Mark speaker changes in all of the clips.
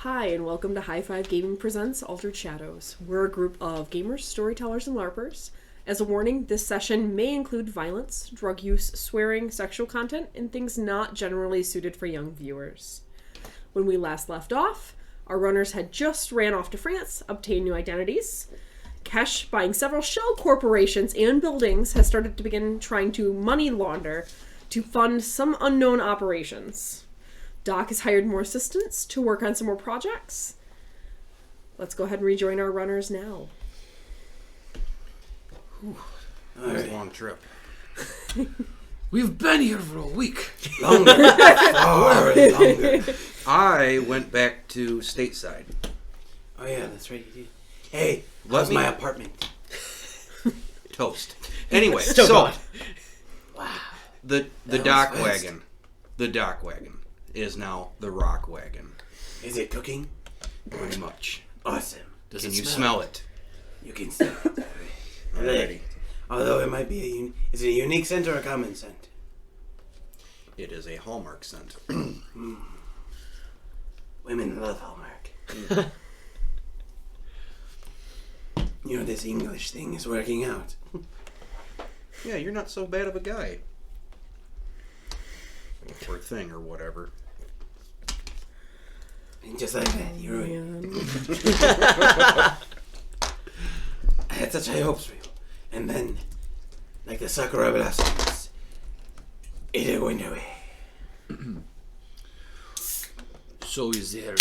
Speaker 1: Hi, and welcome to High Five Gaming Presents Altered Shadows. We're a group of gamers, storytellers, and LARPers. As a warning, this session may include violence, drug use, swearing, sexual content, and things not generally suited for young viewers. When we last left off, our runners had just ran off to France, obtained new identities. Kesh, buying several shell corporations and buildings, has started to begin trying to money launder to fund some unknown operations. Doc has hired more assistants to work on some more projects. Let's go ahead and rejoin our runners now.
Speaker 2: That was a long trip.
Speaker 3: We've been here for a week.
Speaker 2: Longer. Far longer. I went back to stateside.
Speaker 4: Oh yeah, that's right, you did. Hey, how's my apartment?
Speaker 2: Toast. Anyway,
Speaker 4: Still
Speaker 2: so
Speaker 4: going. Wow.
Speaker 2: the
Speaker 4: That
Speaker 2: dock
Speaker 4: was fast.
Speaker 2: wagon. The dock wagon is now the rock wagon.
Speaker 4: Is it cooking?
Speaker 2: Pretty much.
Speaker 4: Awesome.
Speaker 2: Can you smell it?
Speaker 4: You can smell it.
Speaker 2: Alrighty.
Speaker 4: Although it might be is it a unique scent or a common scent?
Speaker 2: It is a Hallmark scent.
Speaker 4: Women love Hallmark. You know, this English thing is working out.
Speaker 2: Yeah, you're not so bad of a guy. Or thing, or whatever.
Speaker 4: And just like that, you ruined it. I had such high hopes for you. And then, like the Sakura blossoms, it went away.
Speaker 3: So is there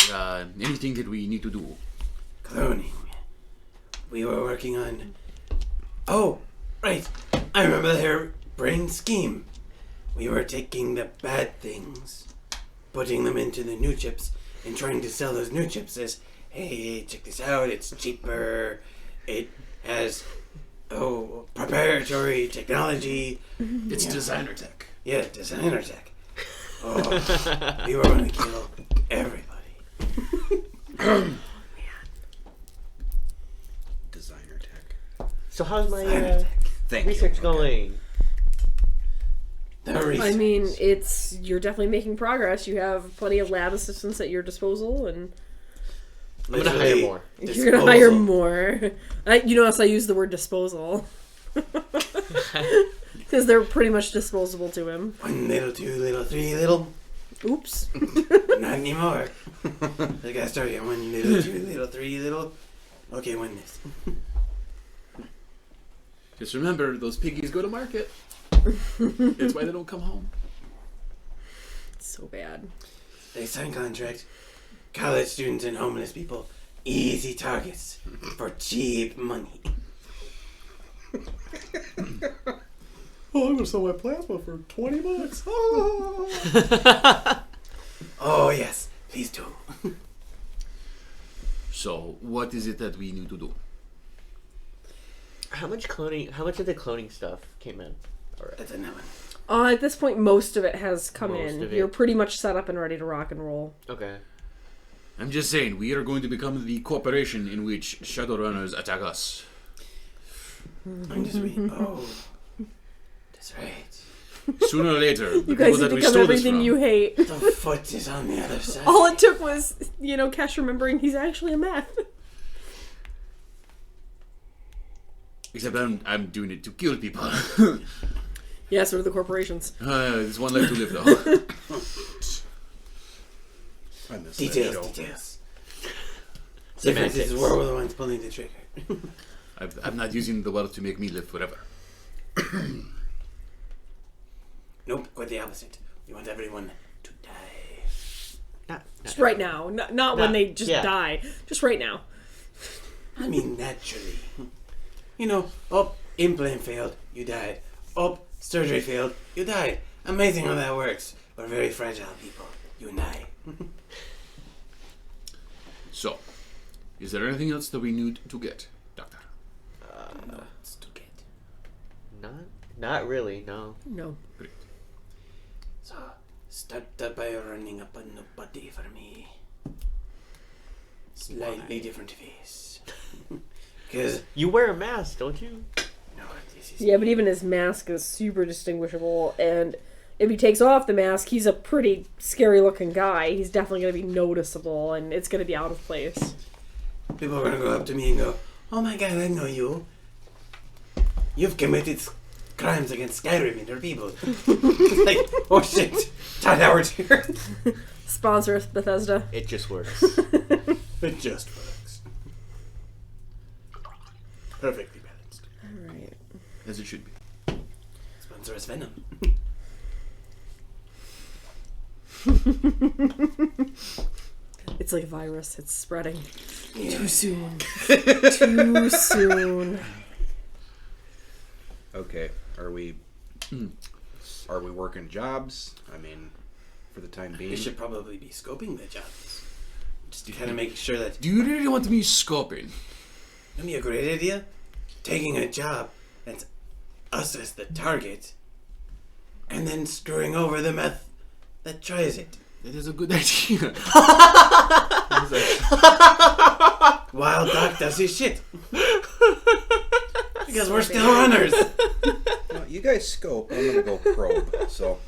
Speaker 3: anything that we need to do?
Speaker 4: Cloning. We were working on... Oh, right. I remember the harebrained scheme. We were taking the bad things, putting them into the new chips, and trying to sell those new chips as, hey, check this out, it's cheaper, it has, proprietary technology.
Speaker 3: It's designer tech.
Speaker 4: Yeah, designer tech. Oh, we were going to kill everybody.
Speaker 2: Designer tech.
Speaker 5: So how's my
Speaker 4: Designer tech.
Speaker 2: Thank
Speaker 5: research
Speaker 2: you.
Speaker 5: going?
Speaker 4: The research.
Speaker 1: I mean, you're definitely making progress. You have plenty of lab assistants at your disposal, and
Speaker 5: I'm gonna hire more.
Speaker 1: you're gonna hire more. You notice I use the word disposal. Because they're pretty much disposable to him.
Speaker 4: 1 little, 2 little, 3 little.
Speaker 1: Oops.
Speaker 4: Not anymore. I gotta start at 1 little, 2 little, 3 little. Okay, one this.
Speaker 3: Just remember, those piggies go to market. It's why they don't come home.
Speaker 1: So bad.
Speaker 4: They sign contract. College students and homeless people, easy targets for cheap money.
Speaker 6: Oh, I'm gonna sell my plasma for $20.
Speaker 4: Oh yes, please do.
Speaker 3: So, what is it that we need to do?
Speaker 5: How much of the cloning stuff came in? Alright.
Speaker 4: That's another one.
Speaker 1: At this point, most of it has come
Speaker 5: Most
Speaker 1: in.
Speaker 5: of it.
Speaker 1: You're pretty much set up and ready to rock and roll.
Speaker 5: Okay.
Speaker 3: I'm just saying, we are going to become the corporation in which Shadowrunners attack us.
Speaker 4: I'm just reading. Oh, that's right.
Speaker 3: Sooner or later, the
Speaker 1: You guys
Speaker 3: people
Speaker 1: have
Speaker 3: that we
Speaker 1: become
Speaker 3: stole this
Speaker 1: everything
Speaker 3: from.
Speaker 1: you hate.
Speaker 4: The foot is on the other side.
Speaker 1: All it took was, Kesh remembering he's actually a meth.
Speaker 3: Except I'm doing it to kill people.
Speaker 1: Yeah, so are the corporations.
Speaker 3: There's one life to live, though.
Speaker 2: I miss that
Speaker 4: Details,
Speaker 2: show.
Speaker 4: details.
Speaker 5: Semantics.
Speaker 4: Difference is we're the ones pulling the trigger.
Speaker 3: I'm not using the world to make me live forever.
Speaker 4: Nope, quite the opposite. We want everyone to die.
Speaker 1: Just right now. Not when they just die. Just right now.
Speaker 4: I mean, naturally. Implant failed, you died. Surgery failed, you died. Amazing how that works. We're very fragile people. You and I.
Speaker 3: So, is there anything else that we need to get, Doctor?
Speaker 4: notes to get.
Speaker 5: Not really. No.
Speaker 1: No.
Speaker 4: So, start by running up on nobody for me. Slightly different face. Because,
Speaker 5: You wear a mask, don't you?
Speaker 4: no, this is...
Speaker 1: Yeah, but even his mask is super distinguishable, and if he takes off the mask, he's a pretty scary looking guy. He's definitely going to be noticeable, and it's going to be out of place.
Speaker 4: People are going to go up to me and go, oh my god, I know you. You've committed crimes against Skyrim and their people. It's like, oh shit, Todd Howard's here.
Speaker 1: Sponsor us, Bethesda.
Speaker 5: It just works.
Speaker 6: It just works. Perfectly balanced.
Speaker 1: Alright.
Speaker 3: As it should be.
Speaker 4: Sponsor us Venom.
Speaker 1: It's like a virus. It's spreading.
Speaker 4: Yeah.
Speaker 1: Too soon. Too soon.
Speaker 2: Okay, are we working jobs? I mean, for the time being.
Speaker 4: We should probably be scoping the jobs. Just to kind of make sure that...
Speaker 3: Do you really want me scoping?
Speaker 4: That'd be a great idea. Taking a job that's us as the target, and then screwing over the meth that tries it.
Speaker 3: That is a good idea.
Speaker 4: While Doc does his shit. Because we're still runners.
Speaker 2: No, you guys scope. I'm gonna go probe. So,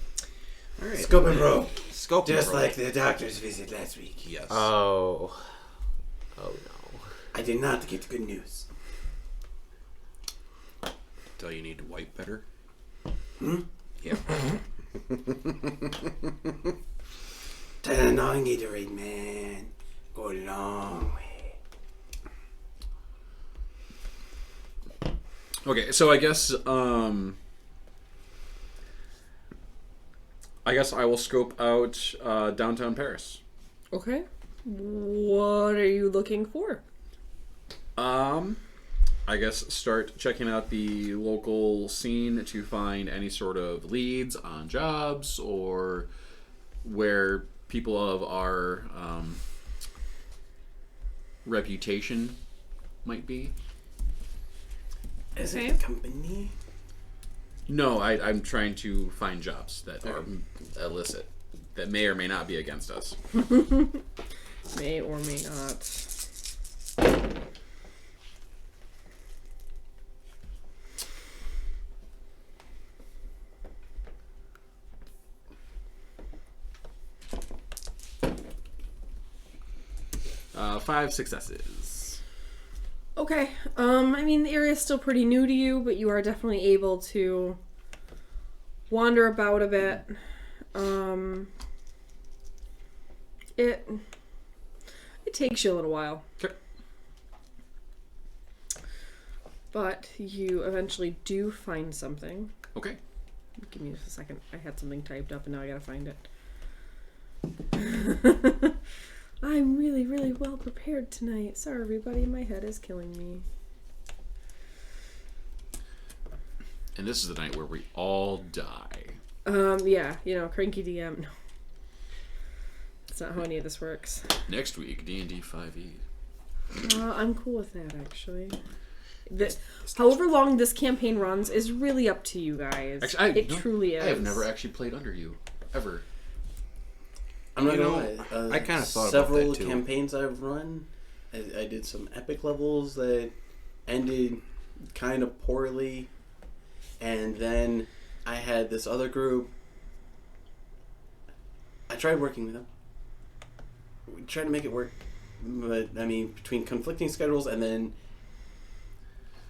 Speaker 2: all right.
Speaker 4: Scope and probe.
Speaker 2: Scope. and
Speaker 4: Just
Speaker 2: probe.
Speaker 4: like the doctor's visit last week.
Speaker 2: Yes.
Speaker 5: Oh no.
Speaker 4: I did not get good news.
Speaker 2: Tell you need to wipe better.
Speaker 4: Hmm?
Speaker 2: Yeah.
Speaker 4: Tylenol and Gatorade, man. Go a long way.
Speaker 3: Okay, so I guess I will scope out downtown Paris.
Speaker 1: Okay. What are you looking for?
Speaker 3: I guess start checking out the local scene to find any sort of leads on jobs or where people of our reputation might be.
Speaker 4: Is
Speaker 1: Okay.
Speaker 4: it a company?
Speaker 3: No, I'm trying to find jobs that are illicit, that may or may not be against us.
Speaker 1: May or may not.
Speaker 3: 5 successes.
Speaker 1: Okay. I mean, the area is still pretty new to you, but you are definitely able to wander about a bit. It takes you a little while.
Speaker 3: Okay.
Speaker 1: But you eventually do find something.
Speaker 3: Okay.
Speaker 1: Give me just a second. I had something typed up and now I gotta find it. I'm really, really well prepared tonight. Sorry, everybody. My head is killing me.
Speaker 3: And this is the night where we all die.
Speaker 1: Yeah, cranky DM. No. That's not how any of this works.
Speaker 3: Next week, D&D 5e.
Speaker 1: I'm cool with that, actually. However long this campaign runs is really up to you guys.
Speaker 3: Actually,
Speaker 1: it truly is.
Speaker 3: I have never actually played under you. Ever.
Speaker 4: I'm not
Speaker 2: You
Speaker 4: gonna
Speaker 2: know,
Speaker 4: lie.
Speaker 2: I kinda thought about
Speaker 4: several
Speaker 2: that, too.
Speaker 4: campaigns I've run. I did some epic levels that ended kind of poorly, and then I had this other group. I tried working with them. We tried to make it work, but I mean, between conflicting schedules and then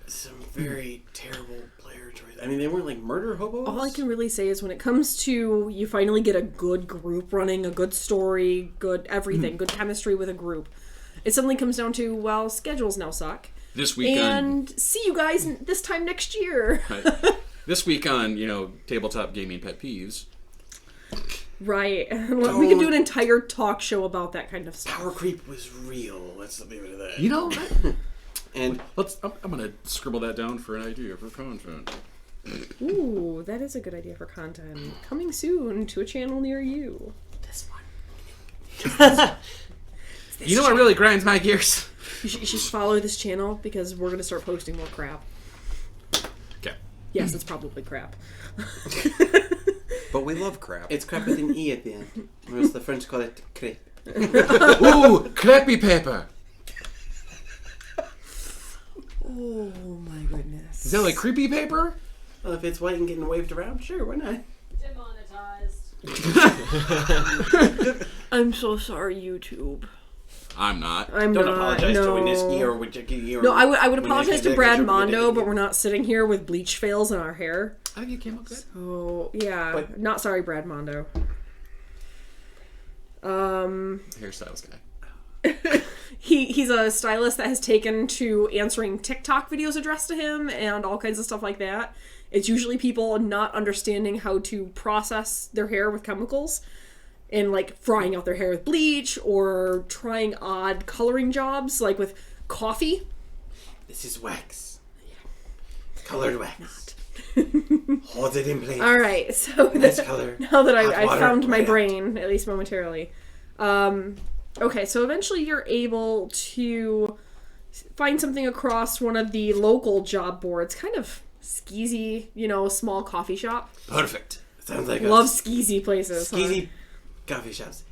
Speaker 4: some very terrible player choice. I mean, they weren't like murder hobos.
Speaker 1: All I can really say is when it comes to you finally get a good group running, a good story, good everything, good chemistry with a group, it suddenly comes down to, well, schedules now suck.
Speaker 3: This week
Speaker 1: And see you guys this time next year.
Speaker 3: on... This week on, Tabletop Gaming Pet Peeves.
Speaker 1: Right. We can do an entire talk show about that kind of stuff.
Speaker 4: Power creep was real. Let's leave it at that.
Speaker 3: You know,
Speaker 4: And
Speaker 3: I'm going to scribble that down for an idea for content.
Speaker 1: Ooh, that is a good idea for content. Coming soon to a channel near you.
Speaker 4: this one.
Speaker 3: You know what really grinds my gears?
Speaker 1: You should follow this channel because we're going to start posting more crap. Yes, it's probably crap.
Speaker 2: But we love crap.
Speaker 4: It's crap with an E at the end. Or else the French call it crepe.
Speaker 3: Ooh, crappy paper.
Speaker 1: Oh my goodness.
Speaker 3: Is that like creepy paper?
Speaker 4: Well, if it's white and getting waved around, sure, why not?
Speaker 7: Demonetized.
Speaker 1: I'm so sorry, YouTube.
Speaker 3: I'm not.
Speaker 1: I'm
Speaker 4: Don't
Speaker 1: not.
Speaker 4: apologize
Speaker 1: no.
Speaker 4: to Winniski or Wojcicki or...
Speaker 1: No, I would
Speaker 4: Winniski,
Speaker 1: apologize to
Speaker 4: Dick,
Speaker 1: Brad
Speaker 4: or
Speaker 1: Mondo,
Speaker 4: Winniski.
Speaker 1: but we're not sitting here with bleach fails in our hair.
Speaker 3: I think you came up good.
Speaker 1: Oh, yeah.
Speaker 4: But-
Speaker 1: Not sorry, Brad Mondo.
Speaker 3: Hairstyles guy.
Speaker 1: He's a stylist that has taken to answering TikTok videos addressed to him and all kinds of stuff like that. It's usually people not understanding how to process their hair with chemicals and like frying out their hair with bleach or trying odd coloring jobs like with coffee.
Speaker 4: This is wax. Colored wax. Hold it in place.
Speaker 1: All right, so
Speaker 4: Nice color.
Speaker 1: now that
Speaker 4: Hot
Speaker 1: I
Speaker 4: water,
Speaker 1: found my
Speaker 4: right out.
Speaker 1: brain, at least momentarily. Okay, so eventually you're able to find something across one of the local job boards. Kind of skeezy, small coffee shop.
Speaker 4: Perfect. Sounds like
Speaker 1: Love
Speaker 4: a
Speaker 1: skeezy places. Huh?
Speaker 4: skeezy coffee shops.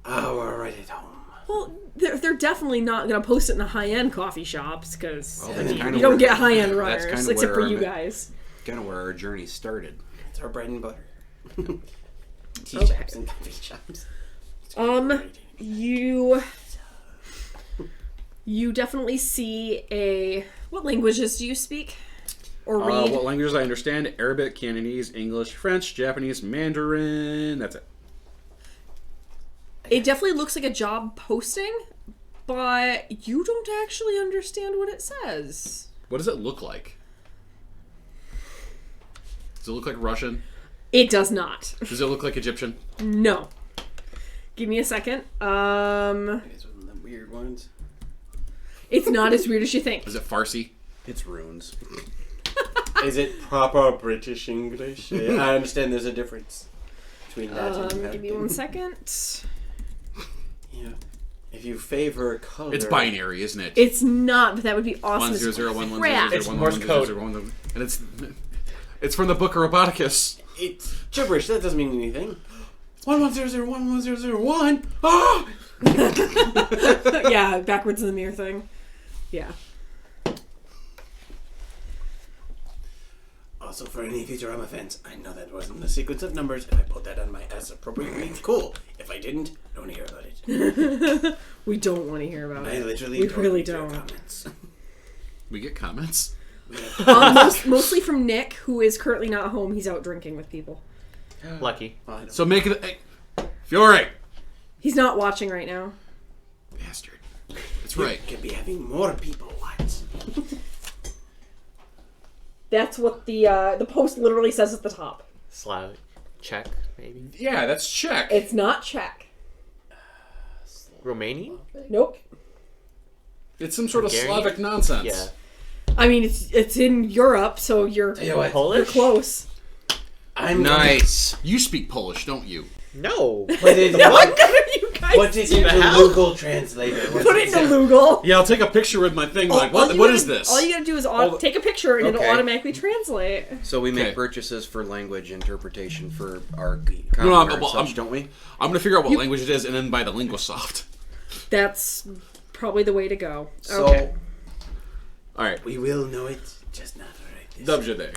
Speaker 4: Oh, we're right at home.
Speaker 1: Well, they're definitely not going to post it in the high-end coffee shops because
Speaker 2: Well, that's kinda
Speaker 1: you don't
Speaker 2: where-
Speaker 1: get high-end
Speaker 2: that's
Speaker 1: runners,
Speaker 2: kinda
Speaker 1: except for
Speaker 2: where
Speaker 1: you
Speaker 2: I'm at.
Speaker 1: guys.
Speaker 2: Kind of where our journey started.
Speaker 4: It's our bread and butter. Tea
Speaker 1: Okay.
Speaker 4: shops and coffee shops.
Speaker 1: You definitely see a... What languages do you speak? Or read?
Speaker 3: What languages I understand? Arabic, Cantonese, English, French, Japanese, Mandarin. That's it.
Speaker 1: It definitely looks like a job posting, but you don't actually understand what it says.
Speaker 3: What does it look like? Does it look like Russian?
Speaker 1: It does not.
Speaker 3: Does it look like Egyptian?
Speaker 1: No. Give me a second.
Speaker 4: It's one of the weird ones.
Speaker 1: It's not as weird as you think.
Speaker 3: Is it Farsi?
Speaker 2: It's runes.
Speaker 4: Is it proper British English? I understand there's a difference between that and
Speaker 1: Give me 1 second.
Speaker 4: Yeah. If you favor color...
Speaker 3: It's binary, isn't it?
Speaker 1: It's not, but that would be awesome.
Speaker 3: 1001
Speaker 1: Crap.
Speaker 5: It's Morse code.
Speaker 3: And it's from the book of Roboticus.
Speaker 4: It's gibberish. That doesn't mean anything. 1100111001. Ah!
Speaker 1: Yeah, backwards in the mirror thing. Yeah.
Speaker 4: Also, for any Futurama fans, I know that wasn't the sequence of numbers, and I put that on my ass appropriately. Cool. If I didn't, don't want to hear about it.
Speaker 1: We don't want to hear about
Speaker 4: I
Speaker 1: it.
Speaker 4: literally
Speaker 1: We
Speaker 4: don't
Speaker 1: really
Speaker 4: read your
Speaker 1: don't.
Speaker 4: comments.
Speaker 3: We get comments.
Speaker 1: Mostly from Nick, who is currently not home. He's out drinking with people.
Speaker 5: Lucky.
Speaker 3: So make it... Hey, Fiore!
Speaker 1: He's not watching right now.
Speaker 3: Bastard. That's right.
Speaker 4: Could be having more people watch.
Speaker 1: That's what the post literally says at the top.
Speaker 5: Slav. Czech, maybe.
Speaker 3: Yeah, that's Czech.
Speaker 1: It's not Czech.
Speaker 5: Romanian?
Speaker 1: Nope.
Speaker 3: It's some sort of
Speaker 5: Hungarian?
Speaker 3: Slavic nonsense.
Speaker 5: Yeah.
Speaker 1: I mean, it's in Europe, so you're
Speaker 4: Tell you what,
Speaker 1: you're
Speaker 5: Polish?
Speaker 1: close.
Speaker 4: I'm
Speaker 2: Nice.
Speaker 3: You speak Polish, don't you?
Speaker 5: No.
Speaker 4: Put it,
Speaker 1: None
Speaker 4: what?
Speaker 1: of you guys
Speaker 4: Put it into
Speaker 5: hell?
Speaker 4: Google Translator. What's
Speaker 1: put it into Google.
Speaker 3: Yeah, I'll take a picture with my thing. Like,
Speaker 1: All
Speaker 3: what
Speaker 1: you
Speaker 3: what
Speaker 1: gotta-
Speaker 3: is this?
Speaker 1: All you gotta do is take a picture and it'll
Speaker 2: Okay.
Speaker 1: automatically translate.
Speaker 2: So we make
Speaker 3: Okay.
Speaker 2: purchases for language interpretation for our
Speaker 3: No,
Speaker 2: common and
Speaker 3: well,
Speaker 2: such, don't we?
Speaker 3: I'm gonna figure out what language it is and then buy the Linguasoft.
Speaker 1: That's probably the way to go.
Speaker 2: So
Speaker 1: Okay.
Speaker 3: Alright.
Speaker 4: We will know it, just not right this.
Speaker 3: Dubjade.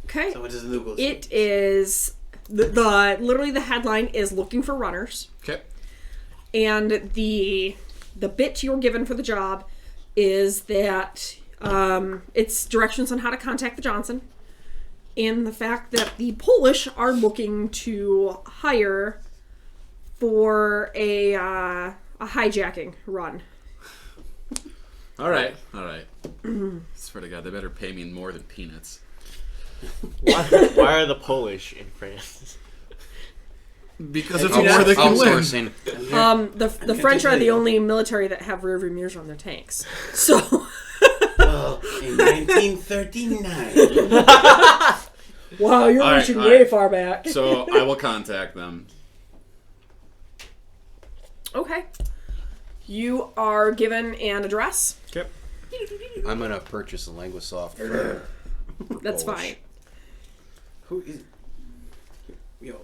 Speaker 1: Okay.
Speaker 4: So what does Google say?
Speaker 1: It is the literally the headline is looking for runners,
Speaker 3: Okay.
Speaker 1: and the bit you're given for the job is that it's directions on how to contact the Johnson, and the fact that the Polish are looking to hire for a hijacking run.
Speaker 3: Alright. Swear to God, they better pay me more than peanuts.
Speaker 5: Why are the Polish in France?
Speaker 3: Because it's where they can live.
Speaker 2: outsourcing.
Speaker 1: The French are the only military that have rear view mirrors on their tanks. So
Speaker 4: Well, in 1939.
Speaker 1: wow, you're
Speaker 3: All right,
Speaker 1: reaching
Speaker 3: all
Speaker 1: way
Speaker 3: right.
Speaker 1: far back.
Speaker 3: So I will contact them.
Speaker 1: Okay. You are given an address.
Speaker 3: Okay.
Speaker 2: I'm gonna purchase a Linguasoft for
Speaker 1: That's
Speaker 2: Polish.
Speaker 1: fine.
Speaker 4: Who is? Yo.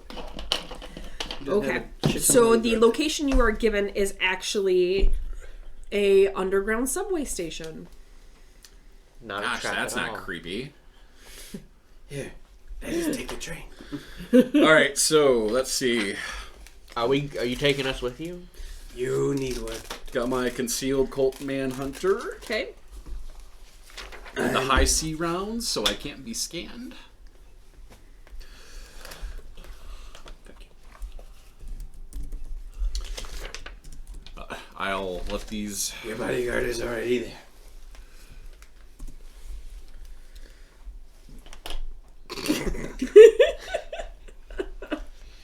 Speaker 1: Okay. So the location you are given is actually a underground subway station.
Speaker 5: Not a
Speaker 3: Gosh,
Speaker 5: trap
Speaker 3: that's
Speaker 5: at
Speaker 3: not
Speaker 5: all.
Speaker 3: creepy.
Speaker 4: Here, let's take the train.
Speaker 3: All right, so let's see.
Speaker 5: Are you taking us with you?
Speaker 4: You need work.
Speaker 3: Got my concealed Colt Manhunter
Speaker 1: Okay.
Speaker 3: and the high C rounds, so I can't be scanned. I'll let these.
Speaker 4: Your bodyguard is already there.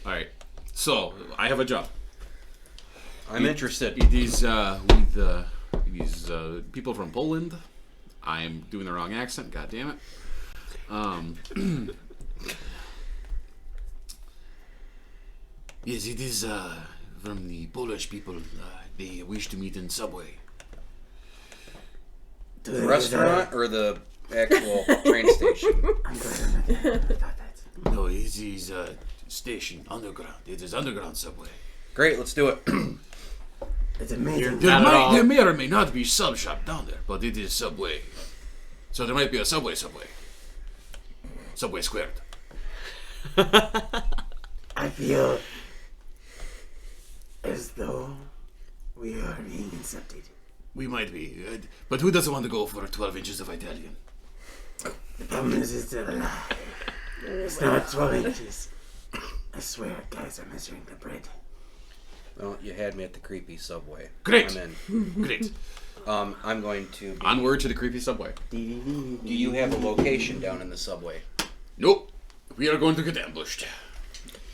Speaker 3: All right, so I have a job.
Speaker 2: I'm interested.
Speaker 3: It is with these people from Poland. I'm doing the wrong accent. God damn it. Yes, it is from the Polish people. They wish to meet in subway.
Speaker 2: The restaurant or the actual train station?
Speaker 4: I'm glad I'm not there. I thought that.
Speaker 3: No, it is station underground. It is underground subway.
Speaker 2: Great, let's do it.
Speaker 4: It's amazing.
Speaker 5: Not at all.
Speaker 3: There may or may not be sub shop down there, but it is subway. So there might be a subway. Subway squared.
Speaker 4: I feel as though we are being incepted.
Speaker 3: We might be, but who doesn't want to go for 12 inches of Italian?
Speaker 4: The problem is it's still alive. It's not 12 inches. I swear, guys are measuring the bread.
Speaker 2: Well, you had me at the creepy subway.
Speaker 3: Great.
Speaker 2: I'm in.
Speaker 3: Great.
Speaker 2: I'm going to.
Speaker 3: Onward to the creepy subway.
Speaker 2: Do you have a location down in the subway?
Speaker 3: Nope. We are going to get ambushed.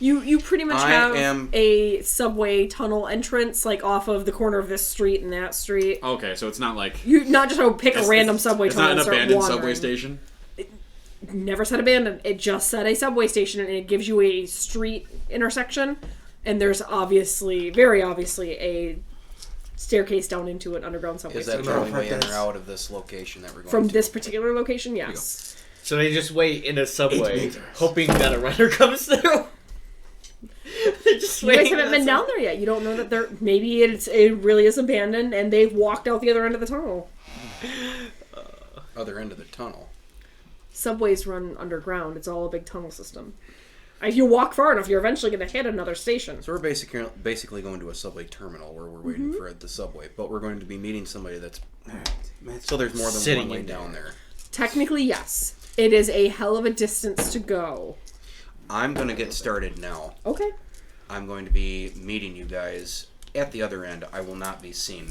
Speaker 1: You pretty much
Speaker 2: I
Speaker 1: have
Speaker 2: am-
Speaker 1: a subway tunnel entrance, like off of the corner of this street and that street.
Speaker 3: Okay, so it's not like
Speaker 1: You not just pick a random subway
Speaker 3: it's
Speaker 1: tunnel
Speaker 3: not an
Speaker 1: and start
Speaker 3: abandoned
Speaker 1: wandering.
Speaker 3: subway station.
Speaker 1: Never said abandoned. It just said a subway station, and it gives you a street intersection. And there's obviously, very obviously, a staircase down into an underground subway
Speaker 2: Is that
Speaker 1: station.
Speaker 2: the only
Speaker 4: Matter of
Speaker 2: way in
Speaker 4: fact,
Speaker 2: or out of this location that we're going
Speaker 1: From
Speaker 2: to?
Speaker 1: this particular location, yes.
Speaker 5: So they just wait in a subway,
Speaker 4: meters.
Speaker 5: hoping that a runner comes through. They're just
Speaker 1: You guys
Speaker 5: waiting.
Speaker 1: haven't
Speaker 5: in
Speaker 1: been
Speaker 5: the
Speaker 1: down there yet. You don't know that they're maybe it really is abandoned, and they've walked out the other end of the tunnel.
Speaker 2: Other end of the tunnel.
Speaker 1: Subways run underground. It's all a big tunnel system. If you walk far enough, you're eventually going to hit another station.
Speaker 2: So we're basically going to a subway terminal where we're waiting for the subway, but we're going to be meeting somebody that's.
Speaker 4: Alright,
Speaker 2: So there's more than
Speaker 5: Sitting
Speaker 2: one way
Speaker 5: in
Speaker 2: down there.
Speaker 1: Technically, yes. It is a hell of a distance to go.
Speaker 2: I'm going to get started now.
Speaker 1: Okay.
Speaker 2: I'm going to be meeting you guys at the other end. I will not be seen.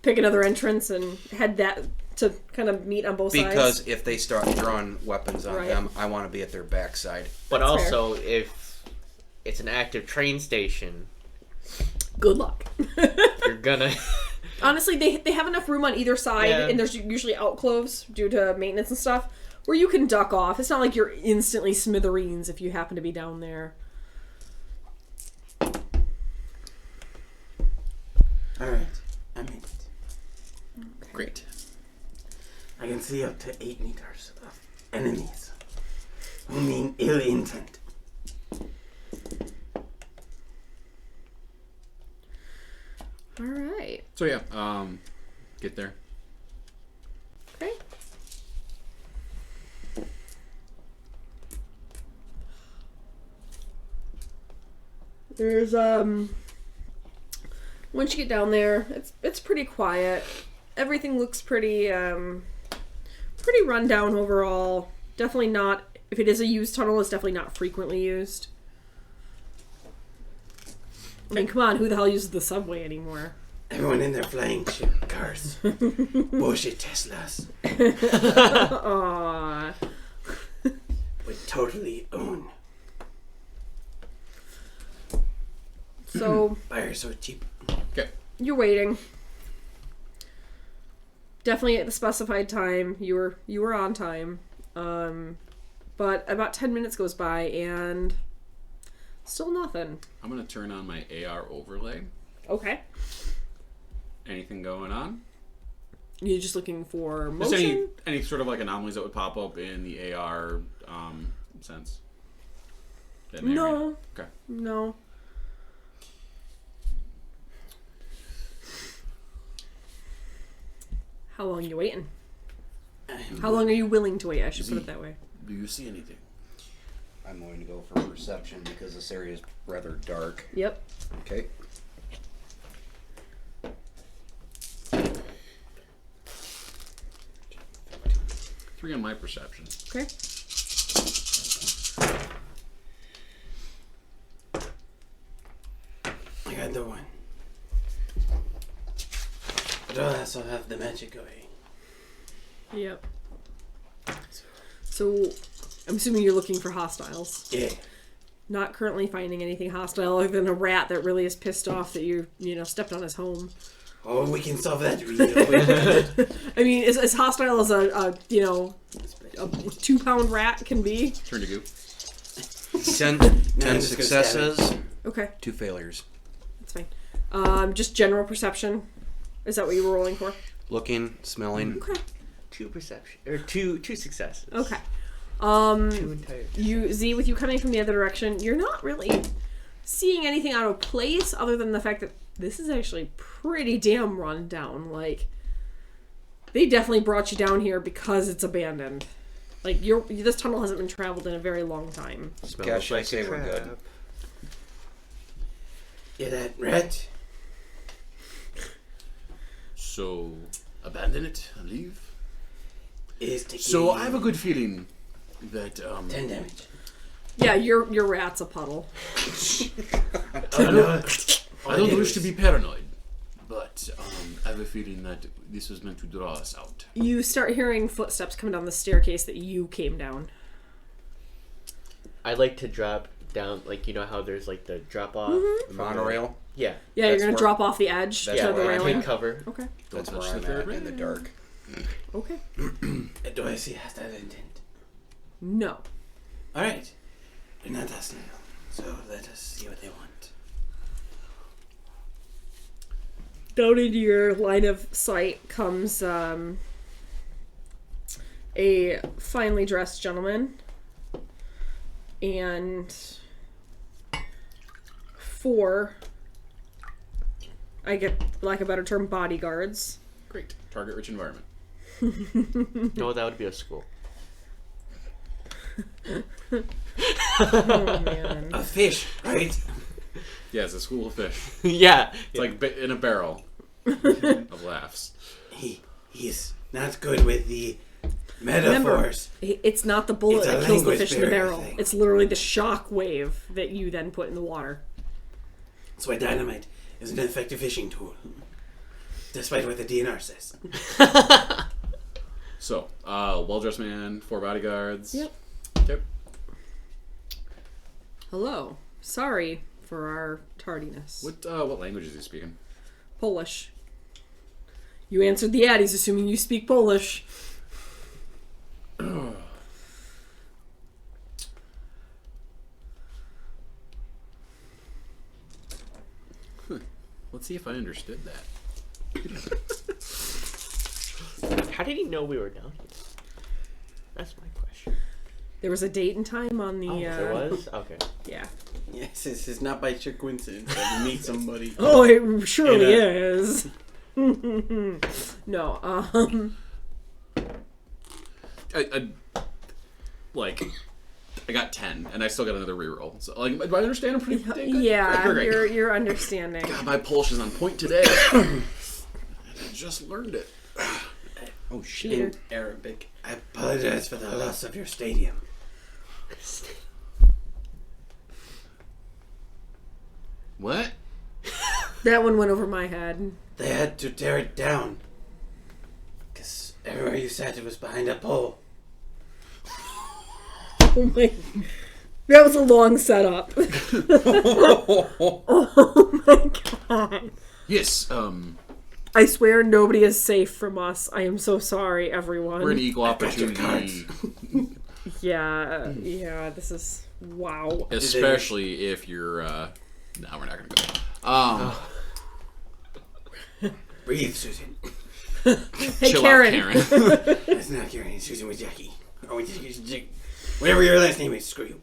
Speaker 1: Pick another entrance and head that to kind of meet on both
Speaker 2: Because
Speaker 1: sides.
Speaker 2: if they start drawing weapons on
Speaker 1: Right.
Speaker 2: them, I want to be at their backside.
Speaker 5: But
Speaker 1: That's
Speaker 5: also, if it's an active train station,
Speaker 1: Good luck.
Speaker 5: you're gonna.
Speaker 1: Honestly, they have enough room on either side,
Speaker 5: Yeah.
Speaker 1: and there's usually outcloves due to maintenance and stuff, where you can duck off. It's not like you're instantly smithereens if you happen to be down there.
Speaker 4: Alright, I made it.
Speaker 3: Great.
Speaker 4: I can see up to 8 meters of enemies who mean ill intent.
Speaker 1: All right.
Speaker 3: So yeah, get there.
Speaker 1: Okay. There's once you get down there, it's pretty quiet. Everything looks pretty pretty run down overall. Definitely not, if it is a used tunnel, it's definitely not frequently used. I mean, come on, who the hell uses the subway anymore?
Speaker 4: Everyone in their flying cars. Bullshit Teslas.
Speaker 1: Aww.
Speaker 4: Would totally own.
Speaker 1: So
Speaker 4: Fire so cheap.
Speaker 3: Okay.
Speaker 1: you're waiting. Definitely at the specified time. You were on time. But about 10 minutes goes by and still nothing.
Speaker 3: I'm gonna turn on my AR overlay.
Speaker 1: Okay.
Speaker 3: Anything going on?
Speaker 1: You're just looking for
Speaker 3: Just
Speaker 1: motion?
Speaker 3: any sort of like anomalies that would pop up in the AR sense. That may or may
Speaker 1: No.
Speaker 3: not. Okay.
Speaker 1: No. How long are you waiting? How long are you willing to wait? I should put it that way.
Speaker 3: Do you see anything?
Speaker 2: I'm going to go for perception because this area is rather dark.
Speaker 1: Yep.
Speaker 2: Okay.
Speaker 3: Three on my perception.
Speaker 1: Okay.
Speaker 4: I got the one. But I also have the magic away.
Speaker 1: Yep. So, I'm assuming you're looking for hostiles.
Speaker 4: Yeah.
Speaker 1: Not currently finding anything hostile other than a rat that really is pissed off that you stepped on his home.
Speaker 4: Oh, we can solve that real quick.
Speaker 1: I mean, as hostile as a 2-pound rat can be.
Speaker 3: Turn to goo.
Speaker 2: 10
Speaker 4: just
Speaker 2: successes,
Speaker 1: Okay,
Speaker 2: 2 failures.
Speaker 1: that's fine. Just general perception. Is that what you were rolling for?
Speaker 2: Looking, smelling.
Speaker 1: Okay.
Speaker 5: 2 perception or two successes.
Speaker 1: Okay.
Speaker 5: 2 entire.
Speaker 1: With you coming from the other direction, you're not really seeing anything out of place other than the fact that this is actually pretty damn run down. Like, they definitely brought you down here because it's abandoned. Like, this tunnel hasn't been traveled in a very long time.
Speaker 2: Gosh, I say we're good.
Speaker 5: Crap.
Speaker 4: Yeah, that rat.
Speaker 3: So, abandon it and leave.
Speaker 4: Is taking
Speaker 3: So, I have a good feeling that
Speaker 4: 10 damage.
Speaker 1: Yeah, your rat's a puddle.
Speaker 3: I don't wish to be paranoid, but I have a feeling that this was meant to draw us out.
Speaker 1: You start hearing footsteps coming down the staircase that you came down.
Speaker 5: I like to drop down, like, you know how there's like the drop off
Speaker 2: Monorail.
Speaker 5: Yeah.
Speaker 1: Yeah, you're
Speaker 2: That's
Speaker 1: gonna
Speaker 2: where-
Speaker 1: drop off the edge to
Speaker 2: that's
Speaker 1: the
Speaker 2: where I'm
Speaker 1: railing.
Speaker 2: at.
Speaker 5: Cover.
Speaker 1: Okay.
Speaker 2: That's
Speaker 3: Don't
Speaker 2: where
Speaker 3: touch
Speaker 2: I'm
Speaker 3: the third
Speaker 2: at in the
Speaker 3: rail.
Speaker 2: dark.
Speaker 1: Okay.
Speaker 4: Do I see hostile intent?
Speaker 1: No.
Speaker 4: Alright. They're not hostile. So let us see what they want.
Speaker 1: Down into your line of sight comes a finely dressed gentleman and 4, I get lack of a better term, bodyguards.
Speaker 3: Great. Target rich environment.
Speaker 5: No, that would be a school.
Speaker 1: Oh man.
Speaker 4: A fish, right?
Speaker 3: Yeah, it's a school of fish.
Speaker 5: Yeah.
Speaker 3: It's like in a barrel of laughs.
Speaker 4: He's not good with the metaphors.
Speaker 1: It's not the bullet
Speaker 4: It's a
Speaker 1: that kills the
Speaker 4: language
Speaker 1: fish in the
Speaker 4: barrier
Speaker 1: barrel.
Speaker 4: thing.
Speaker 1: It's literally the shock wave that you then put in the water.
Speaker 4: That's why dynamite is an effective fishing tool. Despite what the DNR says.
Speaker 3: So, well-dressed man, 4 bodyguards.
Speaker 1: Yep.
Speaker 3: Okay.
Speaker 1: Hello. Sorry for our tardiness.
Speaker 3: What language is he speaking?
Speaker 1: Polish. You answered the ad. He's assuming you speak Polish.
Speaker 3: Let's see if I understood that.
Speaker 5: How did he know we were down here? That's my question.
Speaker 1: There was a date and time on the.
Speaker 5: There was? Okay.
Speaker 1: Yeah.
Speaker 4: Yes, it's not by sheer coincidence that you meet somebody.
Speaker 1: Oh, it surely
Speaker 4: In
Speaker 1: is. No.
Speaker 3: I got 10, and I still got another reroll. So, like, do I understand him pretty good?
Speaker 1: Yeah,
Speaker 3: Great.
Speaker 1: you're understanding.
Speaker 3: God, my Polish is on point today. I just learned it.
Speaker 2: Oh shit.
Speaker 1: Cheater.
Speaker 4: In Arabic. I apologize for the loss of your stadium.
Speaker 3: What?
Speaker 1: That one went over my head.
Speaker 4: They had to tear it down. Because everywhere you sat, it was behind a pole.
Speaker 1: Oh my. That was a long setup. Oh my god.
Speaker 3: Yes,
Speaker 1: I swear nobody is safe from us. I am so sorry, everyone.
Speaker 3: we're an equal
Speaker 4: got your
Speaker 3: opportunity.
Speaker 1: Yeah, this is wow.
Speaker 3: Especially if you're, no, we're not gonna go.
Speaker 4: Breathe, Susan.
Speaker 1: Hey,
Speaker 3: Chill
Speaker 1: Karen.
Speaker 3: out, Karen.
Speaker 4: That's not Karen. It's Susan with Jackie. Oh, whatever your last name is, screw you.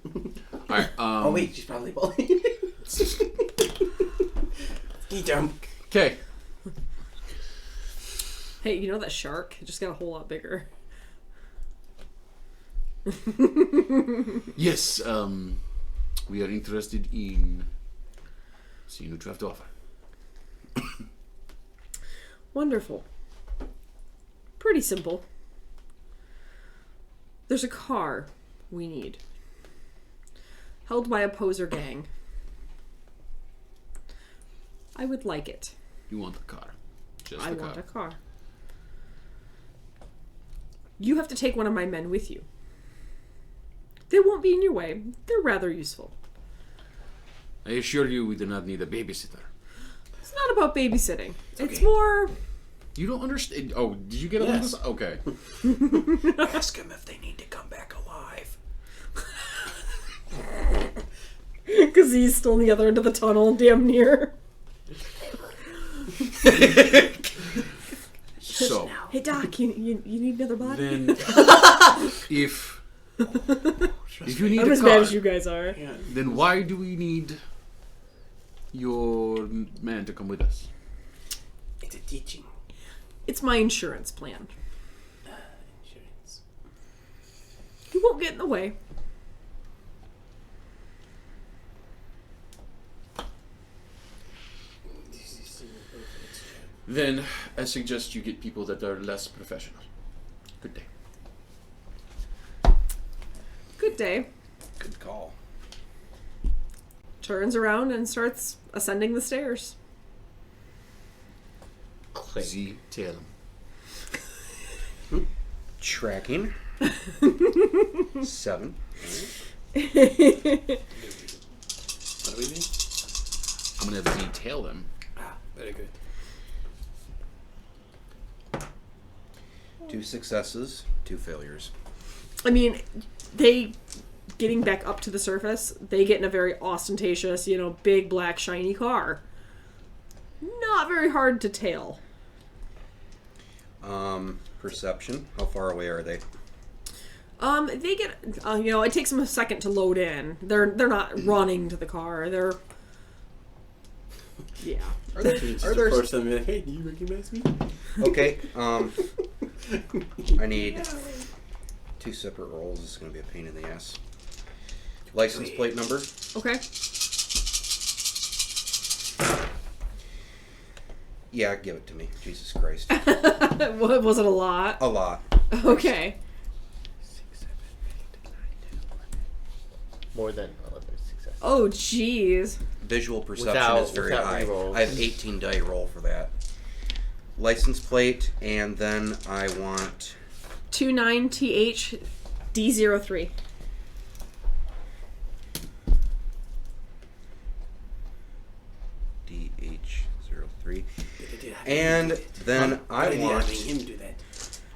Speaker 3: All right.
Speaker 4: Oh wait, she's probably bullying. Ski jump.
Speaker 3: Okay.
Speaker 1: Hey, you know that shark? It just got a whole lot bigger.
Speaker 3: Yes. We are interested in seeing what you have to offer.
Speaker 1: Wonderful. Pretty simple. There's a car we need. Held by a poser gang. I would like it.
Speaker 3: You want the car? Just
Speaker 1: I
Speaker 3: the
Speaker 1: want
Speaker 3: car.
Speaker 1: a car. You have to take one of my men with you. They won't be in your way. They're rather useful.
Speaker 3: I assure you, we do not need a babysitter.
Speaker 1: It's not about babysitting. It's
Speaker 4: okay.
Speaker 1: more...
Speaker 3: You don't understand. Oh, did you get
Speaker 4: Yes.
Speaker 3: this? Okay.
Speaker 2: Ask them if they need to come back alive.
Speaker 1: Because he's still on the other end of the tunnel, damn near.
Speaker 3: So
Speaker 1: Hey, Doc, you need another body?
Speaker 3: then, if you need
Speaker 1: I'm
Speaker 3: a
Speaker 1: as
Speaker 3: car,
Speaker 1: bad as you guys are.
Speaker 3: then why do we need your man to come with us?
Speaker 4: It's a teaching.
Speaker 1: It's my insurance plan.
Speaker 4: Insurance.
Speaker 1: He won't get in the way.
Speaker 3: Then I suggest you get people that are less professional. Good day.
Speaker 1: Good day.
Speaker 2: Good call.
Speaker 1: Turns around and starts ascending the stairs.
Speaker 5: Click.
Speaker 3: Z, tell him.
Speaker 2: Tracking. 7.
Speaker 4: What do we do?
Speaker 3: I'm gonna have Z tail them.
Speaker 4: Ah, very good.
Speaker 2: 2 successes, 2 failures.
Speaker 1: I mean, they getting back up to the surface, they get in a very ostentatious, big black shiny car. Not very hard to tail.
Speaker 2: Perception. How far away are they?
Speaker 1: They get, it takes them a second to load in. They're not running to the car. They're, yeah.
Speaker 2: Are there?
Speaker 4: Just
Speaker 2: Are there?
Speaker 4: approach them and be like, hey, do you recognize me?
Speaker 2: Okay. I need 2 separate rolls. This is going to be a pain in the ass. License plate number.
Speaker 1: Okay.
Speaker 2: Yeah, give it to me. Jesus Christ.
Speaker 1: What was it, a lot?
Speaker 2: A lot.
Speaker 1: Okay.
Speaker 2: 6, 7, 8, 9, 10, 11.
Speaker 5: More than 11 successes.
Speaker 1: Oh, jeez.
Speaker 2: Visual perception
Speaker 5: Without-
Speaker 2: is very
Speaker 5: without
Speaker 2: high.
Speaker 5: rerolls.
Speaker 2: I have 18 die roll for that. License plate, and then I want
Speaker 1: 29TH D03.
Speaker 2: DH03. And then I want
Speaker 4: him do that.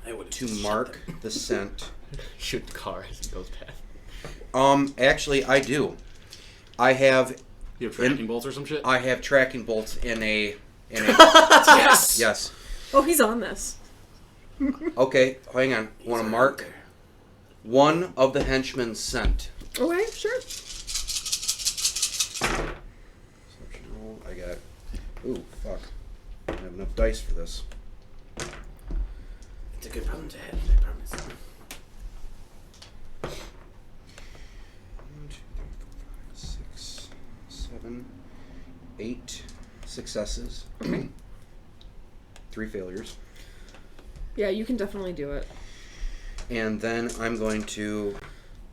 Speaker 4: I would
Speaker 2: to mark the scent.
Speaker 5: Shoot the car as it goes past.
Speaker 2: Actually, I do. I have
Speaker 3: You have tracking bolts or some shit?
Speaker 2: tracking bolts in a
Speaker 1: Yes!
Speaker 2: yes.
Speaker 1: Oh, he's on this.
Speaker 2: Okay, hang on. Want to mark one of the henchmen's scent.
Speaker 1: Okay, sure.
Speaker 2: Perception roll. I got. Ooh, fuck. I don't have enough dice for this.
Speaker 4: It's a good problem to have, I promise.
Speaker 2: 1, 2, 3, 4, 5, 6, 7, 8 successes. 3 failures.
Speaker 1: Yeah, you can definitely do it.
Speaker 2: And then I'm going to,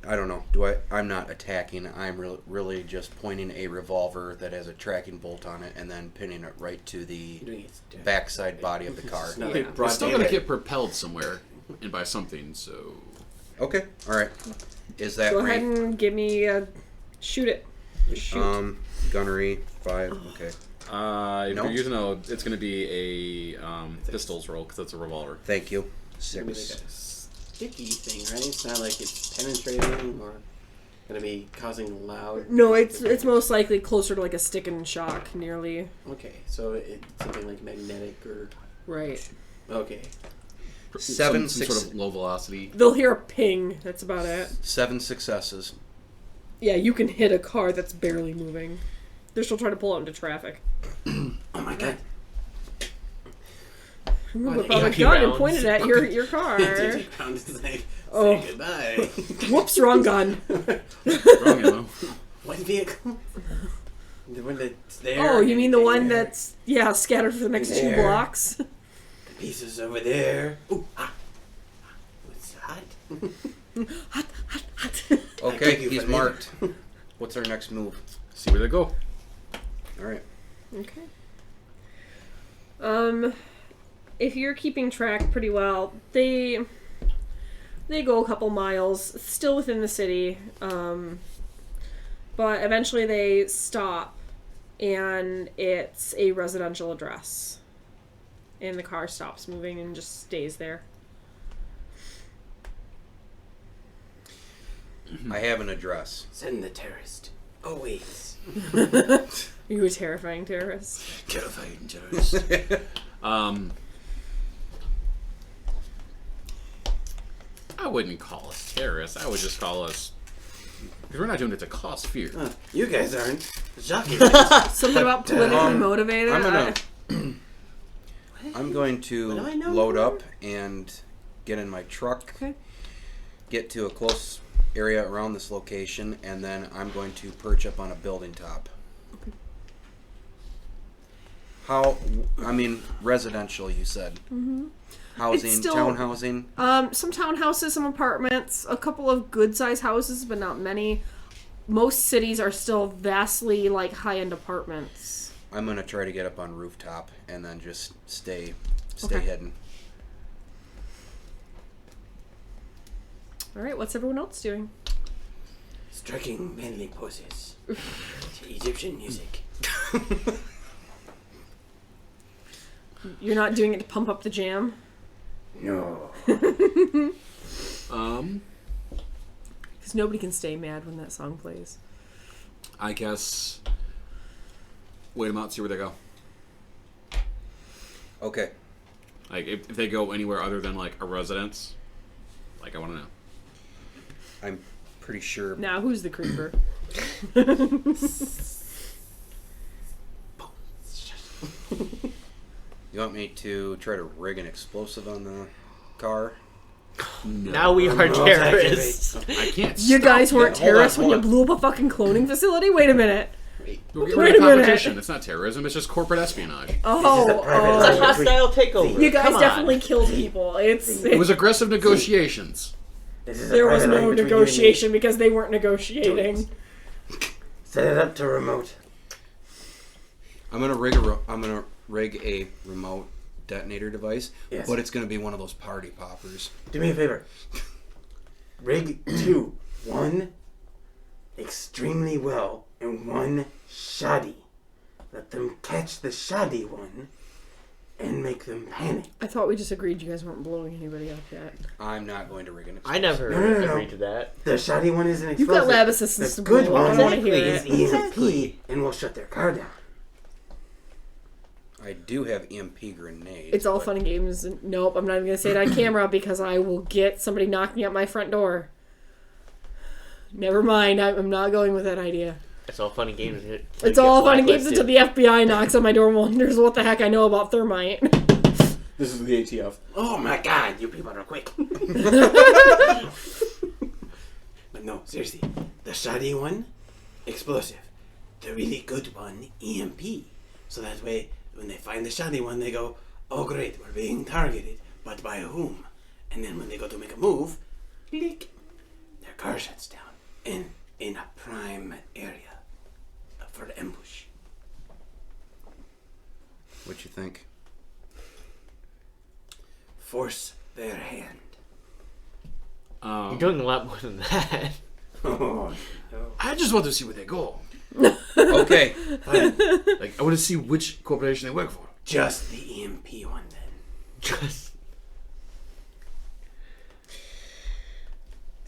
Speaker 2: I don't know, I'm not attacking, I'm really just pointing a revolver that has a tracking bolt on it and then pinning it right to the
Speaker 4: You're doing it.
Speaker 2: backside body of the car.
Speaker 4: It's not
Speaker 1: Yeah.
Speaker 4: like
Speaker 3: We're
Speaker 4: broad
Speaker 3: still gonna
Speaker 4: daylight.
Speaker 3: get propelled somewhere and by something, so
Speaker 2: Okay, alright. Is that
Speaker 1: Go
Speaker 2: right?
Speaker 1: ahead and give me a... Shoot it. Shoot.
Speaker 2: Gunnery, 5, okay.
Speaker 3: if
Speaker 2: No.
Speaker 3: you're using it's gonna be a pistols roll because that's a revolver.
Speaker 2: Thank you.
Speaker 4: It's gonna be
Speaker 2: 6.
Speaker 4: like a sticky thing, right? It's not like it's penetrating or gonna be causing loud.
Speaker 1: No, it's most likely closer to like a stick and shock, nearly.
Speaker 4: Okay, so it's something like magnetic or
Speaker 1: Right.
Speaker 4: Okay.
Speaker 2: Seven
Speaker 3: some sort of low velocity.
Speaker 1: They'll hear a ping. That's about it.
Speaker 2: 7 successes.
Speaker 1: Yeah, you can hit a car that's barely moving. They're still trying to pull out into traffic.
Speaker 4: Oh my god.
Speaker 1: Move
Speaker 5: What,
Speaker 1: up a
Speaker 5: 80
Speaker 1: gun and
Speaker 5: rounds?
Speaker 1: point it at your car.
Speaker 4: Round is like,
Speaker 1: Oh.
Speaker 4: say goodbye.
Speaker 1: Whoops, wrong gun.
Speaker 3: Wrong ammo.
Speaker 4: What vehicle? The one that's there.
Speaker 1: Oh, you mean the
Speaker 4: and
Speaker 1: one
Speaker 4: there.
Speaker 1: that's, scattered for the next 2
Speaker 4: There.
Speaker 1: blocks?
Speaker 4: The pieces over there. Ooh, hot. What's hot?
Speaker 1: Hot, hot, hot.
Speaker 2: Okay,
Speaker 4: Thank you
Speaker 2: he's
Speaker 4: for
Speaker 2: marked. What's our next move?
Speaker 3: See where they go.
Speaker 2: Alright.
Speaker 1: Okay. If you're keeping track pretty well, they go a couple miles, still within the city, but eventually they stop, and it's a residential address. And the car stops moving and just stays there.
Speaker 2: I have an address.
Speaker 4: Send the terrorist. Oh, wait.
Speaker 1: You a terrifying terrorist.
Speaker 4: Terrifying terrorist.
Speaker 3: I wouldn't call us terrorists. I would just call us... Because we're not doing it to cause fear.
Speaker 4: You guys aren't. Jockey.
Speaker 1: Something about politically motivated.
Speaker 2: I'm going
Speaker 4: What
Speaker 2: to
Speaker 4: do I know?
Speaker 2: load up and get in my truck.
Speaker 1: Okay.
Speaker 2: Get to a close area around this location, and then I'm going to perch up on a building top. Residential, you said. Mm-hmm. Housing,
Speaker 1: It's still-
Speaker 2: town housing.
Speaker 1: Some townhouses, some apartments, a couple of good-sized houses, but not many. Most cities are still vastly, high-end apartments.
Speaker 2: I'm going to try to get up on rooftop and then just stay
Speaker 1: Okay.
Speaker 2: hidden.
Speaker 1: All right, what's everyone else doing?
Speaker 4: Striking manly poses. To Egyptian music.
Speaker 1: You're not doing it to pump up the jam?
Speaker 4: No.
Speaker 1: Because nobody can stay mad when that song plays.
Speaker 3: I guess... Wait them out, see where they go.
Speaker 2: Okay.
Speaker 3: If they go anywhere other than, a residence, I want to know.
Speaker 2: I'm pretty sure.
Speaker 1: Now, who's the creeper?
Speaker 2: You want me to try to rig an explosive on the car?
Speaker 3: No.
Speaker 5: Now we are
Speaker 4: Remote
Speaker 5: terrorists.
Speaker 3: I can't
Speaker 1: You
Speaker 3: stop
Speaker 1: guys weren't
Speaker 2: Hold on,
Speaker 1: terrorists when
Speaker 2: hold
Speaker 1: you
Speaker 2: on.
Speaker 1: blew up a fucking cloning facility? Wait a minute.
Speaker 3: We'll get
Speaker 1: Wait
Speaker 3: rid of
Speaker 1: a minute.
Speaker 3: competition. It's not terrorism. It's just corporate espionage.
Speaker 1: Oh,
Speaker 4: This is a private
Speaker 5: It's a
Speaker 4: line.
Speaker 5: hostile takeover.
Speaker 1: you guys
Speaker 5: Come on.
Speaker 1: definitely killed people.
Speaker 3: It was aggressive negotiations.
Speaker 4: This is a
Speaker 1: There was
Speaker 4: private line
Speaker 1: no
Speaker 4: between you and me.
Speaker 1: negotiation because they weren't negotiating.
Speaker 4: Set it up to remote.
Speaker 2: I'm gonna rig a remote detonator device,
Speaker 4: Yes.
Speaker 2: but it's gonna be one of those party poppers.
Speaker 4: Do me a favor. Rig 2. 1 extremely well and 1 shoddy. Let them catch the shoddy one and make them panic.
Speaker 1: I thought we just agreed you guys weren't blowing anybody up yet.
Speaker 2: I'm not going to rig an
Speaker 5: I
Speaker 2: explosive.
Speaker 5: never
Speaker 4: No.
Speaker 5: agreed to that.
Speaker 4: The shoddy one is an
Speaker 1: You've
Speaker 4: explosive.
Speaker 1: got lab assistants
Speaker 4: The
Speaker 1: to
Speaker 4: good
Speaker 1: blow up. I
Speaker 4: one
Speaker 1: don't want to hear
Speaker 4: is
Speaker 1: it.
Speaker 4: EMP and we'll shut their car down.
Speaker 2: I do have EMP grenades.
Speaker 1: It's all
Speaker 2: but
Speaker 1: fun and games. Nope, I'm not even going to say it on camera because I will get somebody knocking at my front door. Never mind, I'm not going with that idea.
Speaker 5: It's all fun and games.
Speaker 1: It's all fun and games until the FBI knocks on my door and wonders what the heck I know about thermite.
Speaker 6: This is the ATF.
Speaker 4: Oh my god, you people are quick. But no, seriously. The shoddy one, explosive. The really good one, EMP. So that way, when they find the shoddy one, they go, oh great, we're being targeted. But by whom? And then when they go to make a move, click, their car shuts down. In a prime area for the ambush.
Speaker 2: what you think?
Speaker 4: Force their hand.
Speaker 5: You're doing a lot more than that.
Speaker 4: Oh, no.
Speaker 3: I just want to see where they go.
Speaker 2: Okay.
Speaker 4: Fine.
Speaker 3: I want to see which corporation they work for.
Speaker 4: Just the EMP one then.
Speaker 5: Just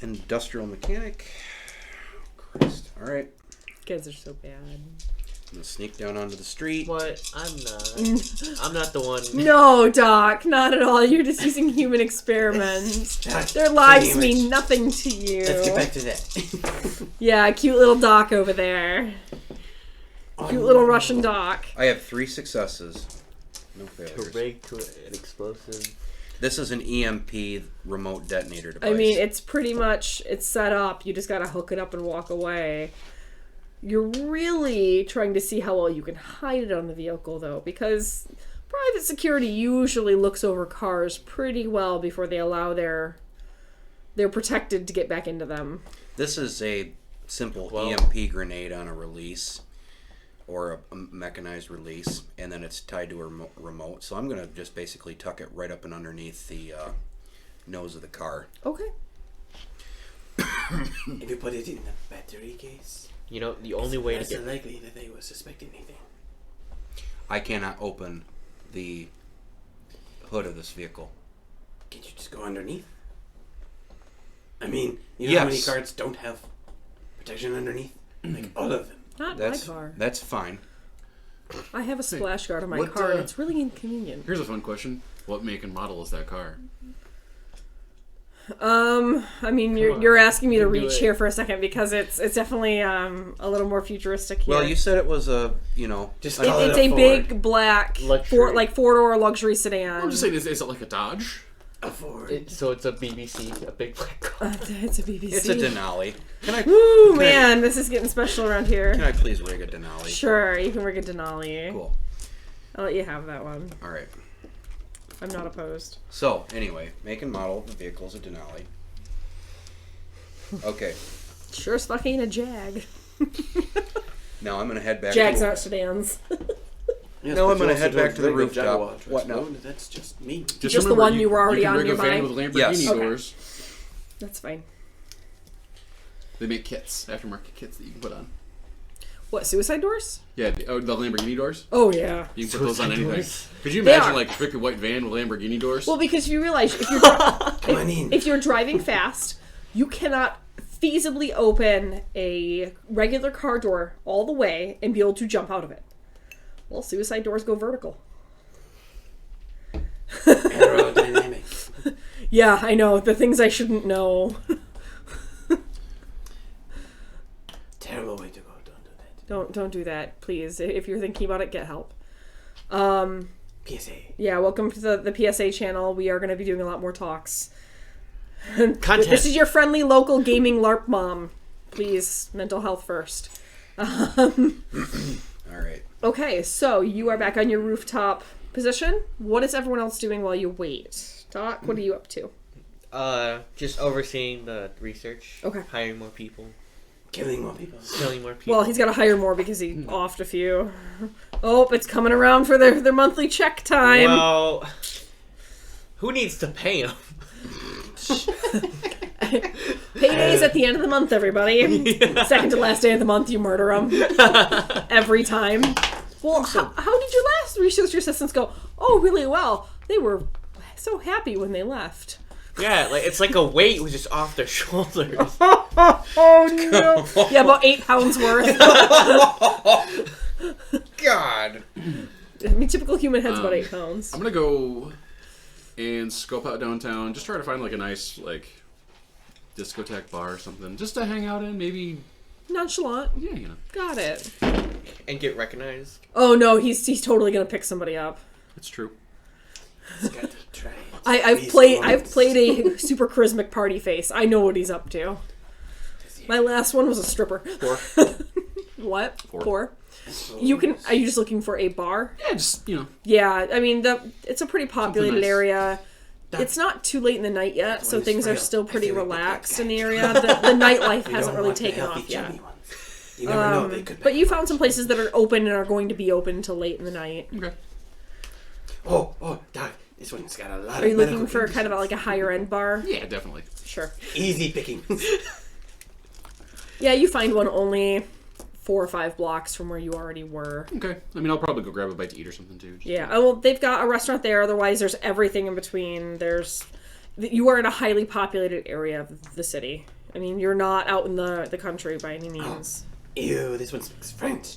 Speaker 2: Industrial mechanic. Christ. All right.
Speaker 1: Kids are so bad.
Speaker 2: gonna sneak down onto the street.
Speaker 5: What? I'm not. I'm not the one.
Speaker 1: No, Doc, not at all. You're just using human experiments. Their lives mean nothing to you.
Speaker 4: Let's get back to that.
Speaker 1: Yeah, cute little Doc over there. Cute little Russian Doc.
Speaker 2: I have 3 successes. No failures.
Speaker 5: To rig to an explosive.
Speaker 2: This is an EMP remote detonator device.
Speaker 1: I mean, it's pretty much, it's set up. You just gotta hook it up and walk away. You're really trying to see how well you can hide it on the vehicle, though, because private security usually looks over cars pretty well before they allow their protected to get back into them.
Speaker 2: This is a simple EMP grenade on a release, or a mechanized release, and then it's tied to a remote. So I'm going to just basically tuck it right up and underneath the nose of the car.
Speaker 1: Okay.
Speaker 4: If you put it in the battery case,
Speaker 5: You know, the only way to
Speaker 4: it's
Speaker 5: get...
Speaker 4: likely that they will suspect anything.
Speaker 2: I cannot open the hood of this vehicle.
Speaker 4: Can't you just go underneath? I mean, you know how many
Speaker 2: Yes.
Speaker 4: cars don't have protection underneath? Like, all of them.
Speaker 1: Not
Speaker 2: That's
Speaker 1: my car.
Speaker 2: That's fine.
Speaker 1: I have a splash guard on my
Speaker 3: what,
Speaker 1: car, and it's really inconvenient.
Speaker 3: Here's a fun question. What make and model is that car?
Speaker 1: I mean, you're asking me to reach here for a second because it's definitely a little more futuristic here.
Speaker 2: Well, you said it was a,
Speaker 4: Just
Speaker 1: It's
Speaker 4: call it
Speaker 1: a
Speaker 4: Ford.
Speaker 1: big black
Speaker 5: Luxury.
Speaker 1: four-door luxury sedan.
Speaker 3: I'm just saying, is it like a Dodge?
Speaker 4: A Ford.
Speaker 5: So it's a BBC, a big black car.
Speaker 1: It's a BBC.
Speaker 2: It's a Denali.
Speaker 1: Woo, man, this is getting special around here.
Speaker 2: Can I please rig a Denali?
Speaker 1: Sure, you can rig a Denali.
Speaker 2: Cool.
Speaker 1: I'll let you have that one.
Speaker 2: All right.
Speaker 1: I'm not opposed.
Speaker 2: So, anyway, make and model of the vehicle is a Denali. Okay.
Speaker 1: Sure as fuck ain't a Jag.
Speaker 2: Now I'm going to head back
Speaker 1: Jags
Speaker 2: to...
Speaker 1: aren't sedans.
Speaker 4: Yes,
Speaker 2: No,
Speaker 4: but
Speaker 2: I'm gonna
Speaker 4: you also
Speaker 2: head back
Speaker 4: don't
Speaker 2: to the
Speaker 4: rig a
Speaker 2: rooftop.
Speaker 4: Jaguar trucks.
Speaker 2: What now?
Speaker 4: No, that's just me.
Speaker 1: Just the one you were already
Speaker 3: can
Speaker 1: on
Speaker 3: rig a van
Speaker 1: nearby?
Speaker 3: with Lamborghini
Speaker 2: Yes.
Speaker 1: Okay.
Speaker 3: doors.
Speaker 1: That's fine.
Speaker 3: They make kits, aftermarket kits that you can put on.
Speaker 1: What, suicide doors?
Speaker 3: Yeah, the Lamborghini doors.
Speaker 1: Oh, yeah.
Speaker 3: You can put those on
Speaker 5: Suicide
Speaker 3: anything.
Speaker 5: doors?
Speaker 3: Could you
Speaker 1: They
Speaker 3: imagine
Speaker 1: are.
Speaker 3: like a creepy white van with Lamborghini doors?
Speaker 1: Well, because you realize if you're,
Speaker 4: Come on in.
Speaker 1: if you're driving fast, you cannot feasibly open a regular car door all the way and be able to jump out of it. Well, suicide doors go vertical.
Speaker 4: Aerodynamics.
Speaker 1: Yeah, I know. The things I shouldn't know.
Speaker 4: Terrible way to go. Don't do that.
Speaker 1: Don't do that, please. If you're thinking about it, get help.
Speaker 4: PSA.
Speaker 1: Yeah, welcome to the PSA channel. We are going to be doing a lot more talks.
Speaker 5: Content.
Speaker 1: This is your friendly local gaming LARP mom. Please, mental health first.
Speaker 2: All right.
Speaker 1: Okay, so you are back on your rooftop position. What is everyone else doing while you wait? Doc, what are you up to?
Speaker 5: Just overseeing the research.
Speaker 1: Okay.
Speaker 5: Hiring more people.
Speaker 4: Killing more people.
Speaker 5: Killing more people.
Speaker 1: Well, he's got to hire more because he offed a few. Oh, it's coming around for their monthly check time.
Speaker 5: Well, who needs to pay him?
Speaker 1: Payday's at the end of the month, everybody. Second to last day of the month, you murder them. Every time. Well, how did your last research assistants go? Oh, really well. They were so happy when they left.
Speaker 5: Yeah, like it's like a weight was just off their shoulders.
Speaker 1: Oh, no. Yeah, about 8 pounds worth.
Speaker 2: God.
Speaker 1: I mean, typical human head's about 8 pounds.
Speaker 3: I'm gonna go and scope out downtown. Just try to find like a nice like discotheque bar or something, just to hang out in. Maybe
Speaker 1: Nonchalant.
Speaker 3: yeah, you know.
Speaker 1: Got it.
Speaker 5: And get recognized.
Speaker 1: Oh, no, he's totally going to pick somebody up.
Speaker 3: It's true.
Speaker 4: It's got to try it.
Speaker 1: I've played a super charismatic party face. I know what he's up to. My last one was a stripper.
Speaker 3: 4.
Speaker 1: What?
Speaker 3: 4.
Speaker 1: 4. You can. Are you just looking for a bar?
Speaker 3: Yeah, just you know.
Speaker 1: Yeah, I mean it's a pretty populated
Speaker 3: nice.
Speaker 1: area. It's not too late in the night yet, so
Speaker 4: one's
Speaker 1: things are
Speaker 4: real.
Speaker 1: still pretty
Speaker 4: I feel like
Speaker 1: relaxed
Speaker 4: that
Speaker 1: in the
Speaker 4: guy.
Speaker 1: area. The nightlife
Speaker 4: You
Speaker 1: hasn't
Speaker 4: don't
Speaker 1: really
Speaker 4: want the
Speaker 1: taken
Speaker 4: healthy
Speaker 1: off yet.
Speaker 4: chubby ones. You never know. They could.
Speaker 1: But you found some places that are open and are going to be open till late in the night.
Speaker 3: Okay.
Speaker 4: Oh, Doc. This one's got a lot.
Speaker 1: Are you
Speaker 4: of
Speaker 1: looking
Speaker 4: medical
Speaker 1: for kind of like a higher end bar?
Speaker 3: Yeah, definitely.
Speaker 1: Sure.
Speaker 4: easy picking.
Speaker 1: Yeah, you find one only 4 or 5 blocks from where you already were.
Speaker 3: Okay. I mean, I'll probably go grab a bite to eat or something too. Just
Speaker 1: Yeah. Oh, well, they've got a restaurant there. Otherwise, there's everything in between. You are in a highly populated area of the city. I mean, you're not out in the country by any means.
Speaker 4: Ew, this one speaks French.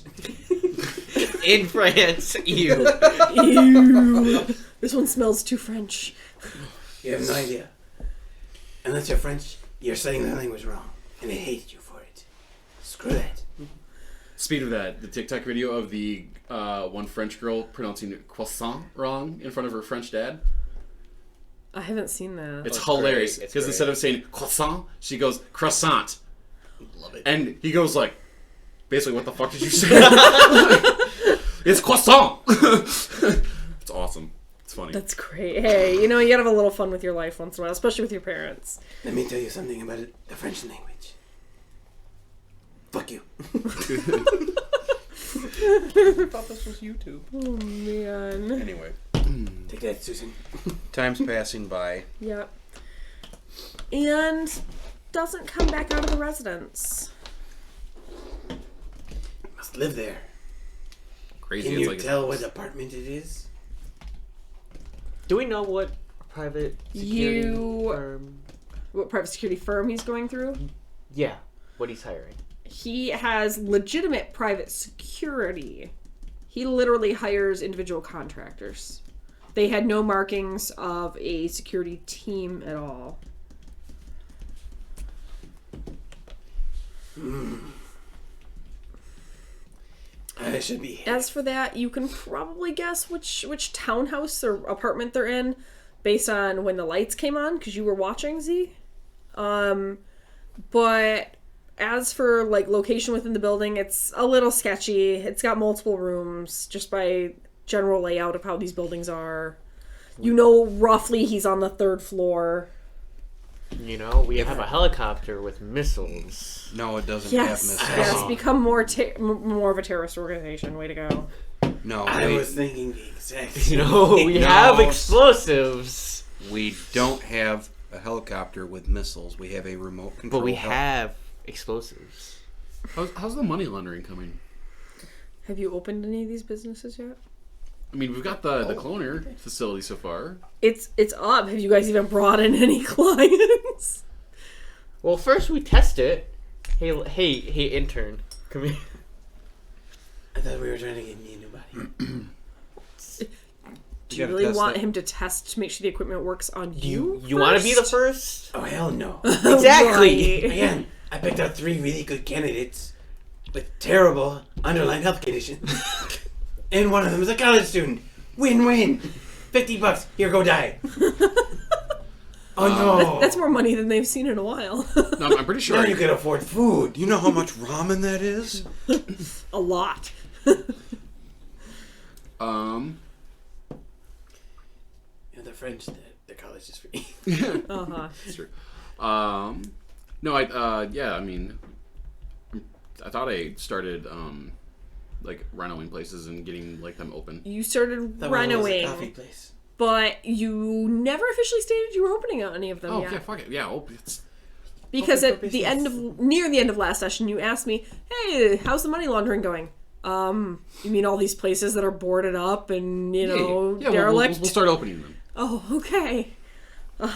Speaker 5: In France, you.
Speaker 1: Ew. This one smells too French.
Speaker 4: You have no idea. Unless you're French, you're saying the language wrong, and they hate you for it. Screw that.
Speaker 3: Speed of that, the TikTok video of the one French girl pronouncing croissant wrong in front of her French dad.
Speaker 1: I haven't seen that.
Speaker 3: It's
Speaker 5: it's
Speaker 3: hilarious
Speaker 5: great. It's
Speaker 3: because
Speaker 5: great.
Speaker 3: instead of saying croissant, she goes croissant,
Speaker 4: Love it.
Speaker 3: and he goes like, basically, what the fuck did you say? It's croissant. It's awesome. It's funny.
Speaker 1: That's great. Hey, you know, you gotta have a little fun with your life once in a while, especially with your parents.
Speaker 4: Let me tell you something about it, the French language. Fuck you.
Speaker 2: I thought this was YouTube.
Speaker 1: Oh, man.
Speaker 2: Anyway,
Speaker 4: Take that, Susan.
Speaker 2: time's passing by.
Speaker 1: Yep. And doesn't come back out of the residence.
Speaker 4: Must live there.
Speaker 3: Crazy.
Speaker 4: Can
Speaker 3: It's
Speaker 4: you
Speaker 3: like
Speaker 4: tell what apartment it is?
Speaker 5: Do we know what private security firm?
Speaker 1: What private security firm he's going through?
Speaker 5: Yeah, what he's hiring.
Speaker 1: He has legitimate private security. He literally hires individual contractors. They had no markings of a security team at all.
Speaker 4: I should be.
Speaker 1: As for that, you can probably guess which townhouse or apartment they're in based on when the lights came on, because you were watching, Z. But as for like location within the building, it's a little sketchy. It's got multiple rooms just by general layout of how these buildings are. You know roughly he's on the 3rd floor.
Speaker 5: You know, we have a helicopter with missiles.
Speaker 2: No, it doesn't
Speaker 1: Yes,
Speaker 2: have missiles.
Speaker 1: yes, become more of a terrorist organization. Way to go.
Speaker 2: No,
Speaker 4: I
Speaker 2: we,
Speaker 4: was thinking the exact
Speaker 5: You know, we
Speaker 2: No.
Speaker 5: have explosives.
Speaker 2: we don't have a helicopter with missiles. We have a remote control.
Speaker 5: But we have explosives.
Speaker 3: how's the money laundering coming?
Speaker 1: Have you opened any of these businesses yet?
Speaker 3: I mean, we've got the cloner facility so far.
Speaker 1: It's up. Have you guys even brought in any clients?
Speaker 5: Well, first we test it. Hey, intern, come here.
Speaker 4: I thought we were trying to get me a new body.
Speaker 1: Do you really want him to test to make sure the equipment works on you?
Speaker 5: You want to be the
Speaker 1: first?
Speaker 5: first?
Speaker 4: Oh, hell no.
Speaker 5: Exactly.
Speaker 1: Right.
Speaker 4: Again, I picked out 3 really good candidates with terrible underlying health conditions. And one of them is a college student. Win-win. $50. Here, go die. Oh, no.
Speaker 1: That's more money than they've seen in a while.
Speaker 3: No, I'm pretty sure.
Speaker 4: Now you can afford food.
Speaker 2: You know how much ramen that is?
Speaker 1: A lot.
Speaker 4: You know, the French, the college is free.
Speaker 1: Uh-huh.
Speaker 3: That's true. No, yeah, I mean, I thought I started, like, renoing places and getting, like, them open.
Speaker 1: You started
Speaker 4: That one was a coffee
Speaker 1: renoing,
Speaker 4: place.
Speaker 1: but you never officially stated you were opening any of them
Speaker 3: Oh,
Speaker 1: yet.
Speaker 3: yeah, fuck it. Yeah, it's...
Speaker 1: Because
Speaker 4: Open
Speaker 1: at
Speaker 4: for
Speaker 1: the
Speaker 4: business.
Speaker 1: near the end of last session, you asked me, "Hey, how's the money laundering going?" You mean all these places that are boarded up and
Speaker 3: yeah,
Speaker 1: derelict?
Speaker 3: we'll start opening them.
Speaker 1: Oh, okay.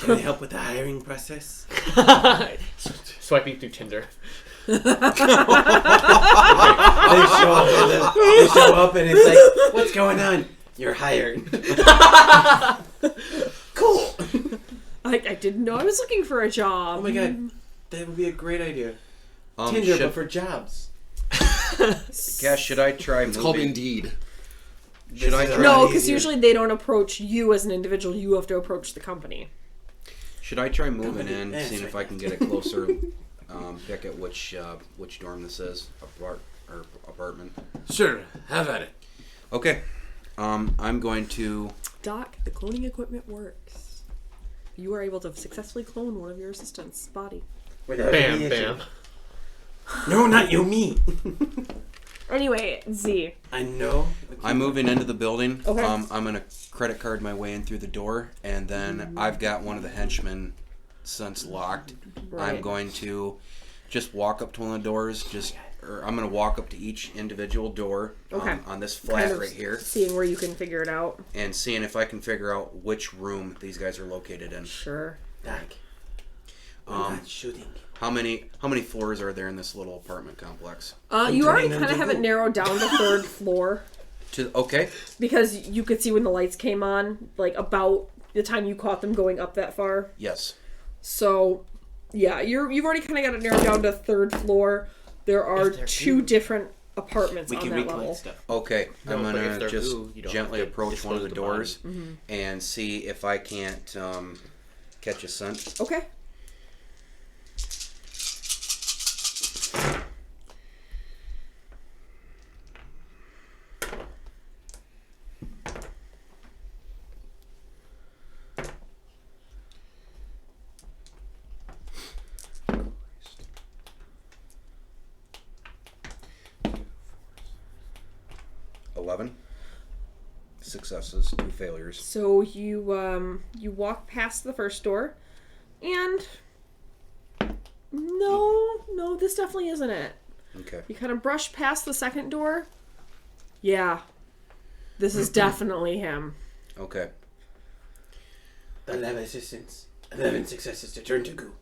Speaker 4: Can I help with the hiring process?
Speaker 5: Swiping through Tinder.
Speaker 4: They show up and it's like, what's going on? You're hired. Cool.
Speaker 1: I didn't know I was looking for a job.
Speaker 4: Oh my god, that would be a great idea. Tinder, but for jobs.
Speaker 2: Cash, should I try
Speaker 3: It's called
Speaker 2: moving?
Speaker 3: Indeed.
Speaker 2: Should I
Speaker 4: This is
Speaker 2: try?
Speaker 1: No,
Speaker 4: already
Speaker 1: because
Speaker 4: easier.
Speaker 1: usually they don't approach you as an individual. You have to approach the company.
Speaker 2: Should I try moving
Speaker 4: Company.
Speaker 2: in,
Speaker 4: Yeah,
Speaker 2: seeing
Speaker 4: sure.
Speaker 2: if I can get a closer pick at which dorm this is, apartment?
Speaker 3: Sure, have at it.
Speaker 2: Okay, I'm going to.
Speaker 1: Doc, the cloning equipment works. You are able to successfully clone one of your assistants' body.
Speaker 4: Without
Speaker 5: Bam,
Speaker 4: any issue.
Speaker 5: bam.
Speaker 4: No, not you, me.
Speaker 1: Anyway, Z.
Speaker 4: I know.
Speaker 2: I'm moving into the building.
Speaker 1: Okay.
Speaker 2: I'm gonna credit card my way in through the door, and then I've got one of the henchmen since locked.
Speaker 1: Right.
Speaker 2: I'm going to just walk up to one of the doors. Or I'm gonna walk up to each individual door
Speaker 1: Okay.
Speaker 2: on this flat
Speaker 1: Kind of
Speaker 2: right here,
Speaker 1: Seeing where you can figure it out.
Speaker 2: and seeing if I can figure out which room these guys are located in.
Speaker 1: Sure.
Speaker 4: Doc, We're not shooting.
Speaker 2: How many floors are there in this little apartment complex?
Speaker 1: You already
Speaker 4: turning them
Speaker 1: kind of
Speaker 4: to
Speaker 1: have it
Speaker 4: gold.
Speaker 1: narrowed down to third floor
Speaker 2: Okay.
Speaker 1: because you could see when the lights came on, like about the time you caught them going up that far.
Speaker 2: Yes.
Speaker 1: So, yeah, you've already kind of got it narrowed down to third floor. There are
Speaker 5: If they're
Speaker 1: two
Speaker 5: blue,
Speaker 1: different apartments
Speaker 4: We
Speaker 1: on
Speaker 4: can
Speaker 1: that
Speaker 4: recollect
Speaker 1: level.
Speaker 4: stuff.
Speaker 2: Okay.
Speaker 5: No,
Speaker 2: I'm
Speaker 5: but if
Speaker 2: gonna
Speaker 5: they're
Speaker 2: just
Speaker 5: blue, you don't
Speaker 2: gently
Speaker 5: have to
Speaker 2: approach one of the
Speaker 5: dispose the
Speaker 2: doors and see if I can't catch a scent.
Speaker 1: Okay.
Speaker 2: Successes, 2 failures.
Speaker 1: So you walk past the first door, and no, this definitely isn't it.
Speaker 2: Okay.
Speaker 1: You kind of brush past the second door. Yeah, this is definitely him.
Speaker 2: Okay.
Speaker 4: 11 assistants. 11 successes to turn to goo.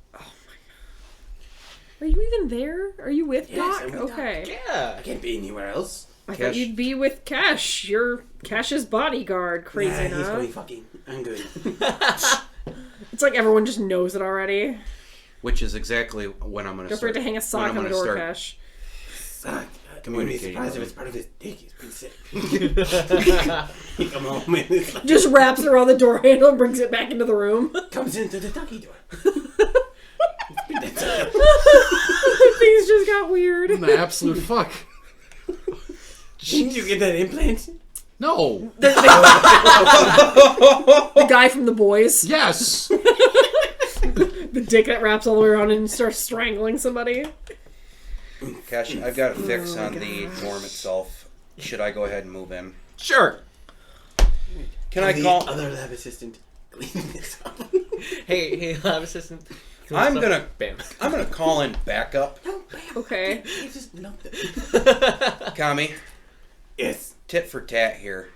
Speaker 1: Are you even there? Are you with
Speaker 4: Yes,
Speaker 1: Doc?
Speaker 4: I'm with Doc.
Speaker 1: Okay.
Speaker 5: Yeah.
Speaker 4: I can't be anywhere else.
Speaker 1: I
Speaker 2: Cash.
Speaker 1: thought you'd be with Cash. You're Cash's bodyguard. Crazy,
Speaker 4: Nah, he's
Speaker 1: huh?
Speaker 4: going fucking. I'm good.
Speaker 1: It's like everyone just knows it already.
Speaker 2: Which is exactly when I'm going to
Speaker 1: Don't forget to hang a sock on the door, Cash.
Speaker 4: Suck. I wouldn't be
Speaker 2: Communicating
Speaker 4: surprised if
Speaker 2: with
Speaker 4: it's part of his dick. He's pretty sick. He come home and it's like,
Speaker 1: Just wraps it around the door handle and brings it back into the room.
Speaker 4: comes in through the ducky door.
Speaker 1: Things just got weird.
Speaker 3: The absolute fuck.
Speaker 4: Didn't you get that implant?
Speaker 3: No.
Speaker 1: The guy from The Boys.
Speaker 3: Yes.
Speaker 1: The dick that wraps all the way around and starts strangling somebody.
Speaker 2: Cash, I've got a fix on the dorm itself. Should I go ahead and move in?
Speaker 3: Sure.
Speaker 2: Can I
Speaker 4: the
Speaker 2: call...
Speaker 4: other lab assistant clean this up?
Speaker 5: Hey, lab assistant.
Speaker 2: I'm gonna
Speaker 5: Bam.
Speaker 2: call in backup.
Speaker 1: Okay.
Speaker 4: He just numbed it.
Speaker 2: Kami,
Speaker 4: Yes.
Speaker 2: tit for tat here.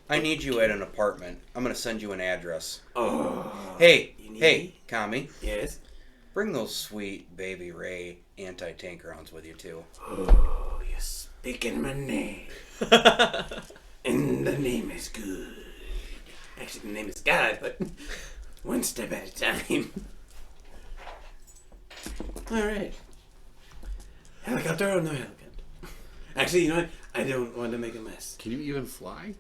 Speaker 2: I need you at an apartment. I'm gonna send you an address.
Speaker 4: Oh.
Speaker 2: Hey,
Speaker 4: You need
Speaker 2: hey,
Speaker 4: me?
Speaker 2: Kami,
Speaker 4: Yes.
Speaker 2: bring those sweet Baby Ray anti-tank rounds with you too.
Speaker 4: Oh, you're speaking my name. And the name is good. Actually, the name is God, but one step at a time. Alright. Helicopter or no helicopter? Actually, you know what? I don't want to make a mess.
Speaker 3: Can you even fly?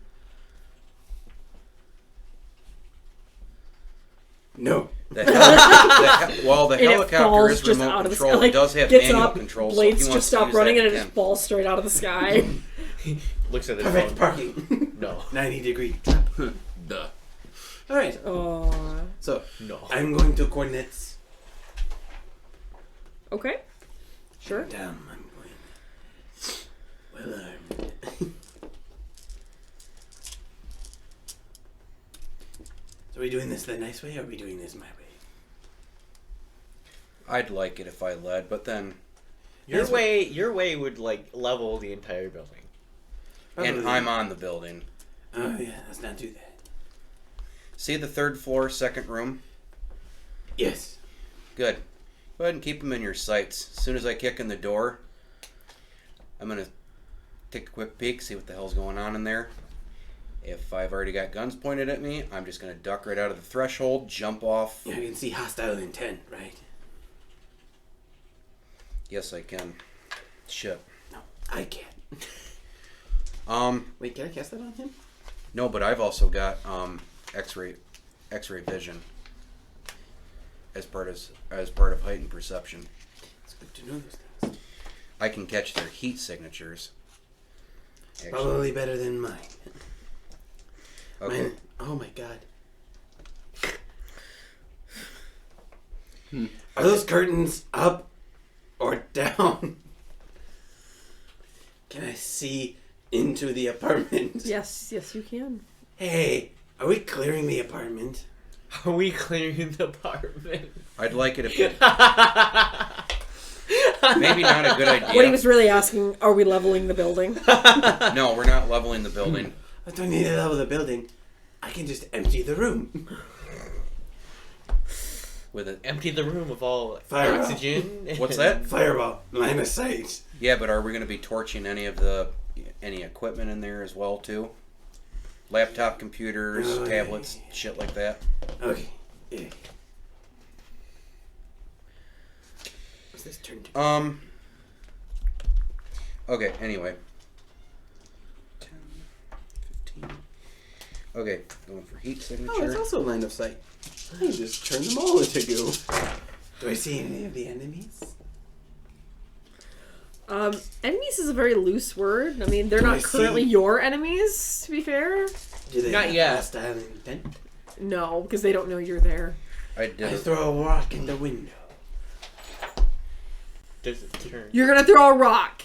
Speaker 4: No.
Speaker 2: The
Speaker 1: And it
Speaker 2: helicopter
Speaker 1: falls
Speaker 2: is
Speaker 1: just
Speaker 2: remote
Speaker 1: out of the
Speaker 2: control.
Speaker 1: sky. Like,
Speaker 2: It does have
Speaker 1: gets
Speaker 2: manual
Speaker 1: up,
Speaker 2: control.
Speaker 1: blades
Speaker 2: so if he wants
Speaker 1: just
Speaker 2: to
Speaker 1: stop
Speaker 2: use
Speaker 1: running
Speaker 2: that,
Speaker 1: and it
Speaker 2: he
Speaker 1: just
Speaker 2: can.
Speaker 1: falls straight out of the sky.
Speaker 5: Looks at his
Speaker 4: Perfect
Speaker 5: phone.
Speaker 4: parking.
Speaker 5: No.
Speaker 4: 90-degree trap.
Speaker 3: Duh.
Speaker 4: Alright.
Speaker 1: Oh.
Speaker 4: So,
Speaker 5: No.
Speaker 4: I'm going to coordinates.
Speaker 1: Okay. Sure.
Speaker 4: Damn, I'm going well armed. So are we doing this the nice way or are we doing this my way?
Speaker 2: I'd like it if I led, but then,
Speaker 5: Your way would like level the entire building.
Speaker 2: and
Speaker 4: Probably.
Speaker 2: I'm on the building.
Speaker 4: Oh yeah, let's not do that.
Speaker 2: See the 3rd floor, 2nd room?
Speaker 4: Yes.
Speaker 2: Good. Go ahead and keep them in your sights. As soon as I kick in the door, I'm going to take a quick peek, see what the hell's going on in there. If I've already got guns pointed at me, I'm just going to duck right out of the threshold, jump off.
Speaker 4: Yeah, I can see hostile intent, right?
Speaker 2: Yes, I can. Shit.
Speaker 4: No, I can't. Wait, can I cast that on him?
Speaker 2: No, but I've also got X-ray vision as part of heightened perception.
Speaker 4: It's good to know those things.
Speaker 2: I can catch their heat signatures. Actually.
Speaker 4: Probably better than mine.
Speaker 2: Okay.
Speaker 4: Mine, oh my god. Are those curtains up or down? Can I see into the apartment?
Speaker 1: Yes, you can.
Speaker 4: Hey, are we clearing the apartment?
Speaker 5: Are we clearing the apartment?
Speaker 2: I'd like it if it... Maybe not a good idea.
Speaker 1: What he was really asking, are we leveling the building?
Speaker 2: No, we're not leveling the building.
Speaker 4: I don't need to level the building. I can just empty the room.
Speaker 2: With it.
Speaker 5: Empty the room of all
Speaker 4: Fire.
Speaker 5: oxygen.
Speaker 2: What's that?
Speaker 4: Fireball. Line of sight.
Speaker 2: Yeah, but are we going to be torching any equipment in there as well too? Laptop computers,
Speaker 4: Oh,
Speaker 2: tablets, shit like that.
Speaker 4: Okay. Yeah. What's this turn to?
Speaker 2: Okay, anyway. 10, 15. Okay, going for heat signature.
Speaker 6: Oh, it's also line of sight. I can just turn them all into goo.
Speaker 4: Do I see any of the enemies?
Speaker 1: Enemies is a very loose word. I mean, they're
Speaker 4: Do I
Speaker 1: not currently
Speaker 4: see-
Speaker 1: your enemies, to be fair.
Speaker 4: Do they
Speaker 5: Not
Speaker 4: have
Speaker 5: yet.
Speaker 4: hostile intent?
Speaker 1: No, because they don't know you're there.
Speaker 2: I did
Speaker 4: I
Speaker 2: it.
Speaker 4: throw a rock in the window.
Speaker 5: Does it turn?
Speaker 1: You're gonna throw a rock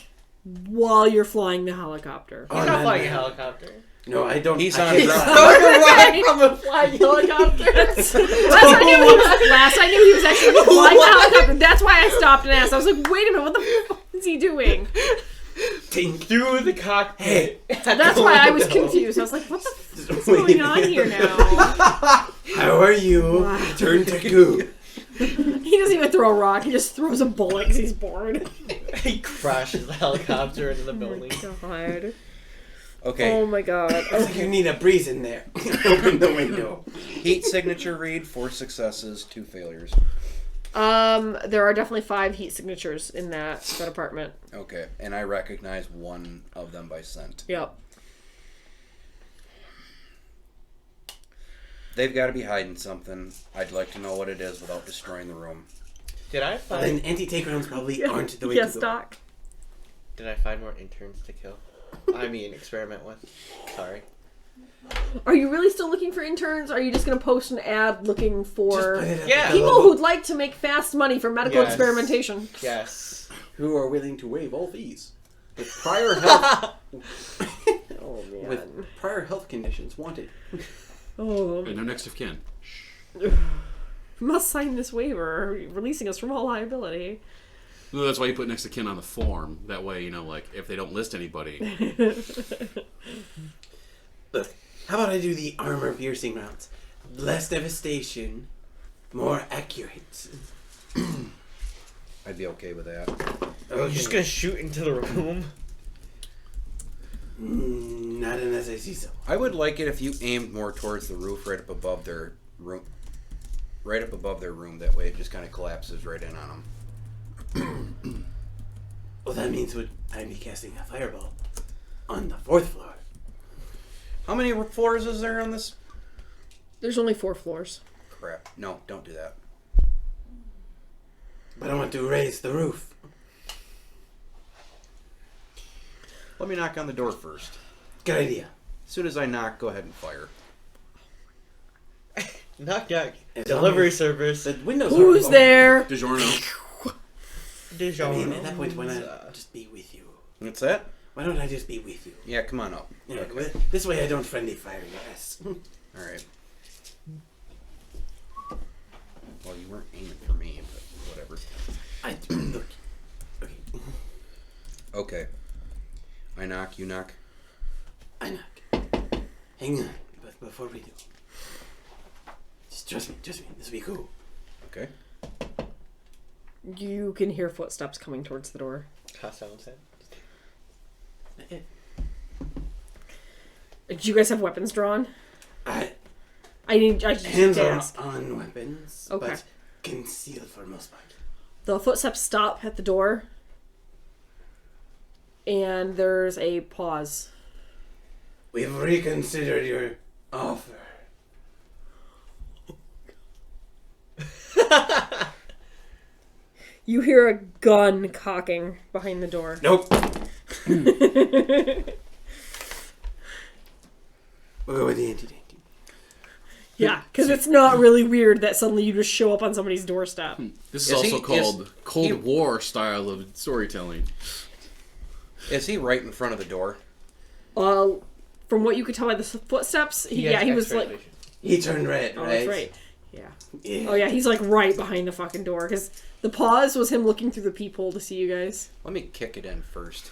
Speaker 1: while you're flying the helicopter.
Speaker 5: He's not flying a helicopter.
Speaker 4: No, I don't.
Speaker 2: He's
Speaker 4: I
Speaker 2: on
Speaker 4: can't-
Speaker 2: ground.
Speaker 5: From a flying helicopter.
Speaker 1: Last I knew he was actually flying the helicopter. That's why I stopped and asked. I was like, wait a minute, what the fuck is he doing?
Speaker 4: Tink.
Speaker 5: Through the cockpit.
Speaker 4: Hey.
Speaker 1: That's why I was confused. I was like, what the fuck is going on here now?
Speaker 4: How are you?
Speaker 1: Wow.
Speaker 4: Turn to goo.
Speaker 1: He doesn't even throw a rock. He just throws a bullet because he's bored.
Speaker 5: He crashes the helicopter into the
Speaker 1: Oh my
Speaker 5: building.
Speaker 1: god.
Speaker 2: Okay,
Speaker 1: Oh my god.
Speaker 4: Looks like you
Speaker 1: Okay.
Speaker 4: need a breeze in there. Open the window.
Speaker 2: heat signature read, 4 successes, 2 failures.
Speaker 1: There are definitely 5 heat signatures in that apartment.
Speaker 2: Okay, and I recognize one of them by scent.
Speaker 1: Yep.
Speaker 2: They've got to be hiding something. I'd like to know what it is without destroying the room.
Speaker 5: Did I
Speaker 4: Then
Speaker 5: find?
Speaker 4: anti-take rounds probably aren't the way
Speaker 1: Yes,
Speaker 4: to go.
Speaker 1: Doc.
Speaker 5: Did I find more interns to kill? I mean, experiment with. Sorry.
Speaker 1: Are you really still looking for interns? Or are you just going to post an ad looking
Speaker 4: Just
Speaker 1: for
Speaker 4: put it at
Speaker 5: Yeah.
Speaker 4: the
Speaker 1: people
Speaker 4: level.
Speaker 1: who'd like to make fast money from medical
Speaker 5: Yes.
Speaker 1: experimentation?
Speaker 5: Yes.
Speaker 6: Who are willing to waive all fees with prior health
Speaker 1: Oh man.
Speaker 6: with prior health conditions wanted.
Speaker 1: Oh.
Speaker 3: Okay, no next of kin.
Speaker 1: Must sign this waiver releasing us from all liability.
Speaker 3: No, that's why you put next of kin on the form. That way, you know, like, if they don't list anybody.
Speaker 4: Look, how about I do the armor-piercing rounds? Less devastation, more accurate.
Speaker 2: I'd be okay with that.
Speaker 5: You're just gonna shoot into the room?
Speaker 4: Not unless I see so.
Speaker 2: I would like it if you aimed more towards the roof, right up above their room. Right up above their room. That way, it just kind of collapses right in on them.
Speaker 4: Well, that means I'd be casting a fireball on the 4th floor.
Speaker 2: How many floors is there on this?
Speaker 1: There's only 4 floors.
Speaker 2: Crap. No, don't do that.
Speaker 4: But I want to raise the roof.
Speaker 2: Let me knock on the door first.
Speaker 4: Good idea.
Speaker 2: As soon as I knock, go ahead and fire.
Speaker 5: Knock knock.
Speaker 4: It's
Speaker 5: Delivery
Speaker 4: always-
Speaker 5: service.
Speaker 4: The windows
Speaker 1: Who's
Speaker 4: are
Speaker 1: there?
Speaker 3: DiGiorno.
Speaker 4: I mean, at that point, why not just be with you?
Speaker 2: What's that?
Speaker 4: Why don't I just be with you?
Speaker 2: Yeah, come on up.
Speaker 4: Yeah,
Speaker 2: Okay.
Speaker 4: this way I don't friendly fire your ass.
Speaker 2: All right. Well, you weren't aiming for me, but whatever.
Speaker 4: Look. Okay.
Speaker 2: Okay. I knock, you knock.
Speaker 4: I knock. Hang on, but before we do, just trust me. This will be cool.
Speaker 2: Okay.
Speaker 1: You can hear footsteps coming towards the door.
Speaker 5: Costume set.
Speaker 1: Do you guys have weapons drawn?
Speaker 4: I
Speaker 1: I just need
Speaker 4: hands
Speaker 1: to
Speaker 4: are
Speaker 1: ask.
Speaker 4: on weapons,
Speaker 1: Okay.
Speaker 4: but concealed for the most part.
Speaker 1: The footsteps stop at the door, and there's a pause.
Speaker 4: We've reconsidered your offer.
Speaker 1: You hear a gun cocking behind the door.
Speaker 4: Nope. We'll go with the anti-tank.
Speaker 1: Yeah, because it's not really weird that suddenly you just show up on somebody's doorstep.
Speaker 3: This is
Speaker 2: Is
Speaker 3: also
Speaker 2: he-
Speaker 3: called
Speaker 2: is
Speaker 3: Cold
Speaker 2: he-
Speaker 3: War style of storytelling.
Speaker 2: Is he right in front of the door?
Speaker 1: From what you could tell by the footsteps, he
Speaker 5: has
Speaker 1: was
Speaker 5: X-ray
Speaker 1: like,
Speaker 5: vision.
Speaker 4: He turned red,
Speaker 1: oh,
Speaker 4: right?
Speaker 1: that's right. Yeah.
Speaker 4: Yeah.
Speaker 1: Oh yeah, he's like right behind the fucking door because the pause was him looking through the peephole to see you guys.
Speaker 2: Let me kick it in first.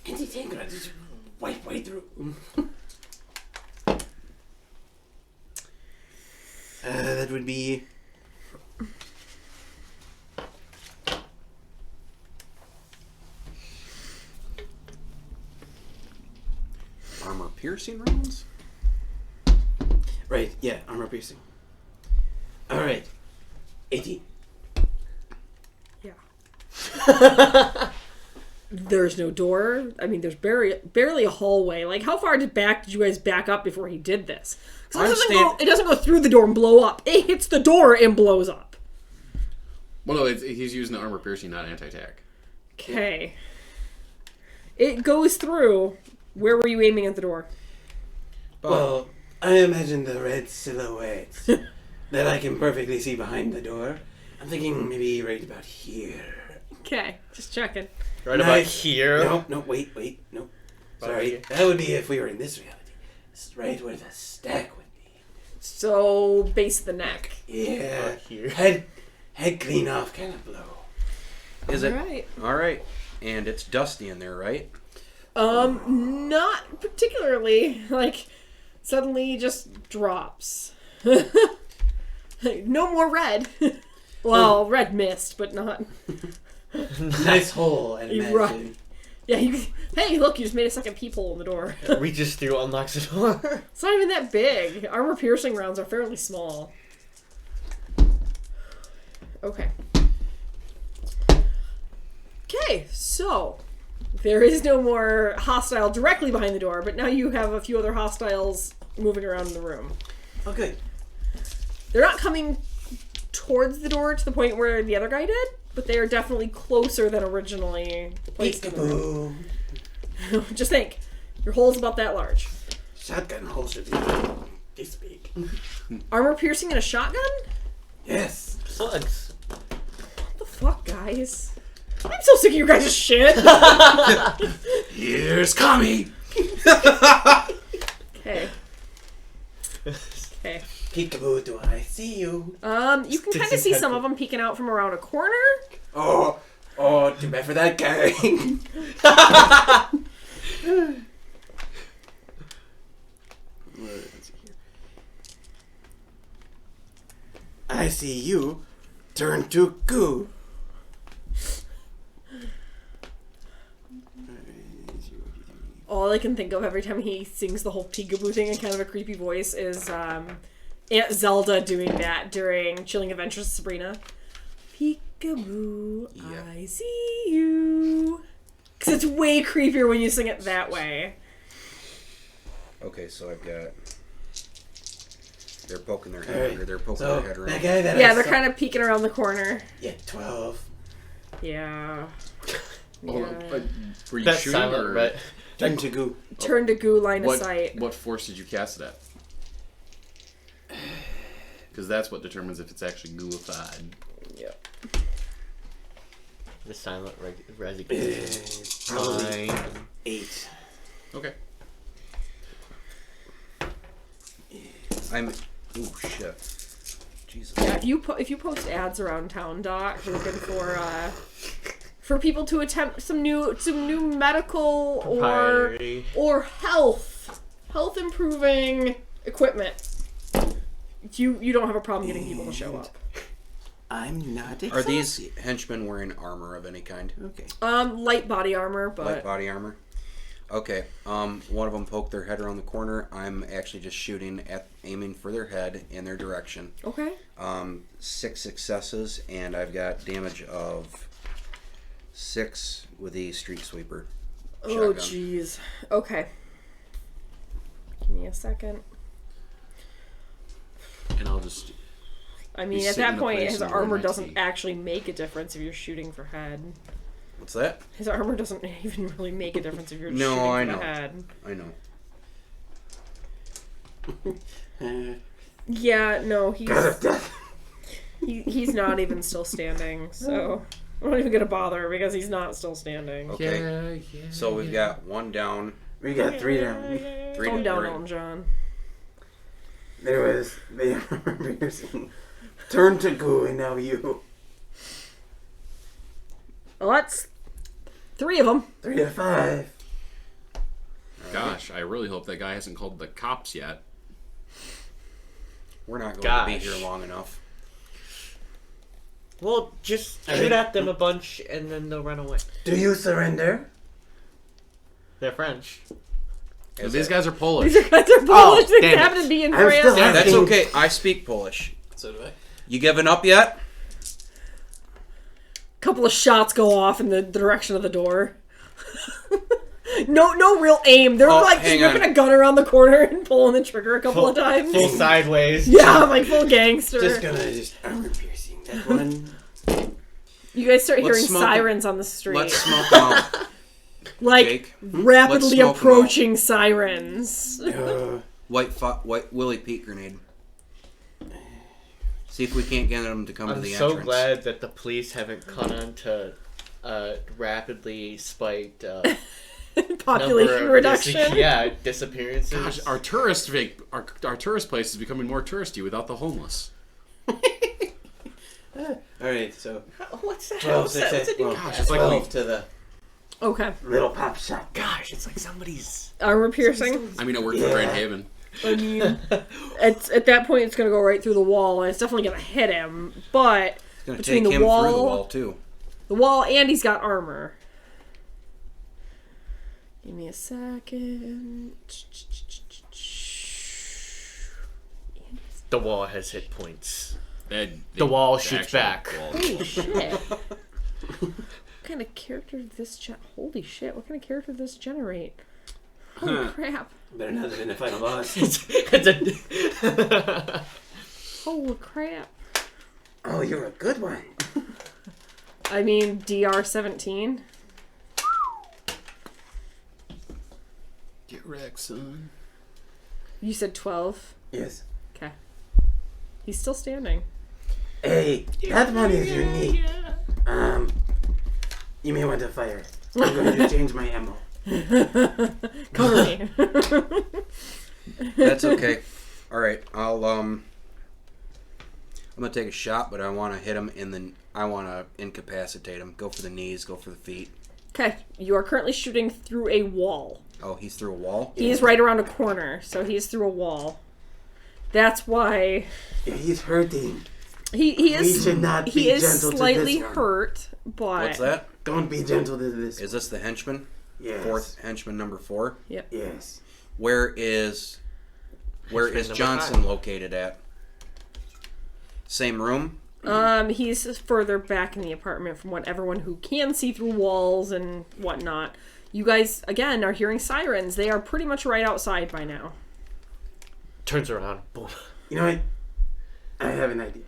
Speaker 4: Anti-tank gun, just wipe right through. That would be
Speaker 2: piercing rounds?
Speaker 4: Right, yeah, armor piercing. Alright. 18.
Speaker 1: Yeah. There's no door. I mean, there's barely a hallway. Like, how far did you guys back up before he did this? Because it doesn't go through the door and blow up. It hits the door and blows up.
Speaker 3: Well, no, he's using the armor piercing, not anti-attack.
Speaker 1: Okay. It goes through. Where were you aiming at the door?
Speaker 4: Well, I imagine the red silhouettes that I can perfectly see behind the door. I'm thinking maybe right about here.
Speaker 1: Okay, just checking.
Speaker 5: Right about here.
Speaker 4: No, wait, no.
Speaker 5: Right
Speaker 4: Sorry,
Speaker 5: here.
Speaker 4: that would be if we were in this reality. It's right where the stack would be.
Speaker 1: So, base of the neck.
Speaker 4: Yeah,
Speaker 5: Right here.
Speaker 4: head clean off kind of blow.
Speaker 2: Is it?
Speaker 1: Alright.
Speaker 2: Alright. And it's dusty in there, right?
Speaker 1: Not particularly. Like, suddenly just drops. No more red. Well, red mist, but not...
Speaker 4: Nice hole, I imagine.
Speaker 1: Right. Yeah, hey, look, you just made a second peephole in the door.
Speaker 5: Reaches through, unlocks the door.
Speaker 1: It's not even that big. Armor piercing rounds are fairly small. Okay. Okay, so there is no more hostile directly behind the door, but now you have a few other hostiles moving around in the room.
Speaker 4: Oh, good.
Speaker 1: They're not coming towards the door to the point where the other guy did, but they are definitely closer than originally placed in the room.
Speaker 4: Peekaboo.
Speaker 1: Just think, your hole's about that large.
Speaker 4: Shotgun hole should be this big.
Speaker 1: Armor piercing and a shotgun?
Speaker 4: Yes.
Speaker 5: Slugs.
Speaker 1: What the fuck, guys? I'm so sick of you guys' shit.
Speaker 4: Here's Kami.
Speaker 1: Okay. Okay.
Speaker 4: Peekaboo, do I see you?
Speaker 1: You can kind of see some of them peeking out from around a corner.
Speaker 4: Oh, too bad for that guy. I see you. Turn to goo.
Speaker 1: All I can think of every time he sings the whole peekaboo thing in kind of a creepy voice is Aunt Zelda doing that during Chilling Adventures of Sabrina. Peekaboo,
Speaker 2: Yep.
Speaker 1: I see you. Because it's way creepier when you sing it that way.
Speaker 2: Okay, so I've got... They're poking their head,
Speaker 4: Alright,
Speaker 2: or they're poking
Speaker 4: so
Speaker 2: their head around.
Speaker 4: that guy that
Speaker 1: Yeah,
Speaker 4: I
Speaker 1: they're
Speaker 4: saw-
Speaker 1: kind of peeking around the corner.
Speaker 4: Yeah, 12.
Speaker 1: Yeah.
Speaker 3: Oh,
Speaker 1: Yeah.
Speaker 3: were you
Speaker 5: That's
Speaker 3: shooting
Speaker 5: silent,
Speaker 3: or
Speaker 5: right?
Speaker 4: Turn to goo.
Speaker 1: Turn to goo line of
Speaker 3: what?
Speaker 1: sight.
Speaker 3: What force did you cast it at? Because that's what determines if it's actually gooified.
Speaker 1: Yep.
Speaker 5: The silent resi.
Speaker 4: Probably
Speaker 5: Nine.
Speaker 4: 8.
Speaker 3: Okay.
Speaker 2: I'm... Ooh, shit. Jesus.
Speaker 1: Yeah, if you post ads around town, Doc, looking for people to attempt some new medical
Speaker 5: Papyri.
Speaker 1: or health improving equipment, you don't have a problem getting people to show up.
Speaker 4: I'm not excited.
Speaker 2: Are these henchmen wearing armor of any kind?
Speaker 4: Okay.
Speaker 1: Light body armor, but
Speaker 2: Light body armor? Okay, one of them poked their head around the corner. I'm actually just aiming for their head in their direction.
Speaker 1: okay.
Speaker 2: 6 successes, and I've got damage of 6 with the street sweeper.
Speaker 1: Oh
Speaker 2: Shotgun.
Speaker 1: jeez. Okay. Give me a second.
Speaker 3: And I'll just...
Speaker 1: I mean,
Speaker 3: He's
Speaker 1: at
Speaker 3: sitting in
Speaker 1: that
Speaker 3: the
Speaker 1: point,
Speaker 3: place
Speaker 1: his
Speaker 3: and where
Speaker 1: armor
Speaker 3: might
Speaker 1: doesn't
Speaker 3: be.
Speaker 1: actually make a difference if you're shooting for head.
Speaker 2: What's that?
Speaker 1: His armor doesn't even really make a difference if you're
Speaker 2: No,
Speaker 1: shooting
Speaker 2: I
Speaker 1: for
Speaker 2: know.
Speaker 1: the head.
Speaker 2: I know.
Speaker 1: Yeah, no, he's not even still standing, so I'm not even gonna bother because he's not still standing.
Speaker 2: Okay. So we've got 1 down.
Speaker 4: We got 3 down.
Speaker 2: 3
Speaker 1: Calm down,
Speaker 2: three.
Speaker 1: Elton John.
Speaker 4: There was the armor piercing. Turn to goo, and now you.
Speaker 1: Well, that's 3 of them.
Speaker 4: 3 to 5.
Speaker 3: Gosh, I really hope that guy hasn't called the cops yet.
Speaker 2: We're not going to
Speaker 5: Gosh.
Speaker 2: be here long enough.
Speaker 5: Well, just
Speaker 4: I
Speaker 5: shoot
Speaker 4: mean-
Speaker 5: at them a bunch and then they'll run away.
Speaker 4: Do you surrender?
Speaker 5: They're French.
Speaker 2: Is
Speaker 3: These
Speaker 2: it?
Speaker 3: guys are Polish.
Speaker 1: These guys are Polish. They
Speaker 5: damn
Speaker 1: happen to be in
Speaker 4: I'm
Speaker 1: France.
Speaker 4: still
Speaker 2: That's
Speaker 4: asking-
Speaker 2: okay. I speak Polish.
Speaker 7: So do I.
Speaker 2: You giving up yet?
Speaker 1: Couple of shots go off in the direction of the door. no real aim. They're
Speaker 2: Oh,
Speaker 1: like just
Speaker 2: hang
Speaker 1: whipping
Speaker 2: on.
Speaker 1: a gun around the corner and pulling the trigger a couple of times.
Speaker 5: Full sideways.
Speaker 1: Yeah, like full gangster.
Speaker 4: Just gonna armor piercing that one.
Speaker 1: You guys start
Speaker 2: Let's
Speaker 1: hearing
Speaker 2: smoke 'em.
Speaker 1: sirens on the street.
Speaker 2: Let's smoke them out.
Speaker 1: like
Speaker 2: Jake. Let's
Speaker 1: rapidly
Speaker 2: smoke 'em
Speaker 1: approaching sirens.
Speaker 2: White Willie Pete grenade. See if we can't get them to come to
Speaker 5: I'm
Speaker 2: the
Speaker 5: so
Speaker 2: entrance.
Speaker 5: glad that the police haven't caught on to rapidly spiked
Speaker 1: Population
Speaker 5: number of
Speaker 1: reduction.
Speaker 5: disappearances.
Speaker 3: Gosh, our tourist place is becoming more touristy without the homeless.
Speaker 4: Alright, so
Speaker 5: What's that?
Speaker 4: 12,
Speaker 5: What's that?
Speaker 4: 6,
Speaker 5: What's that?
Speaker 4: 8, well,
Speaker 3: Gosh, it's like
Speaker 4: 12 to the
Speaker 1: Okay.
Speaker 4: little pop shop.
Speaker 5: Gosh, it's like somebody's.
Speaker 1: Armor piercing.
Speaker 3: I mean, it worked for Grand Haven.
Speaker 1: I mean, at that point, it's going to go right through the wall, and it's definitely going to hit him. But
Speaker 2: It's gonna
Speaker 1: between
Speaker 2: take
Speaker 1: the
Speaker 2: him
Speaker 1: wall,
Speaker 2: through the wall too.
Speaker 1: and he's got armor. Give me a second.
Speaker 5: The wall has hit points.
Speaker 3: The
Speaker 5: wall shoots back.
Speaker 1: Holy shit! What kind of character did this? Holy shit! What kind of character did this generate? Holy crap!
Speaker 4: Better not have been the final boss.
Speaker 1: Holy crap!
Speaker 4: Oh, you're a good one.
Speaker 1: I mean, DR-17.
Speaker 3: Get wrecked, son.
Speaker 1: You said 12.
Speaker 4: Yes.
Speaker 1: Okay. He's still standing.
Speaker 4: Hey, that one is unique. You may want to fire it. I'm going to change my ammo.
Speaker 1: Cover me.
Speaker 2: That's okay. All right, I'm gonna take a shot, but I want to hit him I want to incapacitate him. Go for the knees. Go for the feet.
Speaker 1: Okay, you are currently shooting through a wall.
Speaker 2: Oh, he's through a wall.
Speaker 1: He's right around a corner, so he's through a wall. That's why
Speaker 4: He's hurting.
Speaker 1: he is.
Speaker 4: We should not
Speaker 1: he
Speaker 4: be
Speaker 1: is
Speaker 4: gentle to
Speaker 1: slightly
Speaker 4: this one.
Speaker 1: hurt, but
Speaker 2: What's that?
Speaker 4: Don't be gentle to this.
Speaker 2: Is this the henchman?
Speaker 4: Yes.
Speaker 2: Fourth henchman number 4.
Speaker 4: Yes.
Speaker 2: Where is
Speaker 5: number
Speaker 2: Johnson
Speaker 5: 5.
Speaker 2: located at? Same room?
Speaker 1: He's further back in the apartment from what everyone who can see through walls and whatnot. You guys again are hearing sirens. They are pretty much right outside by now.
Speaker 5: Turns around. Boom.
Speaker 4: You know what? I have an idea.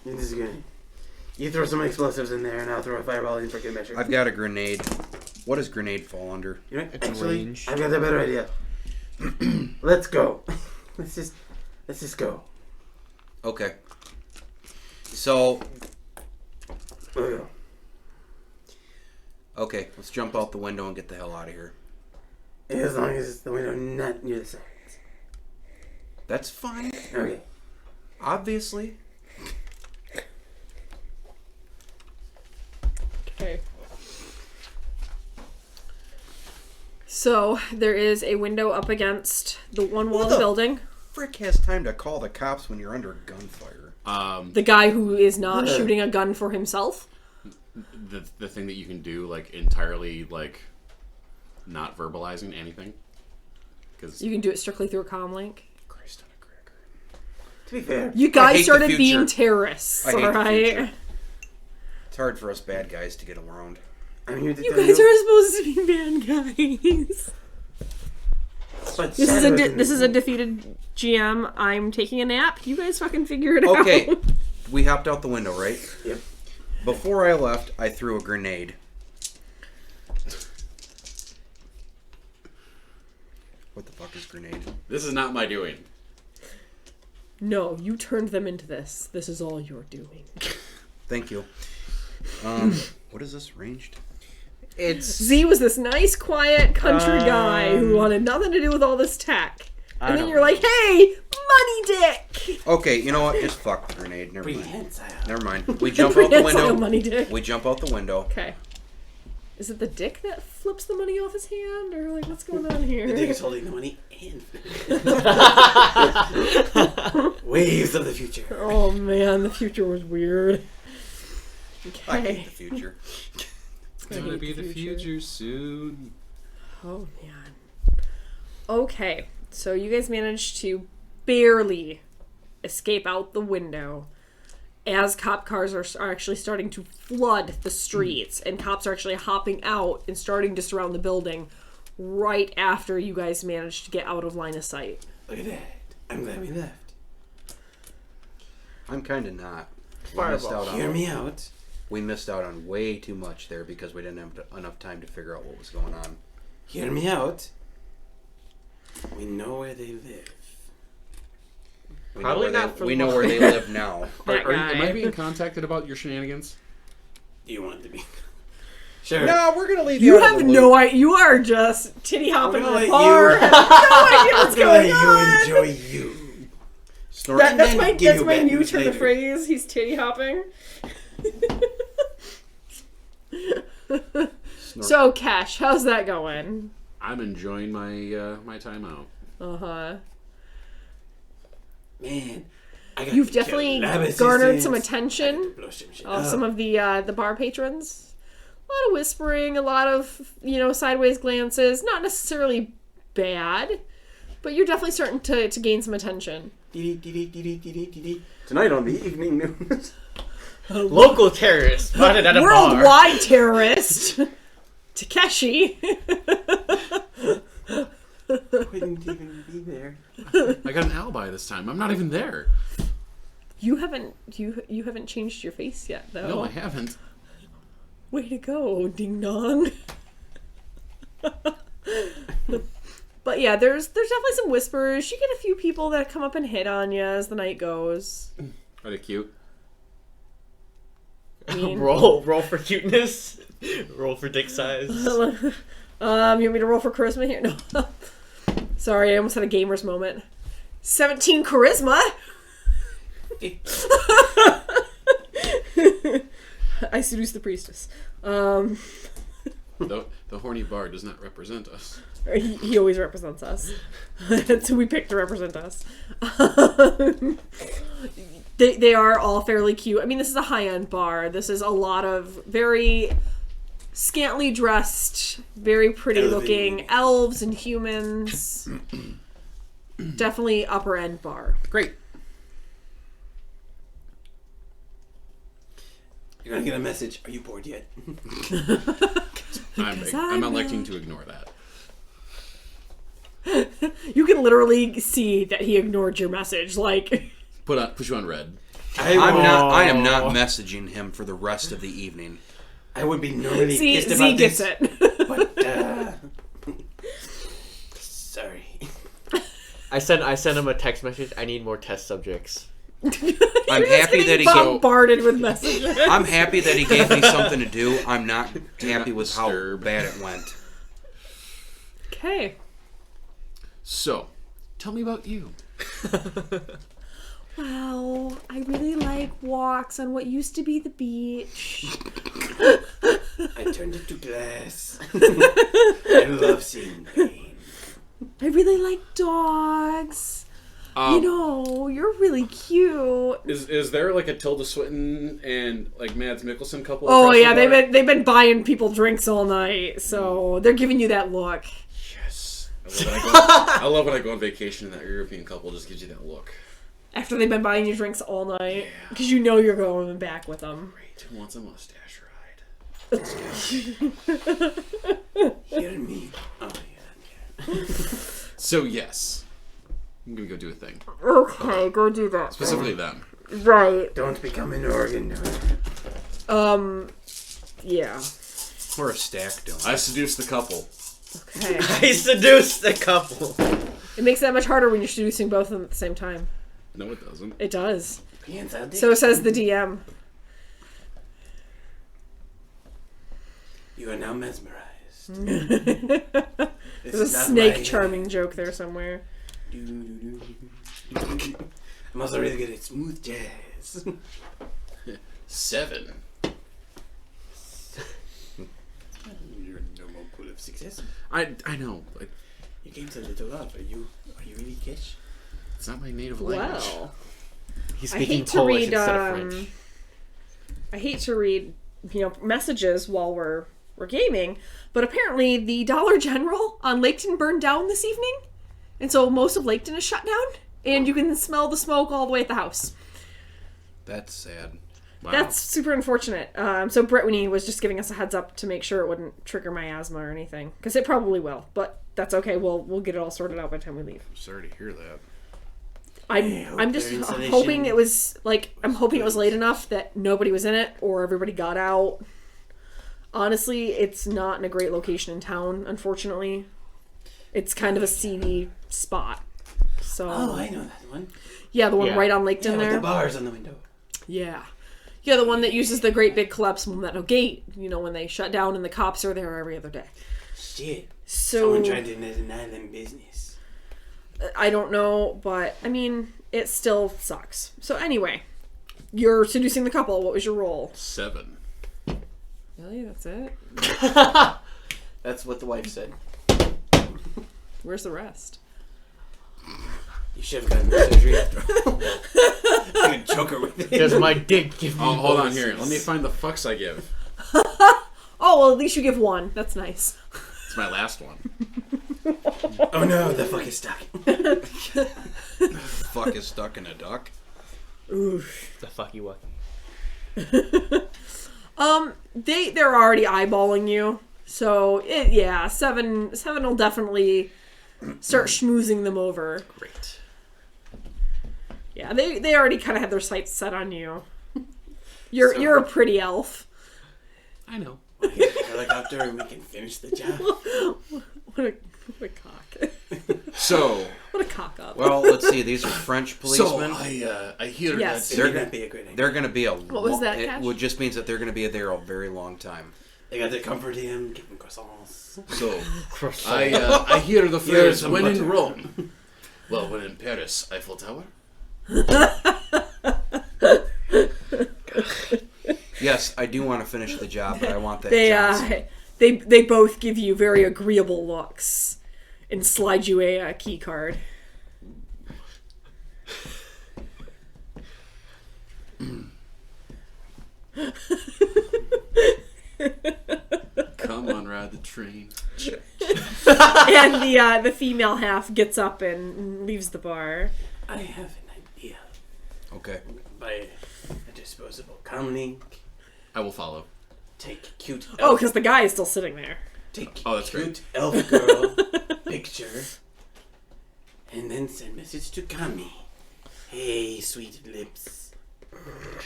Speaker 4: This is good. You throw some explosives in there, and I'll throw a fireball in for good measure.
Speaker 2: I've got a grenade. What does grenade fall under?
Speaker 4: You know what?
Speaker 5: It's
Speaker 4: Actually,
Speaker 5: range.
Speaker 4: I've got a better idea. Let's go. Let's just go.
Speaker 2: Okay. So,
Speaker 4: We'll go.
Speaker 2: okay, let's jump out the window and get the hell out of here.
Speaker 4: As long as it's the window not near the sides.
Speaker 2: That's fine.
Speaker 4: Okay.
Speaker 2: Obviously.
Speaker 1: Okay. So there is a window up against the one wall of the building.
Speaker 2: Frick has time to call the cops when you're under gunfire.
Speaker 1: The guy who is not shooting a gun for himself.
Speaker 3: The thing that you can do, like, entirely, like, not verbalizing anything. Because
Speaker 1: You can do it strictly through a comm link.
Speaker 2: Christ on a cracker.
Speaker 4: To be fair,
Speaker 1: You
Speaker 2: I hate
Speaker 1: guys
Speaker 2: the
Speaker 1: started
Speaker 2: future.
Speaker 1: being terrorists,
Speaker 2: I hate the
Speaker 1: alright?
Speaker 2: future. It's hard for us bad guys to get around.
Speaker 4: I'm here to
Speaker 1: You
Speaker 4: tell
Speaker 1: guys
Speaker 4: you.
Speaker 1: are supposed to be bad guys.
Speaker 4: But
Speaker 1: This is
Speaker 4: Shadowrun-
Speaker 1: this is a defeated GM. I'm taking a nap. You guys fucking figure it out.
Speaker 2: Okay, we hopped out the window, right?
Speaker 4: Yep.
Speaker 2: Before I left, I threw a grenade. What the fuck is grenade?
Speaker 3: this is not my doing.
Speaker 1: No, you turned them into this. This is all you're doing.
Speaker 2: Thank you. What is this ranged?
Speaker 5: It's
Speaker 1: Z was this nice, quiet country guy who wanted nothing to do with all this tech. And then you're like, hey, money dick!
Speaker 2: Okay, you know what? Just fuck the grenade. Never mind.
Speaker 4: Prehensile.
Speaker 2: Never mind. We jump out the
Speaker 1: Prehensile
Speaker 2: window.
Speaker 1: money dick.
Speaker 2: We jump out the window.
Speaker 1: Okay. Is it the dick that flips the money off his hand? Or, like, what's going on here?
Speaker 4: The dick is holding the money and waves of the future.
Speaker 1: Oh, man, the future was weird.
Speaker 2: I
Speaker 1: Okay.
Speaker 2: hate the future.
Speaker 3: It's gonna be the future soon.
Speaker 1: Oh, man. Okay, so you guys managed to barely escape out the window as cop cars are actually starting to flood the streets, and cops are actually hopping out and starting to surround the building right after you guys managed to get out of line of sight.
Speaker 4: Look at that. I'm glad we left.
Speaker 2: I'm kind of not.
Speaker 4: Hear me out.
Speaker 2: We missed out on way too much there because we didn't have enough time to figure out what was going on.
Speaker 4: Hear me out. We know where they live.
Speaker 5: Probably not for
Speaker 2: We know
Speaker 5: long.
Speaker 2: where they live now.
Speaker 3: Am I being contacted about your shenanigans?
Speaker 4: Do you want to be? Sure.
Speaker 2: No, we're gonna leave
Speaker 1: You
Speaker 2: out of
Speaker 1: have
Speaker 2: the
Speaker 1: no
Speaker 2: loop.
Speaker 1: idea. You are just titty hopping
Speaker 4: I'm gonna
Speaker 1: in the
Speaker 4: let
Speaker 1: bar.
Speaker 4: you-
Speaker 1: Have no idea what's going on.
Speaker 4: You enjoy you.
Speaker 2: Snort.
Speaker 1: That's
Speaker 4: then
Speaker 1: my
Speaker 4: give you
Speaker 1: new
Speaker 4: bad news
Speaker 1: turn of
Speaker 4: later.
Speaker 1: phrase. He's titty hopping.
Speaker 2: Snort.
Speaker 1: So, Cash, how's that going?
Speaker 3: I'm enjoying my my time out.
Speaker 4: Man, I got
Speaker 1: You've definitely garnered some attention of some of the bar patrons. A lot of whispering, a lot of, sideways glances. Not necessarily bad, but you're definitely starting to gain some attention.
Speaker 4: Tonight on the evening news.
Speaker 5: Local terrorist spotted at a bar.
Speaker 1: Worldwide terrorist! Takeshi!
Speaker 4: Couldn't even be there.
Speaker 3: I got an alibi this time. I'm not even there.
Speaker 1: You haven't changed your face yet, though.
Speaker 3: No, I haven't.
Speaker 1: Way to go, ding dong. But yeah, there's definitely some whispers. You get a few people that come up and hit on you as the night goes.
Speaker 3: Are they cute?
Speaker 5: Roll for cuteness. Roll for dick size.
Speaker 1: You want me to roll for charisma here? No. Sorry, I almost had a gamer's moment. 17 charisma. I seduced the priestess.
Speaker 3: The horny bar does not represent us.
Speaker 1: He always represents us. That's who we picked to represent us. They are all fairly cute. I mean, this is a high-end bar. This is a lot of very scantily dressed, very pretty-looking elves and humans. Definitely upper-end bar.
Speaker 3: Great.
Speaker 4: You're gonna get a message. Are you bored yet?
Speaker 3: I'm electing to ignore that.
Speaker 1: You can literally see that he ignored your message. Like,
Speaker 3: Put you on red.
Speaker 2: I am not messaging him for the rest of the evening.
Speaker 4: I would be normally
Speaker 1: see,
Speaker 4: pissed
Speaker 1: Z
Speaker 4: about
Speaker 1: gets
Speaker 4: this,
Speaker 1: it.
Speaker 4: but sorry.
Speaker 5: I sent him a text message. I need more test subjects.
Speaker 2: I'm happy that he
Speaker 1: bombarded with messages.
Speaker 2: I'm happy that he gave me something to do. I'm not happy with how bad it went.
Speaker 1: Okay.
Speaker 3: So, tell me about you.
Speaker 1: Well, I really like walks on what used to be the beach.
Speaker 4: I turned it to glass. I love seeing pain.
Speaker 1: I really like dogs. You're really cute.
Speaker 3: Is there like a Tilda Swinton and like Mads Mikkelsen couple?
Speaker 1: Oh
Speaker 3: across
Speaker 1: yeah,
Speaker 3: the bar?
Speaker 1: they've been buying people drinks all night, so they're giving you that look.
Speaker 3: Yes. I love when I go on vacation and that European couple just gives you that look.
Speaker 1: After they've been buying you drinks all night, because you know you're going back with them.
Speaker 3: Great. Who wants a mustache ride?
Speaker 4: Hear me. Oh yeah.
Speaker 3: So yes, I'm gonna go do a thing.
Speaker 1: Okay, go do that.
Speaker 3: Specifically them.
Speaker 1: Right.
Speaker 4: Don't become an organ donor.
Speaker 1: Yeah.
Speaker 2: Or a stack doing.
Speaker 3: I seduced the couple.
Speaker 1: Okay.
Speaker 5: I seduced the couple.
Speaker 1: It makes it that much harder when you're seducing both of them at the same time.
Speaker 3: No, it doesn't.
Speaker 1: It does.
Speaker 4: Pants out there.
Speaker 1: So says the DM.
Speaker 4: You are now mesmerized.
Speaker 1: There's a snake charming joke there somewhere.
Speaker 4: I'm also really good at smooth jazz.
Speaker 3: 7.
Speaker 4: You're a normal pool of success.
Speaker 3: I know. Like,
Speaker 4: Your game's a little off. Are you really catch?
Speaker 3: it's not my native language.
Speaker 1: Well,
Speaker 5: He's
Speaker 1: I
Speaker 5: speaking
Speaker 1: hate to
Speaker 5: Polish
Speaker 1: read.
Speaker 5: instead of French.
Speaker 1: I hate to read, messages while we're gaming, but apparently the Dollar General on Laketon burned down this evening. And so most of Laketon is shut down, and you can smell the smoke all the way at the house.
Speaker 2: That's sad.
Speaker 3: Wow.
Speaker 1: That's super unfortunate. So Brittany was just giving us a heads up to make sure it wouldn't trigger my asthma or anything, because it probably will. But that's okay. We'll get it all sorted out by the time we leave.
Speaker 3: Sorry to hear that.
Speaker 1: I'm just
Speaker 4: their insulation-
Speaker 1: hoping it was I'm hoping it was late enough that nobody was in it or everybody got out. Honestly, it's not in a great location in town. Unfortunately, it's kind of a seedy spot. So
Speaker 4: Oh, I know that one.
Speaker 1: yeah, the one
Speaker 5: Yeah.
Speaker 1: right on Laketon
Speaker 4: Yeah, with
Speaker 1: there.
Speaker 4: the bars on the window.
Speaker 1: Yeah. Yeah, the one that uses the great big collapsible metal gate, when they shut down and the cops are there every other day.
Speaker 4: Shit.
Speaker 1: So,
Speaker 4: Someone tried to deny them business.
Speaker 1: I don't know, but, it still sucks. So anyway, you're seducing the couple. What was your role?
Speaker 3: 7.
Speaker 1: Really? That's it?
Speaker 5: That's what the wife said.
Speaker 1: Where's the rest?
Speaker 4: You should have gotten the surgery after all. I'm gonna choke her with it.
Speaker 5: Does my dick give me
Speaker 3: Oh, hold on
Speaker 5: bonuses?
Speaker 3: here. Let me find the fucks I give.
Speaker 1: Oh, well, at least you give one. That's nice.
Speaker 3: It's my last one.
Speaker 4: Oh no, the fuck is stuck.
Speaker 2: Fuck is stuck in a duck.
Speaker 1: Oof.
Speaker 5: The fucky wucky.
Speaker 1: They're already eyeballing you. So, 7 will definitely start schmoozing them over.
Speaker 3: Great.
Speaker 1: Yeah, they already kind of have their sights set on you. You're a pretty elf.
Speaker 3: I know.
Speaker 4: Get the helicopter and we can finish the job.
Speaker 1: What a cock.
Speaker 3: So,
Speaker 1: What a cock up.
Speaker 2: Well, let's see. These are French policemen.
Speaker 3: I hear
Speaker 1: Yes.
Speaker 4: It may not be a great idea.
Speaker 2: They're going to be
Speaker 1: What was that,
Speaker 2: It
Speaker 1: Cash?
Speaker 2: would just means that they're going to be there a very long time.
Speaker 4: They got to comfort him, give him croissants.
Speaker 3: So, I hear the
Speaker 4: Here's
Speaker 3: phrase,
Speaker 4: some
Speaker 3: when in
Speaker 4: butter.
Speaker 3: Rome. Well, when in Paris, Eiffel Tower.
Speaker 2: Yes, I do want to finish the job, but I want that
Speaker 1: They
Speaker 2: Johnson.
Speaker 1: they both give you very agreeable looks and slide you a key card.
Speaker 3: Come on, ride the train.
Speaker 1: And the female half gets up and leaves the bar.
Speaker 4: I have an idea.
Speaker 2: Okay.
Speaker 4: Buy a disposable comlink.
Speaker 3: I will follow.
Speaker 4: Take cute
Speaker 1: Oh,
Speaker 4: elf,
Speaker 1: because the guy is still sitting there.
Speaker 4: take
Speaker 3: Oh, that's
Speaker 4: cute elf girl picture, and then send message to Kami. Hey, sweet lips.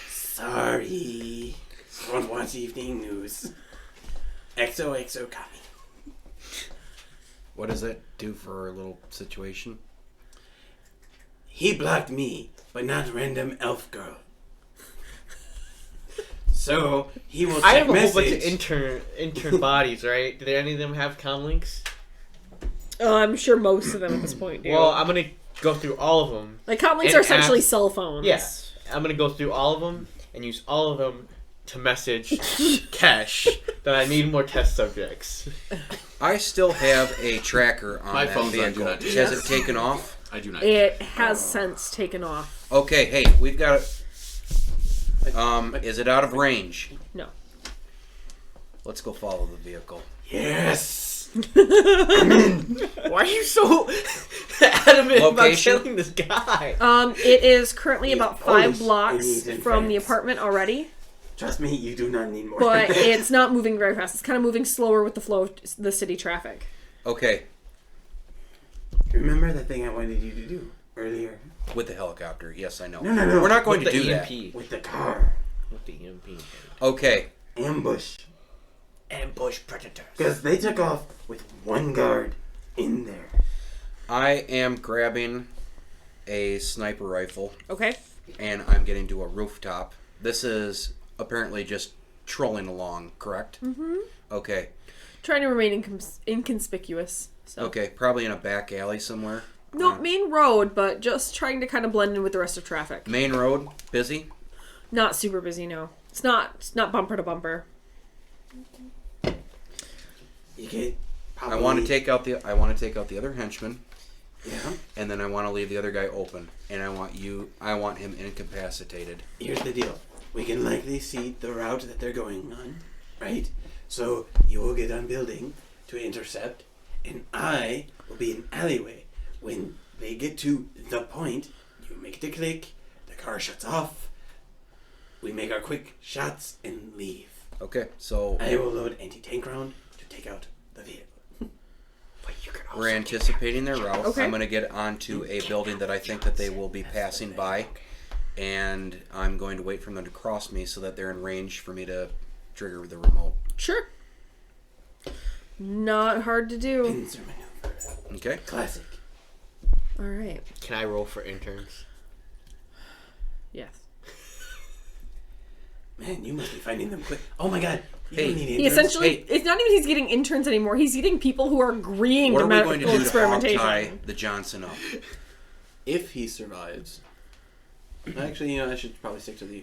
Speaker 4: Sorry, won't watch evening news. XOXO Kami.
Speaker 2: What does that do for our little situation?
Speaker 4: He blocked me, but not random elf girl. So he will check
Speaker 5: I have a
Speaker 4: message.
Speaker 5: whole bunch of intern bodies, right? Do any of them have comlinks?
Speaker 1: Oh, I'm sure most of them at this point do.
Speaker 5: Well, I'm gonna go through all of them.
Speaker 1: like comlinks
Speaker 5: and
Speaker 1: are essentially
Speaker 5: ask-
Speaker 1: cell phones.
Speaker 5: Yes, I'm gonna go through all of them and use all of them to message Kesh that I need more test subjects.
Speaker 2: I still have a tracker on
Speaker 3: My
Speaker 2: that
Speaker 3: phone's on
Speaker 2: vehicle.
Speaker 3: Do Not Disturb.
Speaker 2: Has it taken off?
Speaker 3: I do not.
Speaker 1: It has since taken off.
Speaker 2: Okay, hey, we've got it. Is it out of range?
Speaker 1: No.
Speaker 2: Let's go follow the vehicle.
Speaker 4: Yes.
Speaker 5: Why are you so adamant about
Speaker 2: Location?
Speaker 5: killing this guy?
Speaker 1: It is currently about 5
Speaker 4: always
Speaker 1: blocks
Speaker 4: needs in
Speaker 1: from the
Speaker 4: France.
Speaker 1: apartment already,
Speaker 4: Trust me, you do not need more.
Speaker 1: but it's not moving very fast. It's kind of moving slower with the flow of the city traffic.
Speaker 2: Okay,
Speaker 4: Remember that thing I wanted you to do earlier
Speaker 2: with the helicopter. Yes, I know.
Speaker 4: No.
Speaker 2: We're not going
Speaker 5: With
Speaker 2: to
Speaker 5: the
Speaker 2: do
Speaker 5: EMP.
Speaker 4: with the car?
Speaker 5: With the EMP.
Speaker 2: Okay,
Speaker 4: Ambush.
Speaker 5: Ambush predators.
Speaker 4: Because they took off with one guard in there.
Speaker 2: I am grabbing a sniper rifle
Speaker 1: Okay?
Speaker 2: and I'm getting to a rooftop. This is apparently just trolling along, correct? Mm-hmm. Okay.
Speaker 1: Trying to remain inconspicuous. So.
Speaker 2: Okay, probably in a back alley somewhere.
Speaker 1: No, main road, but just trying to kind of blend in with the rest of traffic.
Speaker 2: Main road, busy.
Speaker 1: Not super busy, no. It's not bumper to bumper.
Speaker 4: You get probably...
Speaker 2: I want to take out the other henchman,
Speaker 4: Yeah.
Speaker 2: and then I want to leave the other guy open, and I want him incapacitated.
Speaker 4: Here's the deal. We can likely see the route that they're going on, right? So you will get on building to intercept, and I will be in alleyway when they get to the point, you make the click, the car shuts off, we make our quick shots and leave.
Speaker 2: Okay, so
Speaker 4: I will load anti-tank round to take out the vehicle. But you can also
Speaker 2: we're anticipating their route.
Speaker 1: Okay.
Speaker 2: I'm going to get onto a building that I think that they will be passing by, and I'm going to wait for them to cross me so that they're in range for me to trigger the remote.
Speaker 1: Sure. Not hard to do.
Speaker 4: Pincer maneuver.
Speaker 2: Okay.
Speaker 4: Classic.
Speaker 1: All right.
Speaker 5: Can I roll for interns?
Speaker 1: Yes.
Speaker 4: Man, you must be finding them quick. Oh my god. You
Speaker 2: Hey.
Speaker 4: don't need
Speaker 1: He
Speaker 4: interns.
Speaker 1: essentially,
Speaker 2: Hey.
Speaker 1: it's not even he's getting interns anymore. He's getting people who are agreeing
Speaker 2: What
Speaker 1: to
Speaker 2: are we
Speaker 1: medical
Speaker 2: going to do to
Speaker 1: experimentation.
Speaker 2: tie the Johnson up?
Speaker 6: If he survives. Actually, I should probably stick to the...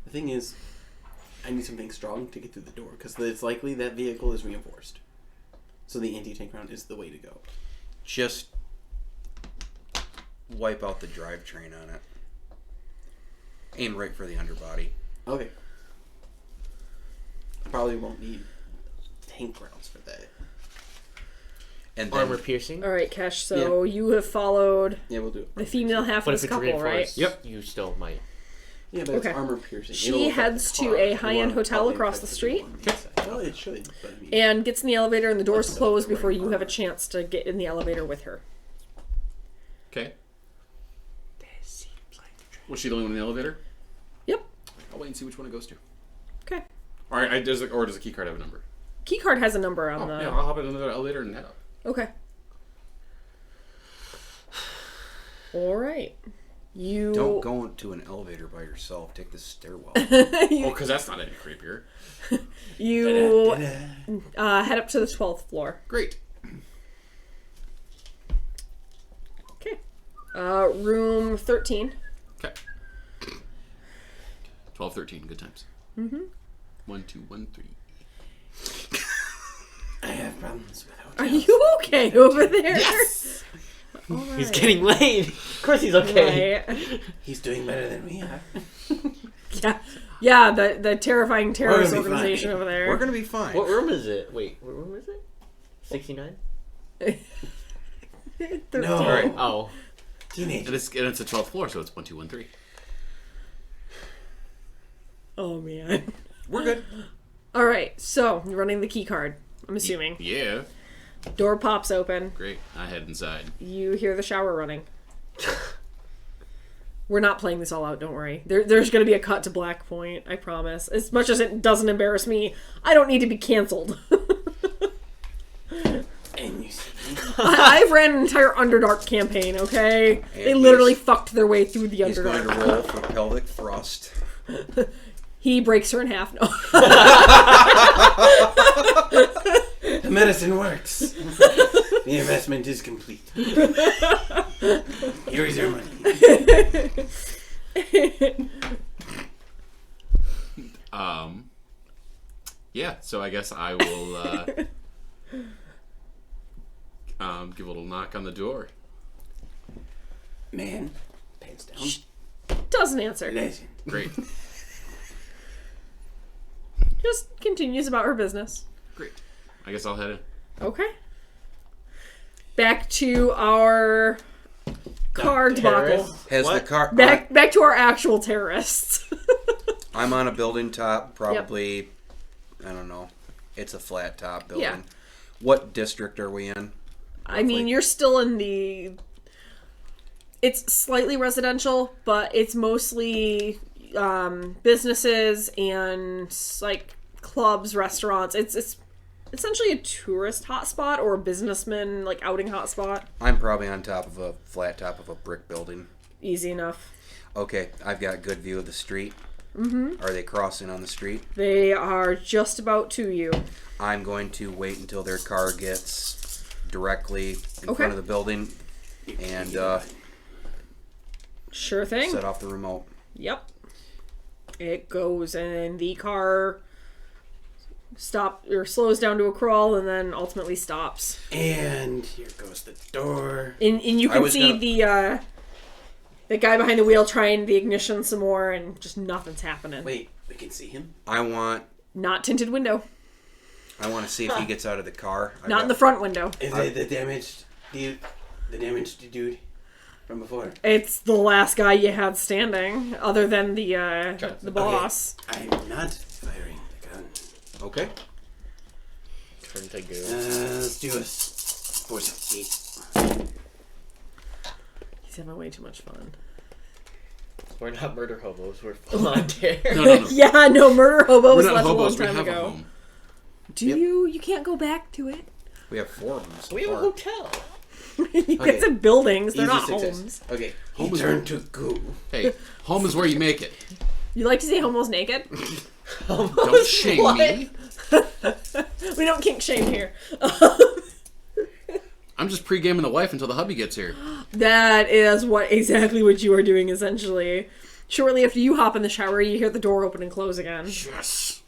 Speaker 6: the thing is, I need something strong to get through the door, because it's likely that vehicle is reinforced. So the anti-tank round is the way to go.
Speaker 2: Just wipe out the drivetrain on it. Aim right for the underbody.
Speaker 6: Okay. I probably won't need tank rounds for that.
Speaker 2: And then
Speaker 5: Armor piercing.
Speaker 1: All right, Kesh. So you have followed
Speaker 6: Yeah, we'll do it.
Speaker 1: the female half
Speaker 5: But
Speaker 1: of
Speaker 5: if
Speaker 1: this
Speaker 5: it's
Speaker 1: couple, right?
Speaker 5: reinforced,
Speaker 3: Yep.
Speaker 5: you still might.
Speaker 6: Yeah, but
Speaker 1: Okay.
Speaker 6: it's armor piercing.
Speaker 1: She
Speaker 6: It'll affect
Speaker 1: heads
Speaker 6: the
Speaker 1: to
Speaker 6: car.
Speaker 1: a
Speaker 6: You
Speaker 1: high-end
Speaker 6: wanna
Speaker 1: hotel
Speaker 6: probably
Speaker 1: across
Speaker 6: affect
Speaker 1: the
Speaker 6: it
Speaker 1: street.
Speaker 6: on one side. Well, it should. But I mean,
Speaker 1: And gets in the elevator, and the doors close before you have a chance to get in the elevator with her.
Speaker 3: Okay. Was she the only one in the elevator?
Speaker 1: Yep.
Speaker 3: I'll wait and see which one it goes to.
Speaker 1: Okay.
Speaker 3: Or does the key card have a number?
Speaker 1: Keycard has a number on
Speaker 3: Oh,
Speaker 1: the.
Speaker 3: yeah, I'll hop in another elevator and head up.
Speaker 1: Okay. All right. You
Speaker 2: don't go into an elevator by yourself. Take the stairwell.
Speaker 3: Oh, because that's not any creepier.
Speaker 1: You
Speaker 4: Da-da.
Speaker 1: head up to the 12th floor.
Speaker 3: Great.
Speaker 1: Okay. Room 13.
Speaker 3: Okay. 12, 13, good times. Mm-hmm. 1, 2, 1, 3.
Speaker 4: I have problems with hotels.
Speaker 1: Are you okay over there?
Speaker 5: Yes!
Speaker 1: All
Speaker 5: He's
Speaker 1: right.
Speaker 5: getting laid. Of course he's okay.
Speaker 1: Right.
Speaker 4: He's doing better than we are.
Speaker 1: Yeah, the terrifying terrorist
Speaker 4: We're gonna be
Speaker 1: organization
Speaker 4: fine.
Speaker 1: over there.
Speaker 2: We're gonna be fine.
Speaker 5: What room is it? Wait, what room is it? 69?
Speaker 4: No.
Speaker 3: All right.
Speaker 5: Oh.
Speaker 4: Teenage.
Speaker 3: And it's the 12th floor, so it's 1, 2, 1, 3.
Speaker 1: Oh man.
Speaker 2: We're good.
Speaker 1: All right, so you're running the key card. I'm assuming.
Speaker 3: Yeah.
Speaker 1: Door pops open.
Speaker 3: Great. I head inside.
Speaker 1: You hear the shower running. We're not playing this all out, don't worry. There's going to be a cut to Black Point, I promise. As much as it doesn't embarrass me, I don't need to be canceled.
Speaker 4: And you see,
Speaker 1: I've ran an entire Underdark campaign, okay? They
Speaker 2: And
Speaker 1: literally
Speaker 2: he's-
Speaker 1: fucked their way through the
Speaker 2: He's going
Speaker 1: Underdark.
Speaker 2: to roll for pelvic thrust.
Speaker 1: He breaks her in half. No.
Speaker 4: the medicine works. The investment is complete. Here's your money.
Speaker 3: Yeah, so I guess I will give a little knock on the door.
Speaker 4: Man, pants down.
Speaker 1: Doesn't answer.
Speaker 4: Legend.
Speaker 3: Great.
Speaker 1: Just continues about her business.
Speaker 3: Great. I guess I'll head in.
Speaker 1: Okay. Back to our car debacle.
Speaker 5: Terrorist?
Speaker 2: Has
Speaker 5: What?
Speaker 2: the car?
Speaker 1: Back to our actual terrorists.
Speaker 2: I'm on a building top. Probably. I don't know. It's a flat top building.
Speaker 1: Yeah.
Speaker 2: What district are we in?
Speaker 1: I mean, you're still in the... It's slightly residential, but it's mostly businesses and, like, clubs, restaurants. It's essentially a tourist hotspot or a businessman, like, outing hotspot.
Speaker 2: I'm probably on top of a flat top of a brick building.
Speaker 1: Easy enough.
Speaker 2: Okay, I've got good view of the street. Mm-hmm. Are they crossing on the street?
Speaker 1: They are just about to you.
Speaker 2: I'm going to wait until their car gets directly in
Speaker 1: Okay.
Speaker 2: front of the building and
Speaker 1: Sure thing.
Speaker 2: set off the remote.
Speaker 1: Yep. It goes, and the car slows down to a crawl, and then ultimately stops.
Speaker 4: And here goes the door.
Speaker 1: And you
Speaker 2: I
Speaker 1: can
Speaker 2: was
Speaker 1: see the guy behind the wheel trying the ignition some more, and just nothing's happening.
Speaker 4: Wait, we can see him?
Speaker 2: I want
Speaker 1: Not tinted window.
Speaker 2: to see if he gets out of the car.
Speaker 1: Not in the front window.
Speaker 4: Is it the damaged
Speaker 6: the damaged dude from before?
Speaker 1: It's the last guy you had standing, other than the boss.
Speaker 6: Okay. I'm not firing the gun.
Speaker 2: Okay.
Speaker 5: Turn to go.
Speaker 6: Let's do a force 8.
Speaker 1: He's having way too much fun.
Speaker 5: We're not murder hobos. We're volunteer.
Speaker 3: No.
Speaker 1: Yeah, no, murder hobo
Speaker 3: We're
Speaker 1: was
Speaker 3: not
Speaker 1: left
Speaker 3: hobos.
Speaker 1: a
Speaker 3: We
Speaker 1: long time
Speaker 3: have a
Speaker 1: ago.
Speaker 3: home.
Speaker 1: Do you? You can't go back to it.
Speaker 2: We have 4 of them. So
Speaker 5: We have a
Speaker 2: far.
Speaker 5: hotel.
Speaker 1: You guys have buildings. They're
Speaker 6: Easy
Speaker 1: not
Speaker 6: success.
Speaker 1: homes.
Speaker 6: Okay.
Speaker 3: Home
Speaker 6: He
Speaker 3: is
Speaker 6: turned to goo.
Speaker 3: Hey, home is where you make it.
Speaker 1: You like to see homos naked?
Speaker 3: Don't shame me.
Speaker 1: We don't kink shame here.
Speaker 3: I'm just pre-gaming the wife until the hubby gets here.
Speaker 1: That is exactly what you are doing, essentially. Shortly after you hop in the shower, you hear the door open and close again.
Speaker 3: Yes.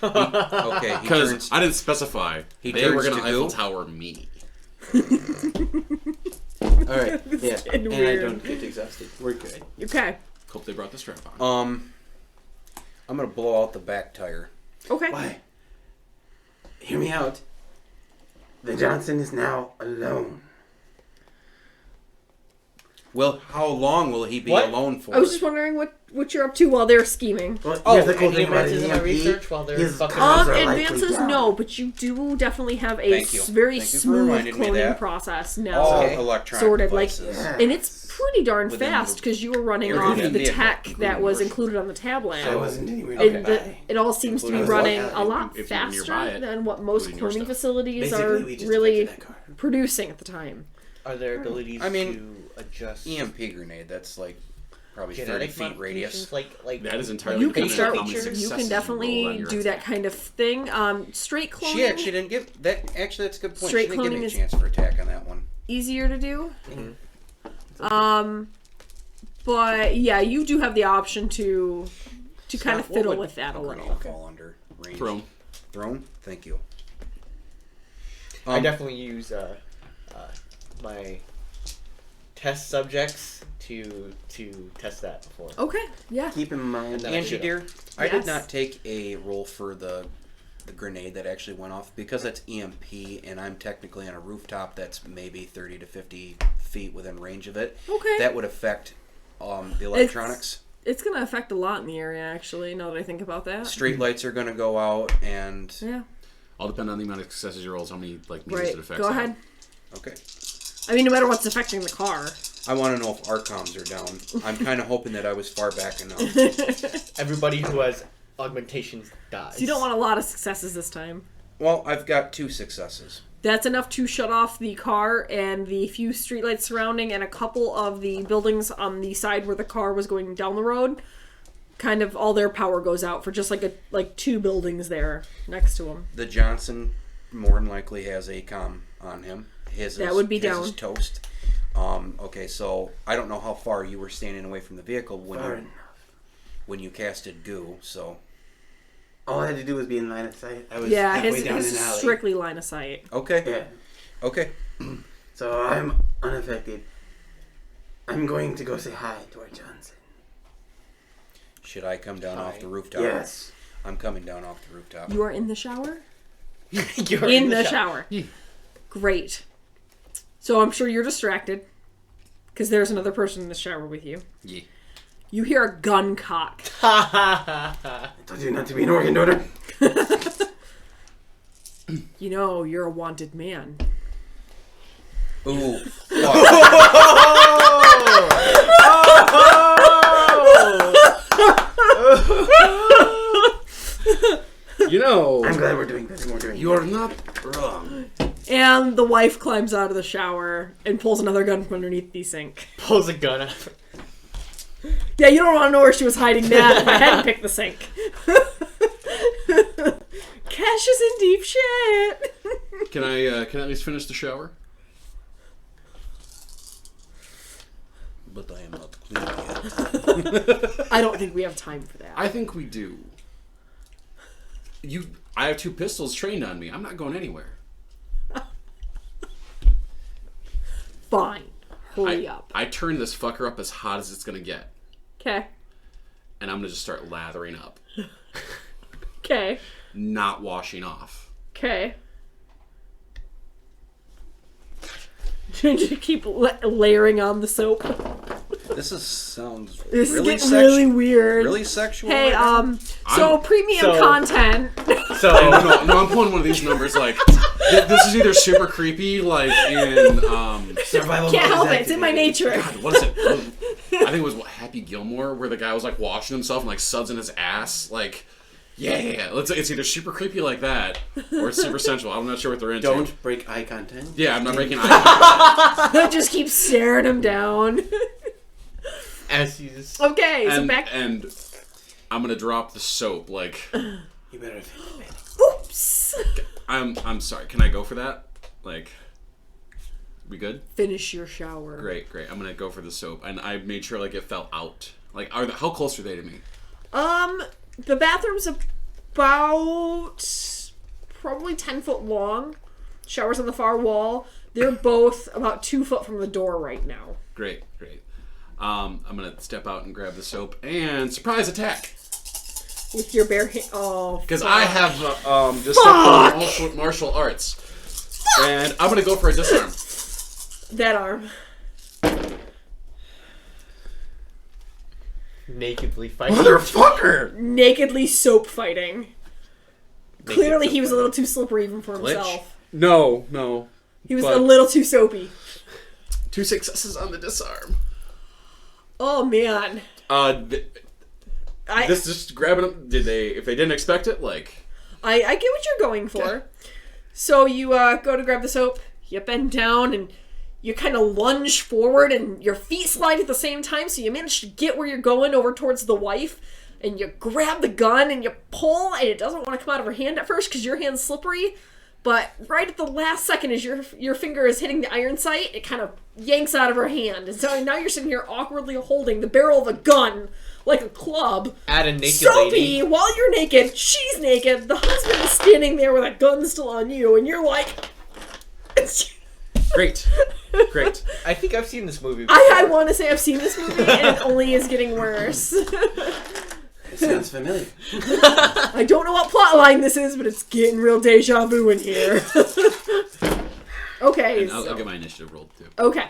Speaker 2: Okay. He
Speaker 3: Because
Speaker 2: turns,
Speaker 3: I didn't specify.
Speaker 2: He
Speaker 3: They were
Speaker 2: turns
Speaker 3: going to
Speaker 2: to
Speaker 3: Eiffel
Speaker 2: goo?
Speaker 3: Tower me.
Speaker 6: Alright. Yeah. And I
Speaker 1: weird.
Speaker 6: don't get exhausted. We're good.
Speaker 1: Okay.
Speaker 3: Hope they brought the strap on.
Speaker 2: I'm gonna blow out the back tire.
Speaker 1: Okay.
Speaker 6: Why? Hear me out. The Johnson is now alone.
Speaker 2: Well, how long will he be
Speaker 5: What?
Speaker 2: alone for?
Speaker 1: I was just wondering what you're up to while they're scheming.
Speaker 6: Well,
Speaker 5: Oh,
Speaker 6: here's the cool
Speaker 5: any
Speaker 6: thing about
Speaker 5: advances in
Speaker 6: an
Speaker 5: my research while they're
Speaker 6: his
Speaker 5: fucking
Speaker 6: cons are
Speaker 1: Advances,
Speaker 6: likely down.
Speaker 1: no, but you do definitely have a
Speaker 2: Thank you.
Speaker 1: very
Speaker 2: Thank you for
Speaker 1: smooth
Speaker 2: reminding me
Speaker 1: cloning
Speaker 2: that.
Speaker 1: process now.
Speaker 2: All
Speaker 5: Okay.
Speaker 2: electronic
Speaker 1: Sorted, like-
Speaker 2: devices.
Speaker 6: Yeah.
Speaker 1: And it's pretty darn
Speaker 2: Within
Speaker 1: fast
Speaker 2: the-
Speaker 1: because you were running
Speaker 2: Within
Speaker 1: off
Speaker 2: the
Speaker 1: the
Speaker 2: vehicle,
Speaker 1: tech
Speaker 2: including
Speaker 1: that was
Speaker 2: version.
Speaker 1: included on the tablet.
Speaker 6: I wasn't anywhere
Speaker 1: And
Speaker 6: nearby.
Speaker 1: it all seems to be
Speaker 2: Including
Speaker 1: running
Speaker 6: what?
Speaker 1: a lot
Speaker 3: If you were
Speaker 1: faster
Speaker 3: nearby it,
Speaker 1: than what most
Speaker 3: including your
Speaker 1: cloning
Speaker 3: stuff.
Speaker 1: facilities
Speaker 6: Basically,
Speaker 1: are
Speaker 6: we just
Speaker 1: really
Speaker 6: affected that car.
Speaker 1: producing at the time.
Speaker 5: Are there abilities
Speaker 2: I mean,
Speaker 5: to adjust
Speaker 2: EMP grenade. That's like probably 30
Speaker 5: genetic
Speaker 2: feet radius.
Speaker 5: modifications? Like
Speaker 3: That is entirely
Speaker 1: You can
Speaker 3: dependent
Speaker 1: start.
Speaker 3: on how many
Speaker 1: You
Speaker 3: successes
Speaker 1: can
Speaker 3: roll on
Speaker 1: definitely
Speaker 3: your
Speaker 1: do that
Speaker 3: attack.
Speaker 1: kind of thing. Straight cloning.
Speaker 2: She actually didn't give that. Actually, that's a good point.
Speaker 1: Straight
Speaker 2: She didn't give me
Speaker 1: cloning
Speaker 2: a
Speaker 1: is-
Speaker 2: chance for attack on that one.
Speaker 1: Easier to do. But yeah, you do have the option to kind of
Speaker 2: What
Speaker 1: fiddle
Speaker 2: would
Speaker 1: with that a
Speaker 2: grenade
Speaker 1: little.
Speaker 2: fall under range.
Speaker 3: Thrown.
Speaker 2: Thrown. Thank you.
Speaker 5: I definitely use my test subjects to test that before.
Speaker 1: Okay. Yeah.
Speaker 6: Keep in mind.
Speaker 5: then I
Speaker 2: Angie,
Speaker 5: should
Speaker 2: dear, I
Speaker 1: Yes.
Speaker 2: did not take a roll for the grenade that actually went off because that's EMP, and I'm technically on a rooftop that's maybe 30 to 50 feet within range of it.
Speaker 1: Okay.
Speaker 2: That would affect the electronics.
Speaker 1: It's gonna affect a lot in the area, actually. Now that I think about that.
Speaker 2: Street lights are going to go out, and
Speaker 1: Yeah.
Speaker 3: All depend on the amount of successes you roll, how many like meters
Speaker 1: Right.
Speaker 3: it affects.
Speaker 1: Go ahead.
Speaker 2: okay.
Speaker 1: I mean, no matter what's affecting the car.
Speaker 2: I want to know if our comms are down. I'm kind of hoping that I was far back enough.
Speaker 5: Everybody who has augmentations dies.
Speaker 1: So you don't want a lot of successes this time.
Speaker 2: Well, I've got 2 successes.
Speaker 1: That's enough to shut off the car and the few streetlights surrounding and a couple of the buildings on the side where the car was going down the road. Kind of all their power goes out for just like 2 buildings there next to them.
Speaker 2: The Johnson more than likely has a comm on him. His
Speaker 1: That
Speaker 2: is,
Speaker 1: would be
Speaker 2: his
Speaker 1: down.
Speaker 2: is toast. Okay, so I don't know how far you were standing away from the vehicle
Speaker 6: Far enough.
Speaker 2: when you casted goo. So
Speaker 6: All I had to do was be in line of sight. I was
Speaker 1: Yeah,
Speaker 6: halfway
Speaker 1: his
Speaker 6: down
Speaker 1: is
Speaker 6: an alley.
Speaker 1: strictly line of sight.
Speaker 2: okay,
Speaker 6: Yeah.
Speaker 2: okay.
Speaker 6: So I'm unaffected. I'm going to go say hi to our Johnson.
Speaker 2: Should I come down off the rooftop?
Speaker 6: Yes.
Speaker 2: I'm coming down off the rooftop.
Speaker 1: You are in the shower?
Speaker 5: You're
Speaker 1: in the shower. Great. So I'm sure you're distracted because there's another person in the shower with you.
Speaker 3: Yeah.
Speaker 1: You hear a gun cock.
Speaker 6: I told you not to be an organ donor.
Speaker 1: You know, you're a wanted man.
Speaker 2: Ooh.
Speaker 3: You know,
Speaker 6: I'm glad we're doing this and we're doing
Speaker 3: you're not wrong.
Speaker 1: And the wife climbs out of the shower and pulls another gun from underneath the sink.
Speaker 5: Pulls a gun out.
Speaker 1: Yeah, you don't want to know where she was hiding that if I hadn't picked the sink. Cash is in deep shit.
Speaker 3: Can I at least finish the shower?
Speaker 2: But I am not clean yet.
Speaker 1: I don't think we have time for that.
Speaker 3: I think we do. I have 2 pistols trained on me. I'm not going anywhere.
Speaker 1: Fine. Hurry up.
Speaker 3: I turn this fucker up as hot as it's gonna get,
Speaker 1: Okay.
Speaker 3: and I'm gonna just start lathering up,
Speaker 1: Okay.
Speaker 3: not washing off.
Speaker 1: Okay. Just keep layering on the soap.
Speaker 2: Sounds
Speaker 1: This
Speaker 2: really
Speaker 1: is getting really weird.
Speaker 2: Really sexual.
Speaker 1: Hey,
Speaker 2: right now?
Speaker 1: so premium content.
Speaker 5: So
Speaker 3: No, I'm pulling one of these numbers. Like, this is either super creepy, like in
Speaker 6: Survival
Speaker 1: Can't
Speaker 6: mode
Speaker 1: help
Speaker 6: is
Speaker 1: it. It's in my
Speaker 6: activated.
Speaker 1: nature.
Speaker 3: God, what is it? I think it was Happy Gilmore, where the guy was like washing himself and like suds in his ass. Like, yeah. It's either super creepy like that, or it's super sensual. I'm not sure what they're into.
Speaker 6: Don't break eye contact.
Speaker 3: Yeah, I'm not breaking eye contact.
Speaker 1: Just keep staring him down.
Speaker 5: as he's
Speaker 1: Okay, so back.
Speaker 3: And I'm gonna drop the soap. Like,
Speaker 6: You better finish it.
Speaker 1: Oops.
Speaker 3: I'm sorry. Can I go for that? Like, we good?
Speaker 1: Finish your shower.
Speaker 3: Great. I'm gonna go for the soap, and I made sure like it fell out. Like, how close are they to me?
Speaker 1: The bathroom's about probably 10 foot long. Shower's on the far wall. They're both about 2 foot from the door right now.
Speaker 3: Great. I'm gonna step out and grab the soap and surprise attack.
Speaker 1: With your bare hand. Oh,
Speaker 3: Because
Speaker 1: fuck.
Speaker 3: I have just stepped on martial arts. And I'm going to go for a disarm.
Speaker 1: That arm.
Speaker 5: nakedly fighting.
Speaker 3: Motherfucker!
Speaker 1: Nakedly soap fighting. Clearly
Speaker 5: soap
Speaker 1: he was a little too slippery even for himself.
Speaker 3: No.
Speaker 1: He was
Speaker 3: But-
Speaker 1: a little too soapy.
Speaker 3: 2 successes on the disarm.
Speaker 1: Oh, man.
Speaker 3: This just grabbing them. If they didn't expect it, like...
Speaker 1: I get what you're going for. So you go to grab the soap, you bend down, and you kind of lunge forward, and your feet slide at the same time, so you manage to get where you're going over towards the wife, and you grab the gun, and you pull, and it doesn't want to come out of her hand at first, because your hand's slippery, but right at the last second, as your finger is hitting the iron sight, it kind of yanks out of her hand, and so now you're sitting here awkwardly holding the barrel of a gun, like a club.
Speaker 5: At a naked
Speaker 1: Soapy,
Speaker 5: lady.
Speaker 1: while you're naked, she's naked, the husband is standing there with a gun still on you, and you're like...
Speaker 3: Great.
Speaker 5: I think I've seen this movie before.
Speaker 1: I want to say I've seen this movie, and it only is getting worse.
Speaker 6: It sounds familiar.
Speaker 1: I don't know what plot line this is, but it's getting real deja vu in here. Okay,
Speaker 3: And I'll get my initiative rolled, too.
Speaker 1: Okay,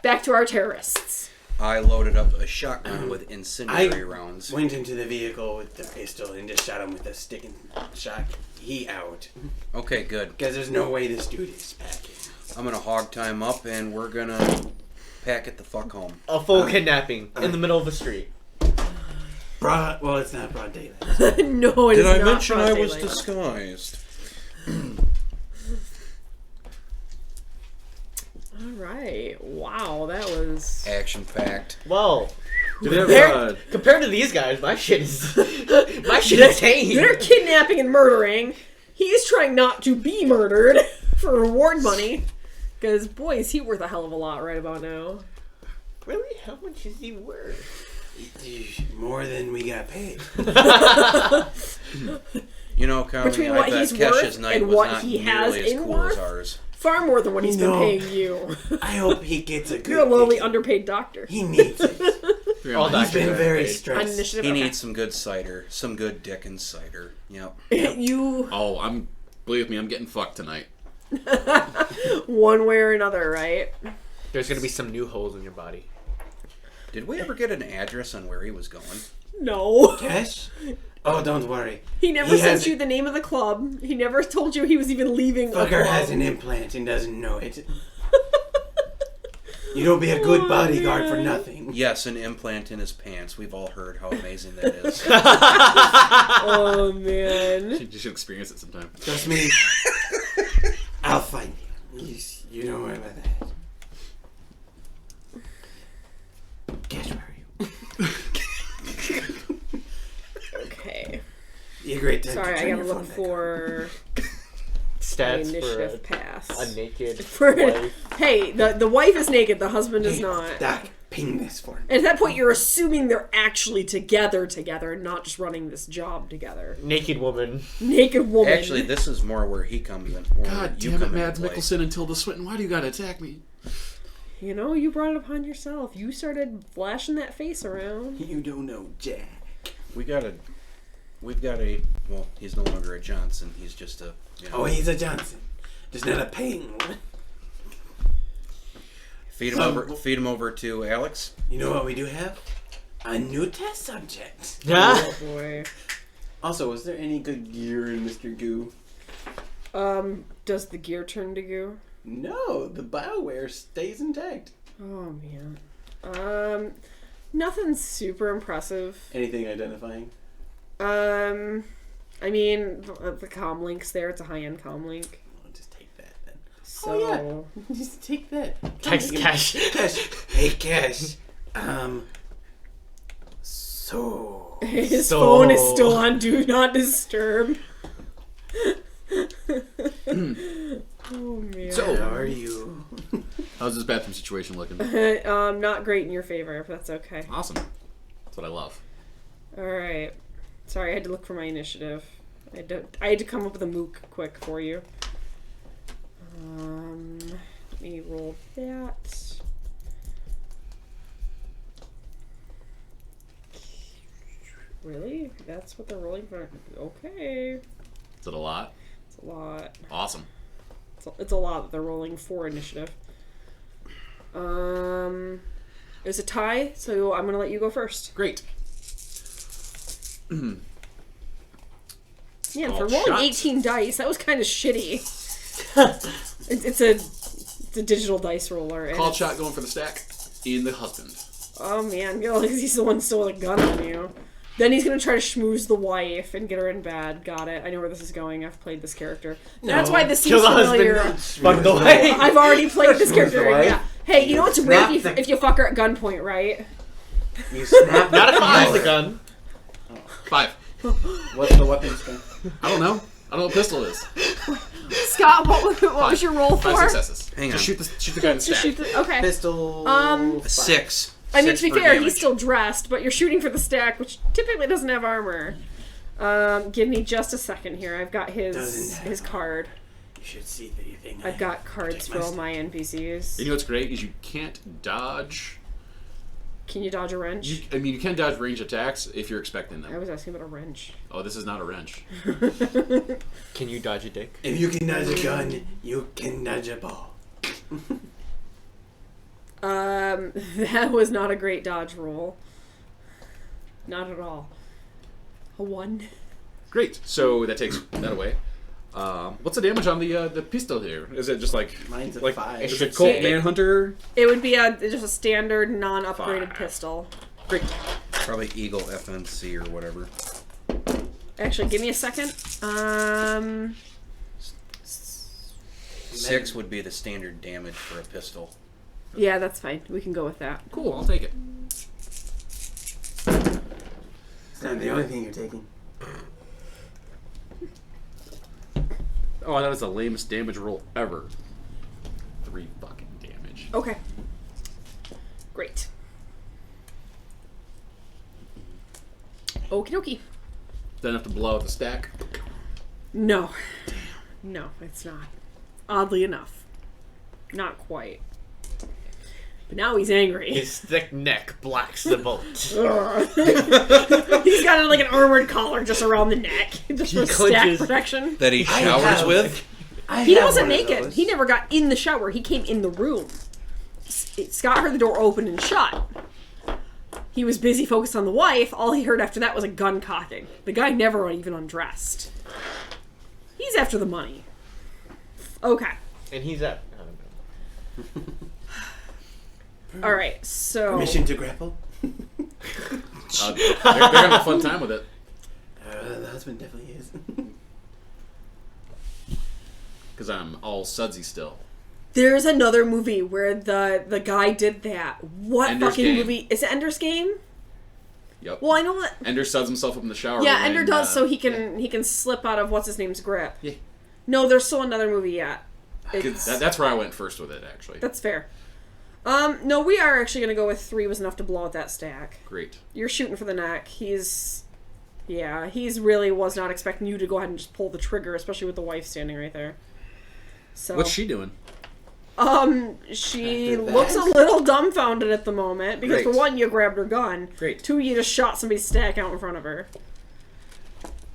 Speaker 1: back to our terrorists.
Speaker 2: I loaded up a shotgun with incendiary rounds.
Speaker 6: Went into the vehicle with the pistol and just shot him with a stick and shot he out.
Speaker 2: Okay, good.
Speaker 6: Because there's no way this dude is packing.
Speaker 2: I'm gonna hog time up and we're gonna pack it the fuck home.
Speaker 5: A full kidnapping in the middle of a street.
Speaker 6: Well, it's not broad daylight.
Speaker 1: No, it is
Speaker 2: Did I
Speaker 1: not
Speaker 2: mention
Speaker 1: broad
Speaker 2: I was
Speaker 1: daylight.
Speaker 2: disguised?
Speaker 1: All right. Wow, that was...
Speaker 2: Action packed.
Speaker 5: Well,
Speaker 3: Do they have,
Speaker 5: compared to these guys, my shit is tame.
Speaker 1: They're kidnapping and murdering. He's trying not to be murdered for reward money. Because, boy, is he worth a hell of a lot right about now.
Speaker 5: Really? How much is he worth?
Speaker 6: More than we got paid.
Speaker 2: You know, Connie,
Speaker 1: Between
Speaker 2: I
Speaker 1: what
Speaker 2: bet
Speaker 1: he's
Speaker 2: Kesha's
Speaker 1: worth
Speaker 2: night
Speaker 1: and
Speaker 2: was
Speaker 1: what
Speaker 2: not
Speaker 1: he
Speaker 2: nearly
Speaker 1: has
Speaker 2: as
Speaker 1: in
Speaker 2: cool
Speaker 1: worth.
Speaker 2: as ours.
Speaker 1: Far more than what he's been
Speaker 6: No.
Speaker 1: paying you.
Speaker 6: I hope he gets a good
Speaker 1: You're a lowly,
Speaker 6: vacation.
Speaker 1: underpaid doctor.
Speaker 6: He needs it.
Speaker 5: All
Speaker 6: He's
Speaker 5: doctors
Speaker 6: been
Speaker 5: are
Speaker 6: very
Speaker 5: paid.
Speaker 1: On
Speaker 6: stressed.
Speaker 1: initiative,
Speaker 2: He
Speaker 1: okay.
Speaker 2: needs some good cider. Some good Dickens cider. Yep.
Speaker 1: You,
Speaker 3: Oh, believe me, I'm getting fucked tonight.
Speaker 1: one way or another, right?
Speaker 5: There's gonna be some new holes in your body.
Speaker 2: Did we ever get an address on where he was going?
Speaker 1: No.
Speaker 6: Cash? Oh, don't worry.
Speaker 1: He never
Speaker 6: He
Speaker 1: sent
Speaker 6: has-
Speaker 1: you the name of the club. He never told you he was even leaving a
Speaker 6: Fucker
Speaker 1: club.
Speaker 6: has an implant and doesn't know it. You don't be a good
Speaker 1: Oh,
Speaker 6: bodyguard for
Speaker 1: man.
Speaker 6: nothing.
Speaker 2: Yes, an implant in his pants. We've all heard how amazing that is.
Speaker 1: Oh, man.
Speaker 3: You should experience it sometime.
Speaker 6: Trust me. I'll find you. You don't worry about that. Cash, where are you?
Speaker 1: Okay.
Speaker 6: You great time
Speaker 1: Sorry,
Speaker 6: to
Speaker 1: I
Speaker 6: turn
Speaker 1: gotta
Speaker 6: your
Speaker 1: look
Speaker 6: phone back
Speaker 1: for my
Speaker 5: Stats
Speaker 1: initiative
Speaker 5: for
Speaker 1: pass.
Speaker 5: a naked
Speaker 1: For-
Speaker 5: wife.
Speaker 1: Hey, the wife is naked, the husband
Speaker 6: on.
Speaker 1: is
Speaker 6: Hey,
Speaker 1: not.
Speaker 6: Doc, ping this for me.
Speaker 1: And at that point, you're assuming they're actually together, not just running this job together.
Speaker 5: Naked woman.
Speaker 1: Naked woman.
Speaker 2: Actually, this is more where he comes in. Where
Speaker 3: God
Speaker 2: you
Speaker 3: damn it,
Speaker 2: come into
Speaker 3: Mads
Speaker 2: play.
Speaker 3: Mikkelsen and Tilda Swinton. Why do you gotta attack me?
Speaker 1: You know, you brought it upon yourself. You started flashing that face around.
Speaker 6: You don't know Jack.
Speaker 2: We've got a. Well, he's no longer a Johnson. He's just a. You know,
Speaker 6: Oh, he's a Johnson. Just not a paying one.
Speaker 2: Feed him over to Alex.
Speaker 4: You know what we do have? A new test subject.
Speaker 5: Yeah.
Speaker 1: Oh boy.
Speaker 6: Also, was there any good gear in Mr. Goo?
Speaker 1: Does the gear turn to goo?
Speaker 6: No, the BioWare stays intact.
Speaker 1: Oh man. Nothing super impressive.
Speaker 6: Anything identifying?
Speaker 1: I mean, the comm link's there. It's a high-end comm link.
Speaker 6: I'll just take that then.
Speaker 1: So,
Speaker 6: Oh, yeah. Just take that.
Speaker 5: Text Cash.
Speaker 4: Cash. Hey, Cash. So.
Speaker 1: his phone is still on Do Not Disturb. Oh man.
Speaker 3: So,
Speaker 4: How are you?
Speaker 3: how's this bathroom situation looking?
Speaker 1: Not great in your favor, if that's okay.
Speaker 3: Awesome. That's what I love.
Speaker 1: All right. Sorry, I had to look for my initiative. I had to come up with a MOOC quick for you. Let me roll that. Really? That's what they're rolling for? Okay.
Speaker 3: Is it a lot?
Speaker 1: It's a lot.
Speaker 3: Awesome.
Speaker 1: It's a lot that they're rolling for initiative. It's a tie, so I'm gonna let you go first.
Speaker 3: Great.
Speaker 1: Yeah, and
Speaker 3: Oh,
Speaker 1: for rolling
Speaker 3: shot.
Speaker 1: 18 dice, that was kind of shitty. It's a digital dice roller. And
Speaker 3: Call
Speaker 1: it's-
Speaker 3: shot going for the stack. In the husband.
Speaker 1: Oh man, because he's the one still with a gun on you. Then he's gonna try to schmooze the wife and get her in bed. Got it. I know where this is going. I've played this character. That's why this
Speaker 5: Kill
Speaker 1: seems
Speaker 5: the
Speaker 1: familiar.
Speaker 5: husband. Fuck the wife.
Speaker 1: I've already played this character.
Speaker 6: wife.
Speaker 1: Yeah. Hey, you know what's
Speaker 4: Snap
Speaker 1: weird
Speaker 4: the-
Speaker 1: if you fuck her at gunpoint, right?
Speaker 4: You snap.
Speaker 5: Not if you use the gun.
Speaker 3: 5.
Speaker 6: What's the weapon strength?
Speaker 3: I don't know. I don't know what pistol is.
Speaker 1: Scott, what was your roll
Speaker 3: 5
Speaker 1: for?
Speaker 3: successes.
Speaker 2: Hang
Speaker 3: Just
Speaker 2: on.
Speaker 3: shoot the guy in the
Speaker 1: To
Speaker 3: stack.
Speaker 1: shoot the, okay.
Speaker 6: Pistol.
Speaker 2: 6.
Speaker 1: I mean, to
Speaker 2: 6
Speaker 1: be
Speaker 2: for
Speaker 1: fair,
Speaker 2: damage.
Speaker 1: he's still dressed, but you're shooting for the stack, which typically doesn't have armor. Give me just a second here. I've got his card.
Speaker 4: You should see the thing.
Speaker 1: I've got cards for all my NPCs.
Speaker 3: You know what's great is you can't dodge.
Speaker 1: Can you dodge a wrench?
Speaker 3: You can dodge range attacks if you're expecting
Speaker 1: I
Speaker 3: them.
Speaker 1: was asking about a wrench.
Speaker 3: Oh, this is not a wrench.
Speaker 5: Can you dodge a dick?
Speaker 4: If you can dodge a gun, you can dodge a ball.
Speaker 1: That was not a great dodge roll. Not at all. A 1.
Speaker 3: Great. So that takes that away. What's the damage on the pistol here? Is it just like
Speaker 6: Mine's a
Speaker 3: like
Speaker 6: 5.
Speaker 3: is it Colt
Speaker 1: say-
Speaker 3: Manhunter?
Speaker 1: It would be just a standard non-upgraded
Speaker 3: 5.
Speaker 1: pistol.
Speaker 3: Great.
Speaker 2: Probably Eagle FNC or whatever.
Speaker 1: Actually, give me a second.
Speaker 2: 6 would be the standard damage for a pistol.
Speaker 1: Yeah, that's fine. We can go with that.
Speaker 3: Cool. I'll take it.
Speaker 4: It's not the only thing you're taking.
Speaker 3: Oh, that is the lamest damage roll ever. 3 fucking damage.
Speaker 1: Okay. Great. Okie dokie.
Speaker 3: Then have to blow out the stack.
Speaker 1: No. No, it's not. Oddly enough. Not quite. But now he's angry.
Speaker 5: His thick neck blocks the bolt.
Speaker 1: He's got like an armored collar just around the neck. Just for stack
Speaker 5: clenches.
Speaker 1: protection.
Speaker 2: That he showers with?
Speaker 1: He wasn't naked. He never got in the shower. He came in the room. Scott heard the door open and shut. He was busy focused on the wife. All he heard after that was a gun cocking. The guy never even undressed. He's after the money. Okay.
Speaker 5: And he's at. I don't know.
Speaker 1: All right. So
Speaker 4: Mission to grapple?
Speaker 3: They're having a fun time with it.
Speaker 4: The husband definitely is.
Speaker 3: Because I'm all sudsy still.
Speaker 1: there's another movie where the guy did that. What
Speaker 3: Ender's
Speaker 1: fucking
Speaker 3: Game.
Speaker 1: movie? Is it Ender's Game?
Speaker 3: Yep.
Speaker 1: Well, I know that.
Speaker 3: Ender suds himself up in the shower.
Speaker 1: Yeah,
Speaker 3: when,
Speaker 1: Ender does, so he
Speaker 3: yeah.
Speaker 1: can slip out of what's his name's grip.
Speaker 3: Yeah.
Speaker 1: No, there's still another movie yet.
Speaker 3: 'Cause
Speaker 1: It's,
Speaker 3: that's where I went first with it, actually.
Speaker 1: that's fair. No, we are actually gonna go with 3 was enough to blow out that stack.
Speaker 3: Great.
Speaker 1: You're shooting for the neck. He's really was not expecting you to go ahead and just pull the trigger, especially with the wife standing right there. So
Speaker 3: What's she doing?
Speaker 1: she
Speaker 4: After that?
Speaker 1: looks a little dumbfounded at the moment because for
Speaker 3: Great.
Speaker 1: one, you grabbed her gun.
Speaker 3: Great.
Speaker 1: 2, you just shot somebody's stack out in front of her.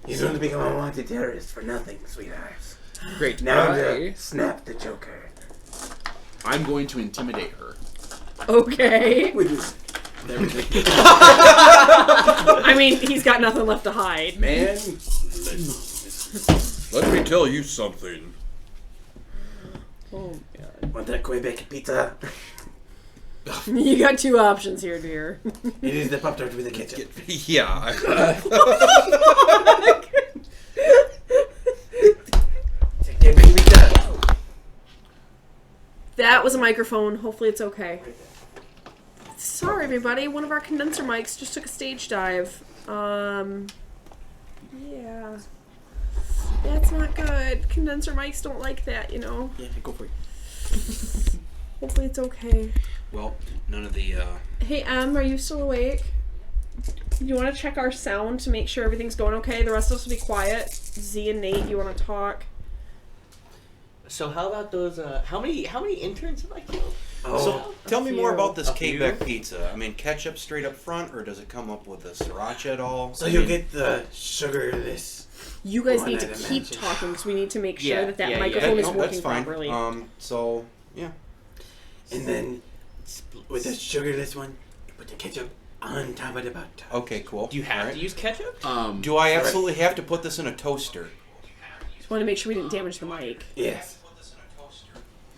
Speaker 4: He's going to become a wanted terrorist for nothing, sweethearts.
Speaker 3: Great.
Speaker 4: Now to snap the Joker.
Speaker 3: I'm going to intimidate her.
Speaker 1: Okay.
Speaker 6: With his everything.
Speaker 1: I mean, he's got nothing left to hide.
Speaker 6: Man,
Speaker 2: Let me tell you something.
Speaker 1: Oh, God.
Speaker 6: want that Quebec pizza?
Speaker 1: You got two options here, dear.
Speaker 6: It is the Pop-Tart with the ketchup.
Speaker 2: Yeah.
Speaker 6: Quebec pizza.
Speaker 1: That was a microphone. Hopefully it's okay. Sorry, everybody. One of our condenser mics just took a stage dive. Yeah. That's not good. Condenser mics don't like that, you know.
Speaker 6: Yeah, go for it.
Speaker 1: Hopefully it's okay.
Speaker 2: Well, none of the,
Speaker 1: Hey, Em, are you still awake? You want to check our sound to make sure everything's going okay? The rest of us will be quiet. Z and Nate, you want to talk?
Speaker 5: So how about those? How many interns have I killed?
Speaker 6: Oh,
Speaker 2: So, tell me more
Speaker 1: few.
Speaker 2: about this
Speaker 5: A few?
Speaker 2: Quebec pizza. I mean, ketchup straight up front, or does it come up with a sriracha at all?
Speaker 6: so
Speaker 2: I
Speaker 6: you
Speaker 2: mean,
Speaker 6: get the sugarless.
Speaker 1: You guys
Speaker 6: One
Speaker 1: need to
Speaker 6: I'd
Speaker 1: keep
Speaker 6: imagine.
Speaker 1: talking because we need to make sure
Speaker 5: Yeah,
Speaker 1: that
Speaker 5: yeah,
Speaker 1: microphone is
Speaker 2: no,
Speaker 1: working
Speaker 2: that's fine.
Speaker 1: properly.
Speaker 2: So, yeah.
Speaker 6: And then with the sugarless one, you put the ketchup on top of the butter.
Speaker 2: Okay, cool.
Speaker 5: Do you have
Speaker 2: Alright.
Speaker 5: to use ketchup?
Speaker 2: Do I absolutely have to put this in a toaster?
Speaker 1: Just want to make sure we didn't damage the mic.
Speaker 6: Yes.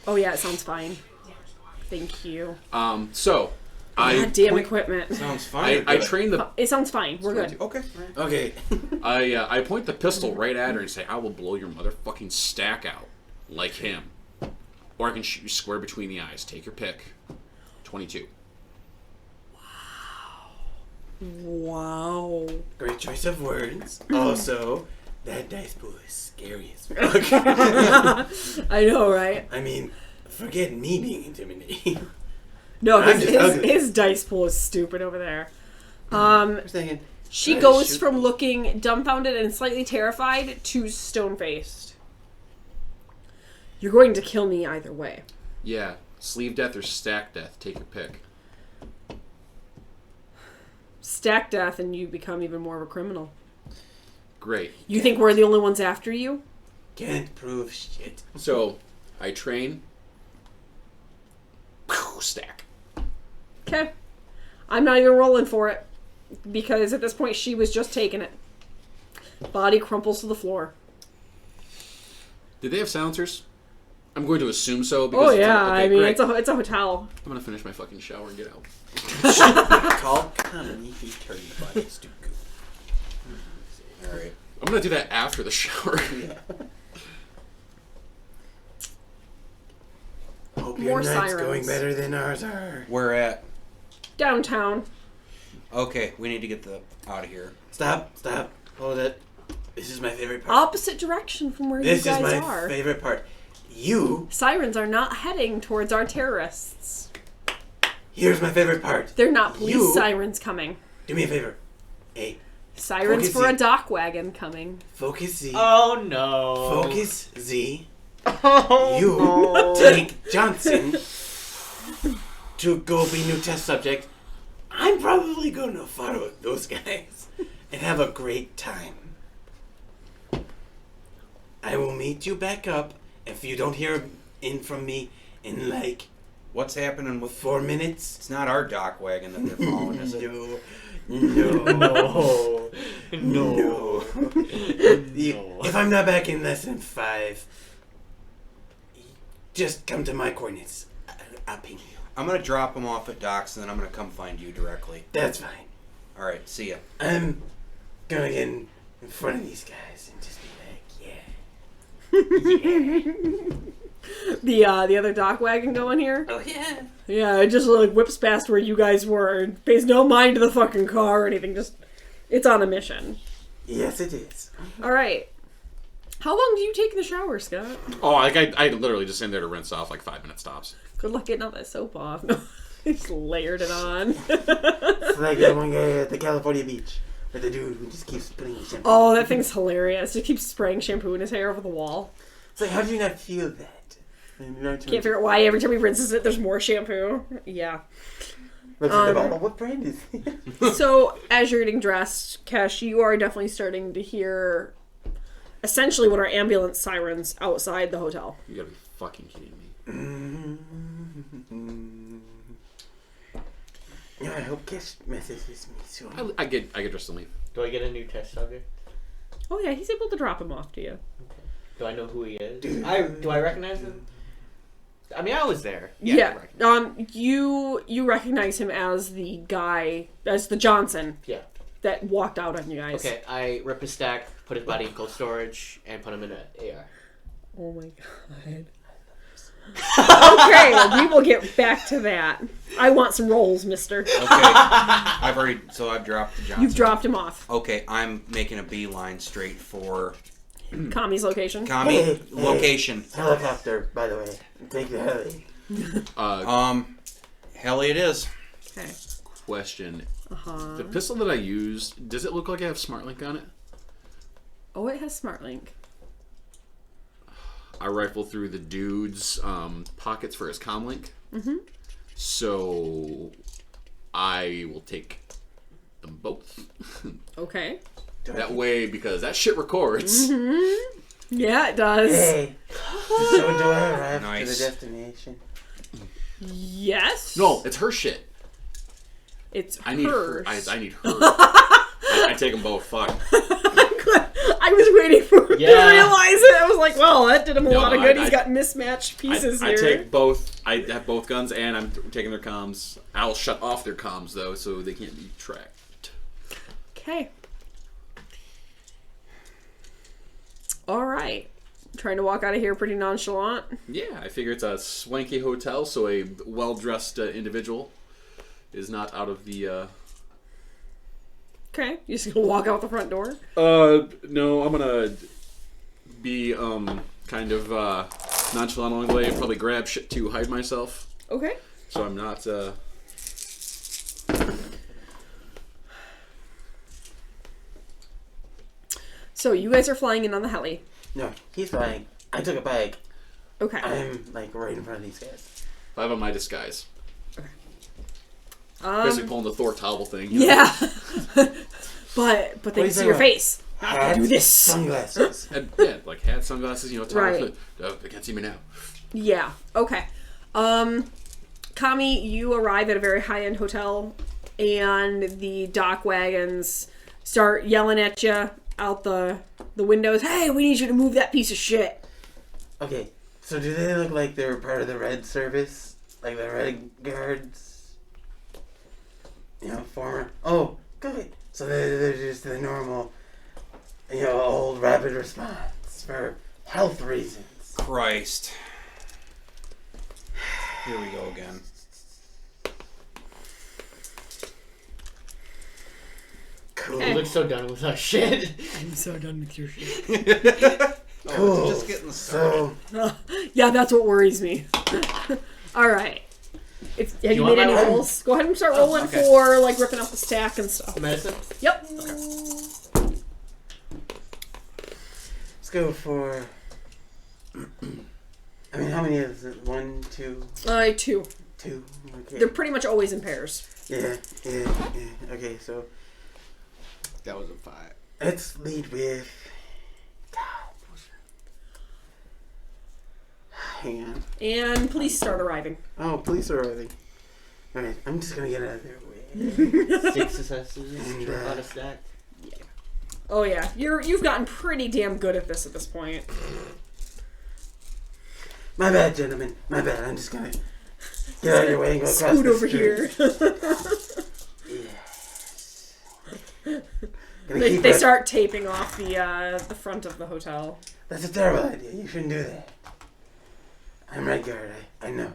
Speaker 1: Oh yeah, it sounds fine. Thank you.
Speaker 3: So I
Speaker 1: God damn
Speaker 3: point-
Speaker 1: equipment.
Speaker 2: Sounds fine.
Speaker 3: I train the
Speaker 1: It sounds fine. We're good.
Speaker 2: Okay.
Speaker 6: Okay.
Speaker 3: I point the pistol right at her and say, "I will blow your motherfucking stack out like him, or I can shoot you square between the eyes. Take your pick." 22.
Speaker 1: Wow.
Speaker 6: Great choice of words. Also, that dice pool is scary as fuck.
Speaker 1: I know, right?
Speaker 6: I mean, forget me being intimidating.
Speaker 1: No,
Speaker 6: I'm just ugly.
Speaker 1: his dice pool is stupid over there.
Speaker 6: I was thinking,
Speaker 1: She
Speaker 6: Nice,
Speaker 1: goes
Speaker 6: shoot.
Speaker 1: from looking dumbfounded and slightly terrified to stone-faced. You're going to kill me either way.
Speaker 3: Yeah, sleeve death or stack death. Take your pick.
Speaker 1: Stack death and you become even more of a criminal.
Speaker 3: Great.
Speaker 1: You think we're the only ones after you?
Speaker 6: can't prove shit.
Speaker 3: So I train. Stack.
Speaker 1: Okay. I'm not even rolling for it. Because at this point she was just taking it. Body crumples to the floor.
Speaker 3: Did they have silencers? I'm going to assume so. Because
Speaker 1: Oh
Speaker 3: it's
Speaker 1: yeah,
Speaker 3: okay,
Speaker 1: I mean
Speaker 3: great.
Speaker 1: it's a hotel.
Speaker 3: I'm gonna finish my fucking shower and get out.
Speaker 6: Call comedy return bodies to goo.
Speaker 2: Alright.
Speaker 3: I'm gonna do that after the shower.
Speaker 6: Hope
Speaker 1: More
Speaker 6: your night's
Speaker 1: sirens.
Speaker 6: going better than ours are.
Speaker 2: We're at.
Speaker 1: Downtown.
Speaker 2: Okay, we need to get the out of here.
Speaker 6: Stop, hold it. This is my favorite part.
Speaker 1: Opposite direction from where
Speaker 6: This
Speaker 1: you
Speaker 6: is
Speaker 1: guys
Speaker 6: my
Speaker 1: are.
Speaker 6: favorite part. You,
Speaker 1: Sirens are not heading towards our terrorists.
Speaker 6: here's my favorite part.
Speaker 1: They're not police
Speaker 6: You-
Speaker 1: sirens coming.
Speaker 6: Do me a favor. Hey,
Speaker 1: Sirens
Speaker 6: Focus
Speaker 1: for a
Speaker 6: Z.
Speaker 1: dock wagon coming.
Speaker 6: focus Z.
Speaker 5: Oh no!
Speaker 6: Focus Z.
Speaker 5: Oh,
Speaker 6: You
Speaker 5: no.
Speaker 6: take Johnson to go be new test subject. I'm probably going to follow those guys and have a great time. I will meet you back up if you don't hear in from me in like
Speaker 2: What's happening with.
Speaker 6: 4 minutes.
Speaker 2: It's not our dock wagon that they're following, is it?
Speaker 6: No.
Speaker 5: No.
Speaker 6: If I'm not back in less than 5, just come to my coordinates. I'll ping you.
Speaker 2: I'm gonna drop them off at docks, and then I'm gonna come find you directly.
Speaker 6: That's fine.
Speaker 2: Alright, see ya.
Speaker 6: I'm gonna get in front of these guys and just be like, yeah.
Speaker 1: The other dock wagon going here.
Speaker 6: Oh yeah.
Speaker 1: Yeah, it just like whips past where you guys were and pays no mind to the fucking car or anything. Just it's on a mission.
Speaker 6: Yes, it is.
Speaker 1: All right. How long do you take in the shower, Scott?
Speaker 3: Oh, like I literally just in there to rinse off like 5-minute stops.
Speaker 1: Good luck getting all that soap off. No, he just layered it on.
Speaker 6: It's like that one guy at the California beach, with the dude who just keeps putting his shampoo.
Speaker 1: Oh, that thing's hilarious. He keeps spraying shampoo in his hair over the wall.
Speaker 6: It's like, how do you not feel that?
Speaker 1: Can't figure out why every time he rinses it, there's more shampoo. Yeah.
Speaker 6: What's in the bottle? What brand is it?
Speaker 1: So, as you're getting dressed, Kesh, you are definitely starting to hear essentially what are ambulance sirens outside the hotel.
Speaker 3: You gotta be fucking kidding me.
Speaker 4: Yeah, I hope Cash messages me soon.
Speaker 3: I get dressed to leave.
Speaker 5: Do I get a new test subject?
Speaker 1: Oh yeah, he's able to drop him off to you.
Speaker 5: Do I know who he is? Do I recognize him? I mean, I was there. I recognize him.
Speaker 1: You recognize him as the guy, as the Johnson.
Speaker 5: Yeah.
Speaker 1: That walked out on you guys.
Speaker 5: Okay, I rip his stack, put his body in cold storage, and put him in an AR.
Speaker 1: Oh my god. Okay, we will get back to that. I want some rolls, mister.
Speaker 2: Okay. I've dropped the Johnson.
Speaker 1: You've dropped him off.
Speaker 2: Okay, I'm making a beeline straight for
Speaker 1: Kami's location.
Speaker 2: Kami location.
Speaker 4: Helicopter, by the way. Take the heli.
Speaker 2: Heli it is.
Speaker 1: Okay.
Speaker 3: Question.
Speaker 1: Uh-huh.
Speaker 3: The pistol that I used, does it look like I have SmartLink on it?
Speaker 1: Oh, it has SmartLink.
Speaker 3: I rifle through the dude's pockets for his comlink.
Speaker 1: Mm-hmm.
Speaker 3: So I will take them both.
Speaker 1: Okay.
Speaker 3: That way, because that shit records.
Speaker 1: Mm-hmm. Yeah, it does.
Speaker 4: Hey, so do I arrive to
Speaker 2: Nice.
Speaker 4: the destination?
Speaker 1: Yes.
Speaker 3: No, it's her shit.
Speaker 1: It's
Speaker 3: I need
Speaker 1: hers.
Speaker 3: her. I need her. I take them both. Fuck.
Speaker 1: I was waiting for him to realize it. I was like, well, that did him a lot of good. He's got mismatched pieces
Speaker 3: I
Speaker 1: here.
Speaker 3: take both. I have both guns, and I'm taking their comms. I'll shut off their comms though, so they can't be tracked.
Speaker 1: Okay. All right. Trying to walk out of here pretty nonchalant.
Speaker 3: Yeah, I figure it's a swanky hotel, so a well-dressed individual is not out of the.
Speaker 1: Okay. You just gonna walk out the front door?
Speaker 3: No, I'm gonna be kind of nonchalant along the way and probably grab shit to hide myself,
Speaker 1: Okay.
Speaker 3: so I'm not.
Speaker 1: So you guys are flying in on the heli.
Speaker 4: No, he's flying. I took a bag.
Speaker 1: Okay.
Speaker 4: I'm like right in front of these guys.
Speaker 3: I have on my disguise. Basically pulling the Thor towel thing. You know?
Speaker 1: Yeah. but they
Speaker 4: you
Speaker 1: can see
Speaker 4: talking
Speaker 1: your
Speaker 4: about?
Speaker 1: face. How to do this?
Speaker 4: Sunglasses.
Speaker 3: And, yeah, like hat, sunglasses, you know, towel.
Speaker 1: Right.
Speaker 3: They can't see me now.
Speaker 1: Yeah. Okay. Kami, you arrive at a very high-end hotel, and the dock wagons start yelling at you out the windows. Hey, we need you to move that piece of shit.
Speaker 4: Okay, so do they look like they're part of the Red Service? Like the Red Guards? You know, former... Oh, good. So they're just the normal, you know, old rapid response for health reasons.
Speaker 2: Christ. Here we go again.
Speaker 4: Cool.
Speaker 5: You look so done with our shit.
Speaker 1: I'm so done with your shit.
Speaker 4: Cool.
Speaker 2: Just getting started.
Speaker 4: So,
Speaker 1: Yeah, that's what worries me. All right. Have you
Speaker 5: want
Speaker 1: made any
Speaker 5: my roll?
Speaker 1: rolls? Go ahead and start rolling
Speaker 2: okay.
Speaker 1: for like ripping out the stack and stuff.
Speaker 5: Medicine?
Speaker 1: Yep.
Speaker 4: let's go for... I mean, how many is it? 1, 2,
Speaker 1: 2.
Speaker 4: 2? Okay.
Speaker 1: They're pretty much always in pairs.
Speaker 4: Yeah. Okay, so
Speaker 5: That was a 5.
Speaker 4: let's lead with... Hang on.
Speaker 1: And police start arriving.
Speaker 4: Oh, police are arriving. Alright, I'm just gonna get out of their way.
Speaker 5: 6 successes,
Speaker 4: And,
Speaker 5: drop out a stack.
Speaker 1: Oh yeah, you've gotten pretty damn good at this point.
Speaker 4: My bad, gentlemen. My bad. I'm just gonna get out of your way and go across
Speaker 1: Scoot
Speaker 4: the
Speaker 1: over
Speaker 4: street.
Speaker 1: here.
Speaker 4: Yes. Gonna
Speaker 1: they
Speaker 4: keep
Speaker 1: they
Speaker 4: it-
Speaker 1: start taping off the front of the hotel.
Speaker 4: That's a terrible idea. You shouldn't do that. I'm Red Guard. I know.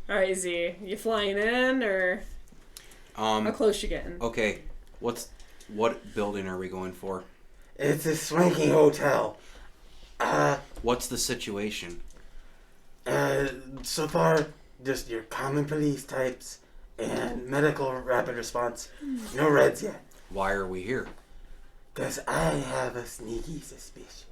Speaker 1: All right, Z, you flying in or how close you getting?
Speaker 2: Okay, what building are we going for?
Speaker 4: It's a swanky hotel.
Speaker 2: What's the situation?
Speaker 4: So far, just your common police types and medical rapid response. No reds yet.
Speaker 2: Why are we here?
Speaker 4: Because I have a sneaky suspicion.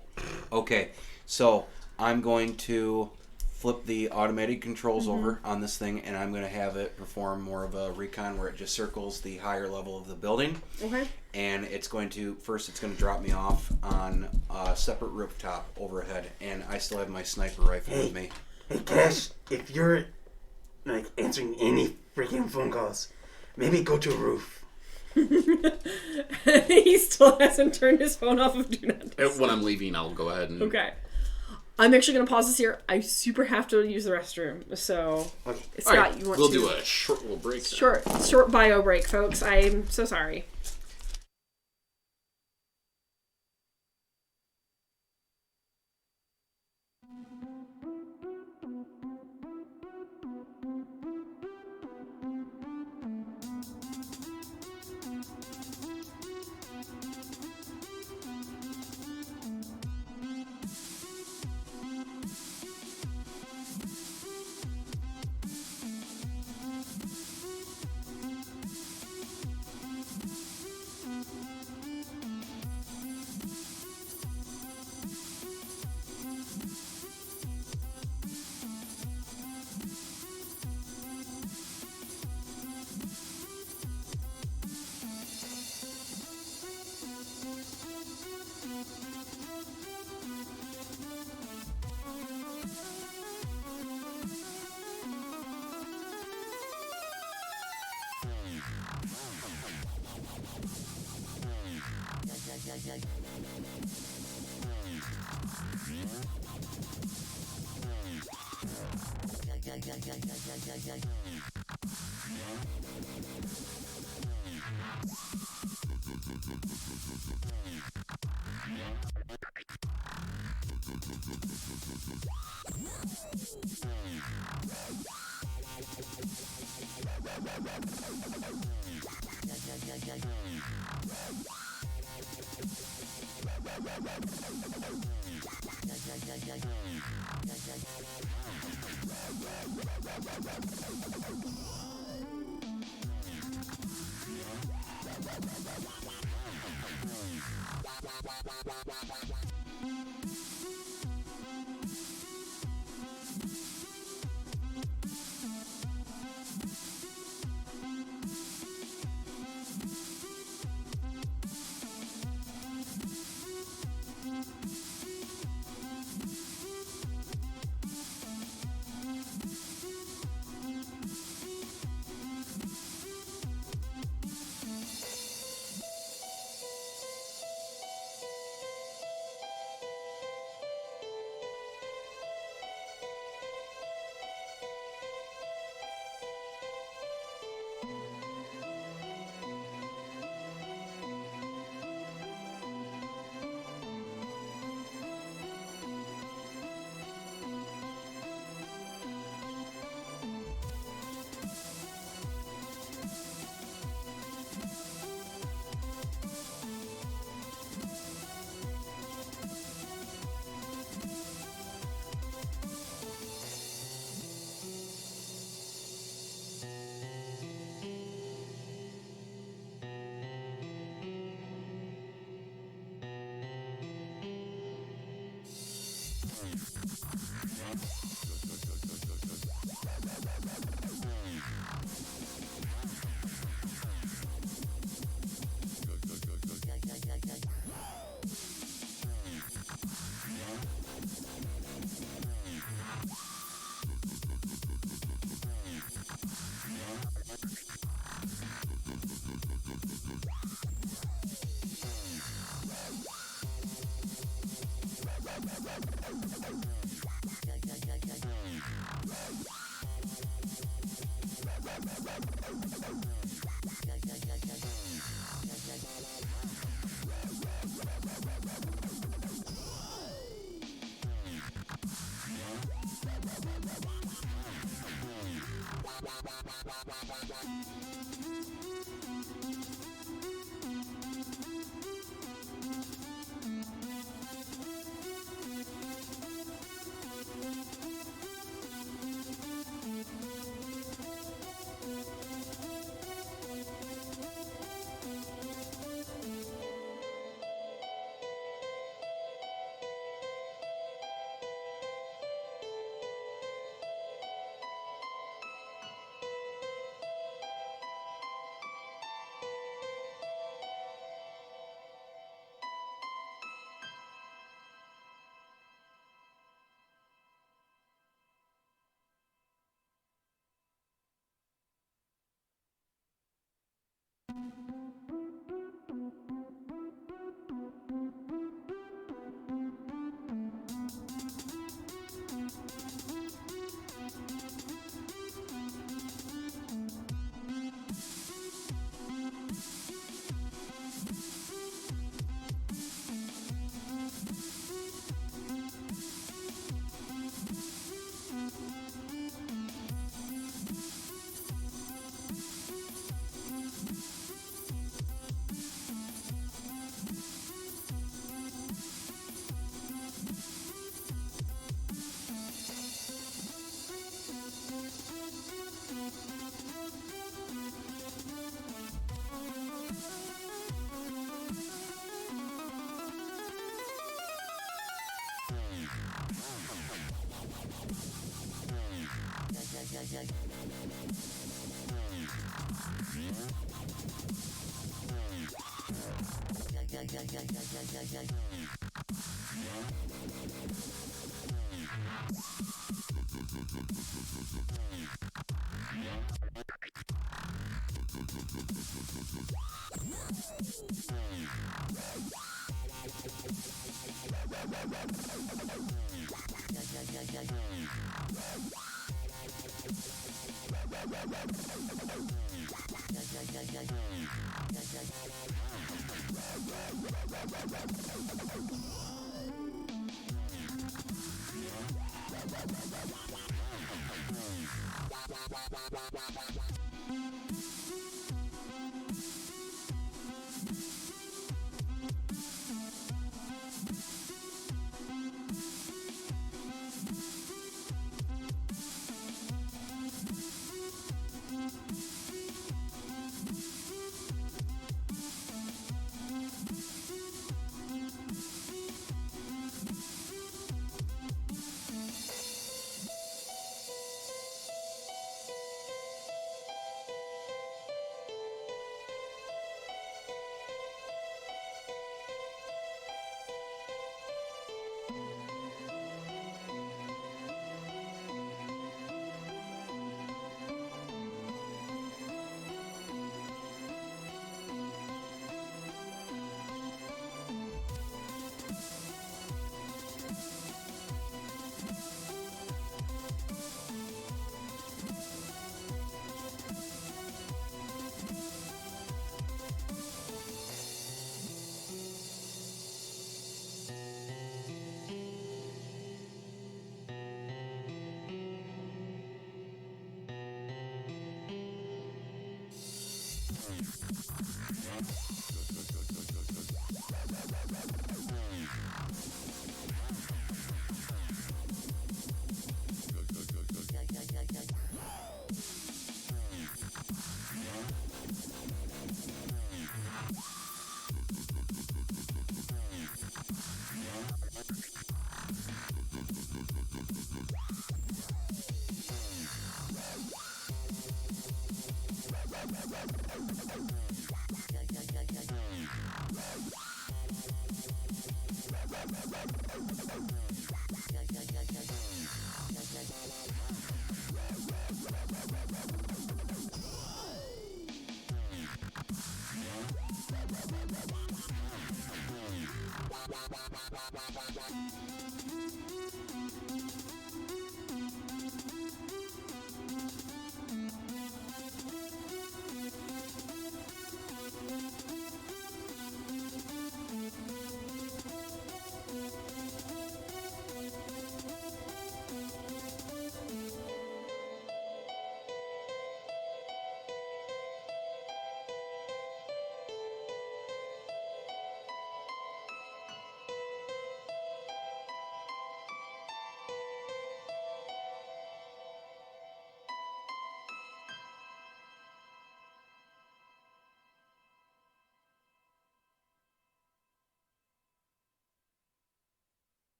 Speaker 2: Okay, so I'm going to flip the automated controls over on this thing, and I'm going to have it perform more of a recon where it just circles the higher level of the building.
Speaker 1: Okay.
Speaker 2: And it's going to drop me off on a separate rooftop overhead, and I still have my sniper rifle with me.
Speaker 4: Hey, Cash, if you're like answering any freaking phone calls. Maybe go to a roof.
Speaker 1: He still hasn't turned his phone off of Do Not Disturb.
Speaker 3: When I'm leaving, I'll go ahead and...
Speaker 1: Okay. I'm actually going to pause this here. I super have to use the restroom, so...
Speaker 4: Okay.
Speaker 1: Scott,
Speaker 3: All right,
Speaker 1: you want
Speaker 3: we'll
Speaker 1: to...
Speaker 3: do a short little break.
Speaker 1: Short bio break, folks. I'm so sorry.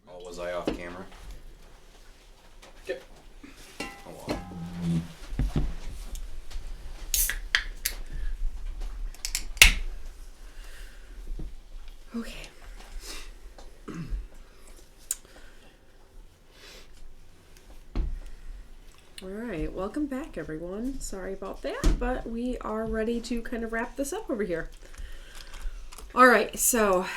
Speaker 2: Oh, was I off camera?
Speaker 3: Okay.
Speaker 2: Oh well.
Speaker 1: Okay. Alright, welcome back everyone. Sorry about that, but we are ready to kind of wrap this up over here. Alright, so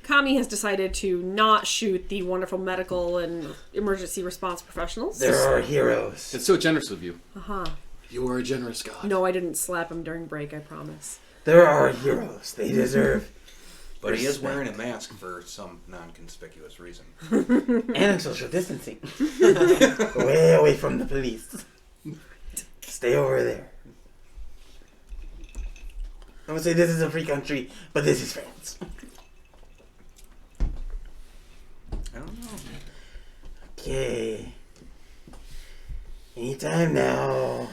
Speaker 1: Kami has decided to not shoot the wonderful medical and emergency response professionals.
Speaker 4: There are heroes.
Speaker 3: It's so generous of you.
Speaker 1: Uh-huh.
Speaker 3: You are a generous god.
Speaker 1: No, I didn't slap him during break, I promise.
Speaker 4: There are heroes. They deserve.
Speaker 2: But he is
Speaker 4: respect.
Speaker 2: wearing a mask for some non-conspicuous reason.
Speaker 4: And social distancing. Way away from the police. Stay over there. I would say this is a free country, but this is France.
Speaker 2: I don't know.
Speaker 4: Okay. Anytime now.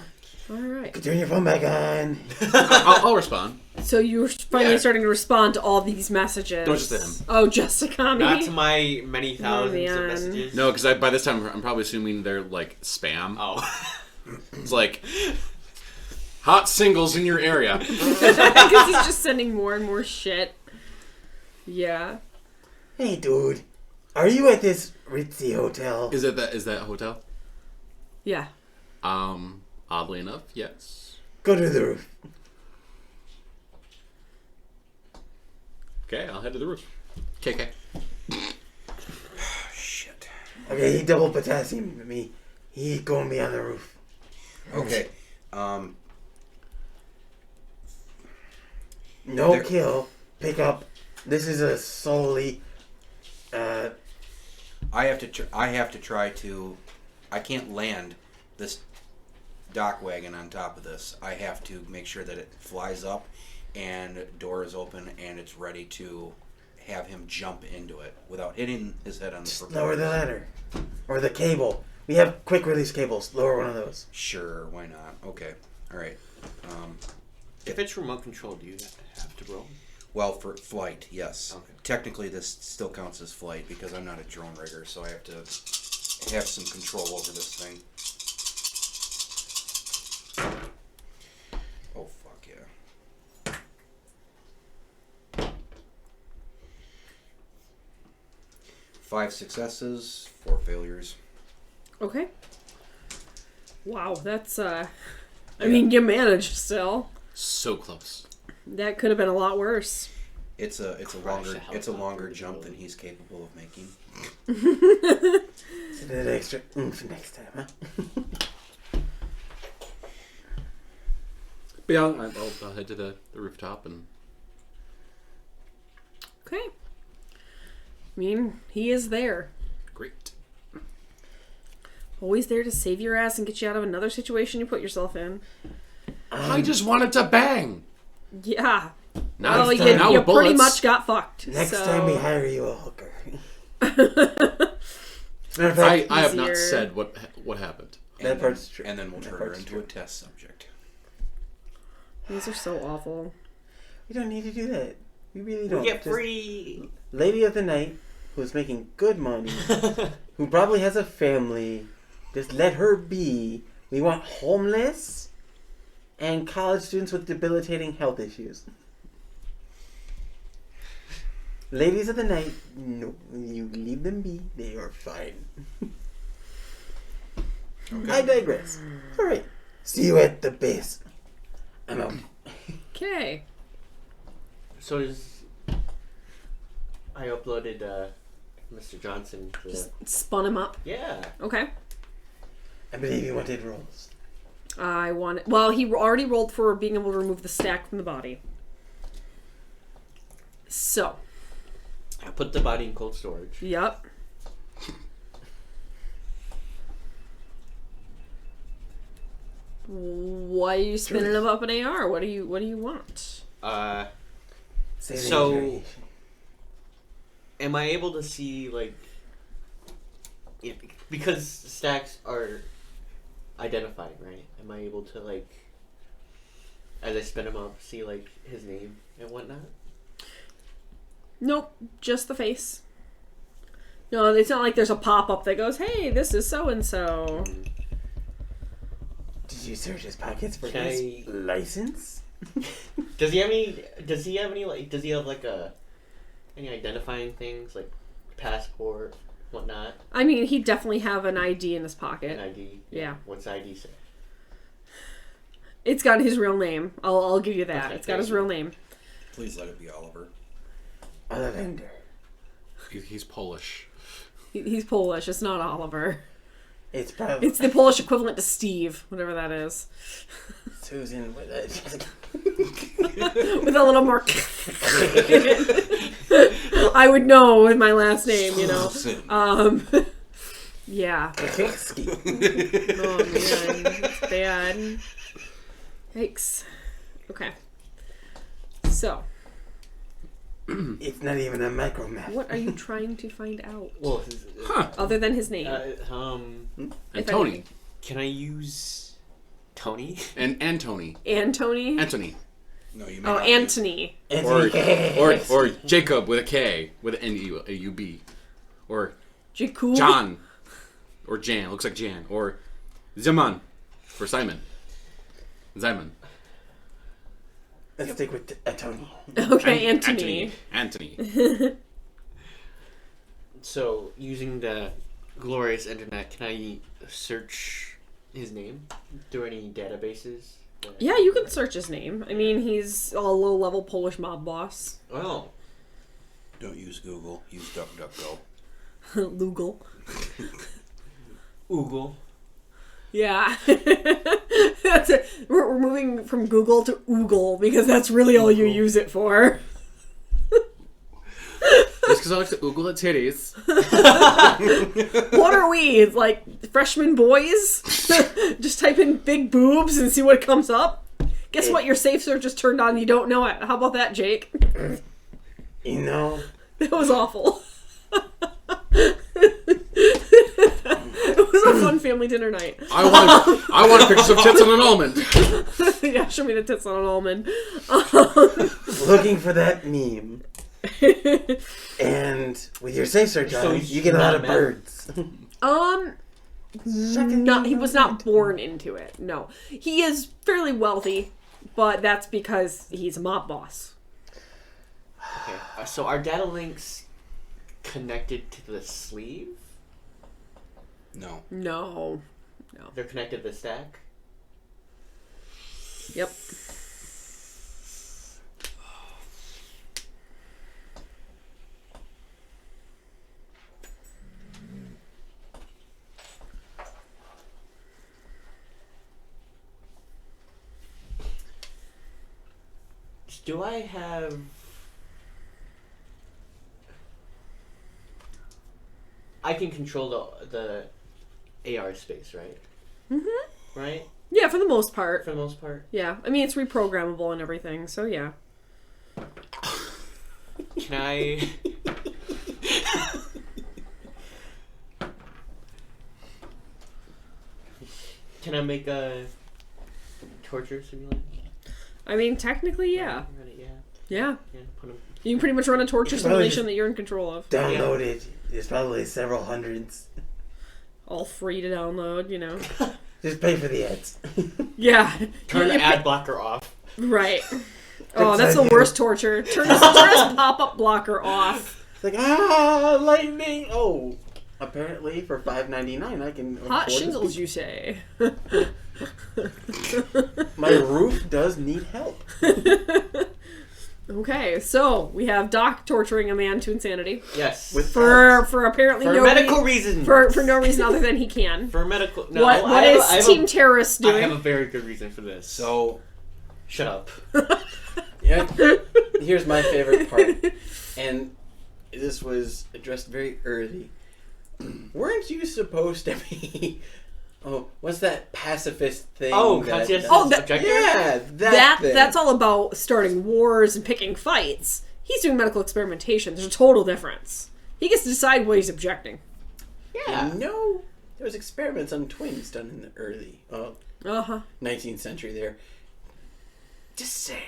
Speaker 1: Alright.
Speaker 4: Turn your phone back on.
Speaker 3: I'll respond.
Speaker 1: So you're finally starting to respond to all these messages.
Speaker 3: No, just to him.
Speaker 1: Oh, just to Kami?
Speaker 5: Not to my many thousands
Speaker 1: man.
Speaker 5: of messages.
Speaker 3: No, because by this time I'm probably assuming they're like spam.
Speaker 5: Oh.
Speaker 3: It's like hot singles in your area.
Speaker 1: Because he's just sending more and more shit. Yeah.
Speaker 4: Hey, dude. Are you at this ritzy hotel?
Speaker 3: Is that hotel?
Speaker 1: Yeah.
Speaker 3: Oddly enough, yes.
Speaker 4: Go to the roof.
Speaker 3: Okay, I'll head to the roof. KK.
Speaker 2: Shit.
Speaker 4: Okay, he double potassium me. He going be on the roof.
Speaker 2: Okay.
Speaker 4: No
Speaker 2: There-
Speaker 4: kill. Pick up. This is a solely.
Speaker 2: I have to try to. I can't land this dock wagon on top of this. I have to make sure that it flies up and door is open and it's ready to have him jump into it without hitting his head on the
Speaker 4: Just
Speaker 2: propeller.
Speaker 4: lower the ladder. Or the cable. We have quick release cables. Lower one of those.
Speaker 2: Sure, why not? Okay, all right.
Speaker 5: If it's remote control, do you have to roll?
Speaker 2: Well, for flight, yes.
Speaker 5: Okay.
Speaker 2: Technically, this still counts as flight because I'm not a drone rigger, so I have to have some control over this thing. Oh, fuck yeah. Five successes, 4 failures.
Speaker 1: Okay. Wow, that's, I mean, you managed still.
Speaker 3: So close.
Speaker 1: That could have been a lot worse.
Speaker 2: It's a longer
Speaker 5: helicopter
Speaker 2: longer jump than he's capable of making.
Speaker 4: So that extra oomph next time, huh?
Speaker 3: But yeah, I'll head to the rooftop and...
Speaker 1: Okay. I mean, he is there.
Speaker 3: Great.
Speaker 1: Always there to save your ass and get you out of another situation you put yourself in.
Speaker 3: I just wanted to bang!
Speaker 1: Yeah.
Speaker 3: Now,
Speaker 1: Well,
Speaker 3: now
Speaker 1: you
Speaker 3: with
Speaker 1: pretty
Speaker 3: bullets.
Speaker 1: much got fucked.
Speaker 4: Next
Speaker 1: so.
Speaker 4: time we hire you a hooker. Matter of fact,
Speaker 3: I have not
Speaker 1: Easier.
Speaker 3: said what happened.
Speaker 4: that part's true.
Speaker 2: And then we'll
Speaker 4: That
Speaker 2: turn her
Speaker 4: part's
Speaker 2: into
Speaker 4: true.
Speaker 2: a test subject.
Speaker 1: These are so awful.
Speaker 4: We don't need to do that. We really
Speaker 5: We
Speaker 4: don't.
Speaker 5: get
Speaker 4: Just
Speaker 5: free.
Speaker 4: Lady of the night, who's making good money, who probably has a family. Just let her be. We want homeless and college students with debilitating health issues. Ladies of the night, no, you leave them be. They are fine. I digress. All right. See you at the base. I'm out.
Speaker 1: Okay.
Speaker 5: So is I uploaded Mr. Johnson. To,
Speaker 1: Just spun him up.
Speaker 5: yeah.
Speaker 1: Okay.
Speaker 4: I believe you wanted rolls.
Speaker 1: I want. Well, he already rolled for being able to remove the stack from the body. So.
Speaker 5: I put the body in cold storage.
Speaker 1: Yep. Why are you spinning him up an AR? What do you want?
Speaker 4: Say the
Speaker 5: So-
Speaker 4: injury.
Speaker 5: Am I able to see like? Because stacks are identified, right? Am I able to like, as I spin him up, see like his name and whatnot?
Speaker 1: Nope, just the face. No, it's not like there's a pop-up that goes, "Hey, this is so and so."
Speaker 4: Did you search his pockets for
Speaker 5: Can
Speaker 4: his license?
Speaker 5: Does he have any? Does he have any like? Does he have like a any identifying things like passport, whatnot?
Speaker 1: I mean, he'd definitely have an ID in his pocket.
Speaker 5: An ID.
Speaker 1: Yeah.
Speaker 5: What's the ID say?
Speaker 1: It's got his real name. I'll give you that.
Speaker 5: Okay,
Speaker 1: It's got his real name.
Speaker 2: Please let it be Oliver.
Speaker 6: Ollivander.
Speaker 3: He's Polish.
Speaker 1: He's Polish. It's not Oliver.
Speaker 6: It's probably
Speaker 1: It's the Polish equivalent to Steve, whatever that is.
Speaker 6: Susan with a...
Speaker 1: With a little more. I would know with my last name, you know. Yeah. Oh man, it's bad. Yikes. Okay. So,
Speaker 6: It's not even a micromap.
Speaker 1: what are you trying to find out?
Speaker 5: Well,
Speaker 1: Other than his name.
Speaker 3: And
Speaker 1: If
Speaker 3: Tony.
Speaker 1: anything.
Speaker 5: can I use Tony?
Speaker 3: And Tony.
Speaker 1: Anthony?
Speaker 3: Anthony.
Speaker 2: No, you may
Speaker 1: Oh,
Speaker 2: not
Speaker 1: Anthony.
Speaker 3: Or Jacob with a K with an N-U-B. Or
Speaker 1: Jakub?
Speaker 3: John. Or Jan. Looks like Jan. Or Zaman for Simon. Simon.
Speaker 6: Let's stick with Tony.
Speaker 1: Okay, Anthony.
Speaker 3: Anthony.
Speaker 5: So, using the glorious internet, can I search his name through any databases?
Speaker 1: Yeah, you can search his name. I mean, he's a low-level Polish mob boss.
Speaker 5: Oh.
Speaker 2: Don't use Google. Use DuckDuckGo.
Speaker 1: Lugal.
Speaker 5: Oogle.
Speaker 1: Yeah. That's it. We're moving from Google to Oogle because that's really all you use it for.
Speaker 3: Just because I like to oogle the titties.
Speaker 1: What are we? It's like freshman boys? Just type in big boobs and see what comes up? Guess what? Your safe search is turned on. You don't know it. How about that, Jake?
Speaker 6: You know,
Speaker 1: That was awful. It was a fun family dinner night.
Speaker 3: I want pictures of tits on an almond.
Speaker 1: Yeah, show me the tits on an almond.
Speaker 6: looking for that meme. And with your safe search
Speaker 5: So
Speaker 6: on,
Speaker 5: he's
Speaker 6: you get a lot
Speaker 5: not
Speaker 6: of
Speaker 5: a man.
Speaker 6: birds.
Speaker 1: He was not born into it. No. He is fairly wealthy, but that's because he's a mob boss.
Speaker 5: Okay. So, are data links connected to the sleeve?
Speaker 2: No.
Speaker 1: No.
Speaker 5: They're connected to the stack?
Speaker 1: Yep.
Speaker 5: Do I have... I can control the AR space, right? Mm-hmm. Right?
Speaker 1: Yeah, for the most part.
Speaker 5: For the most part?
Speaker 1: Yeah. I mean, it's reprogrammable and everything, so yeah.
Speaker 5: Can I... Can I make a torture simulation?
Speaker 1: I mean, technically, yeah.
Speaker 5: Yeah.
Speaker 1: Yeah.
Speaker 5: Yeah. Put 'em...
Speaker 1: You can pretty much run a torture
Speaker 6: It's probably
Speaker 1: simulation that you're in control of.
Speaker 6: Download it. There's probably several hundreds.
Speaker 1: All free to download, you know.
Speaker 6: Just pay for the ads.
Speaker 1: Yeah.
Speaker 5: Turn
Speaker 1: You
Speaker 5: the
Speaker 1: pay-
Speaker 5: ad blocker off.
Speaker 1: Right. Oh, that's the worst torture. Turn his pop-up blocker off.
Speaker 6: It's like, lightning! Oh. Apparently, for $5.99, I can...
Speaker 1: Hot
Speaker 6: afford
Speaker 1: shingles,
Speaker 6: this.
Speaker 1: you say.
Speaker 6: My roof does need help.
Speaker 1: Okay, so we have Doc torturing a man to insanity
Speaker 5: Yes.
Speaker 6: With
Speaker 1: for apparently
Speaker 5: for
Speaker 1: no
Speaker 5: medical reasons.
Speaker 1: for no reason other than he can.
Speaker 5: For medical... No,
Speaker 1: What
Speaker 5: I have-
Speaker 1: is
Speaker 5: I have
Speaker 1: Team
Speaker 5: a,
Speaker 1: Terrorist
Speaker 5: I have
Speaker 1: doing?
Speaker 5: a very good reason for this.
Speaker 2: So,
Speaker 5: Shut up.
Speaker 6: Yeah. Here's my favorite part. And this was addressed very early. Weren't you supposed to be... Oh, what's that pacifist thing?
Speaker 5: Oh,
Speaker 6: that,
Speaker 5: conscientious
Speaker 1: Oh, that-
Speaker 5: objector?
Speaker 6: Yeah, that thing.
Speaker 1: That's all about starting wars and picking fights. He's doing medical experimentation. There's a total difference. He gets to decide what he's objecting.
Speaker 5: Yeah.
Speaker 6: No, there was experiments on twins done in the early 19th century there. Just saying.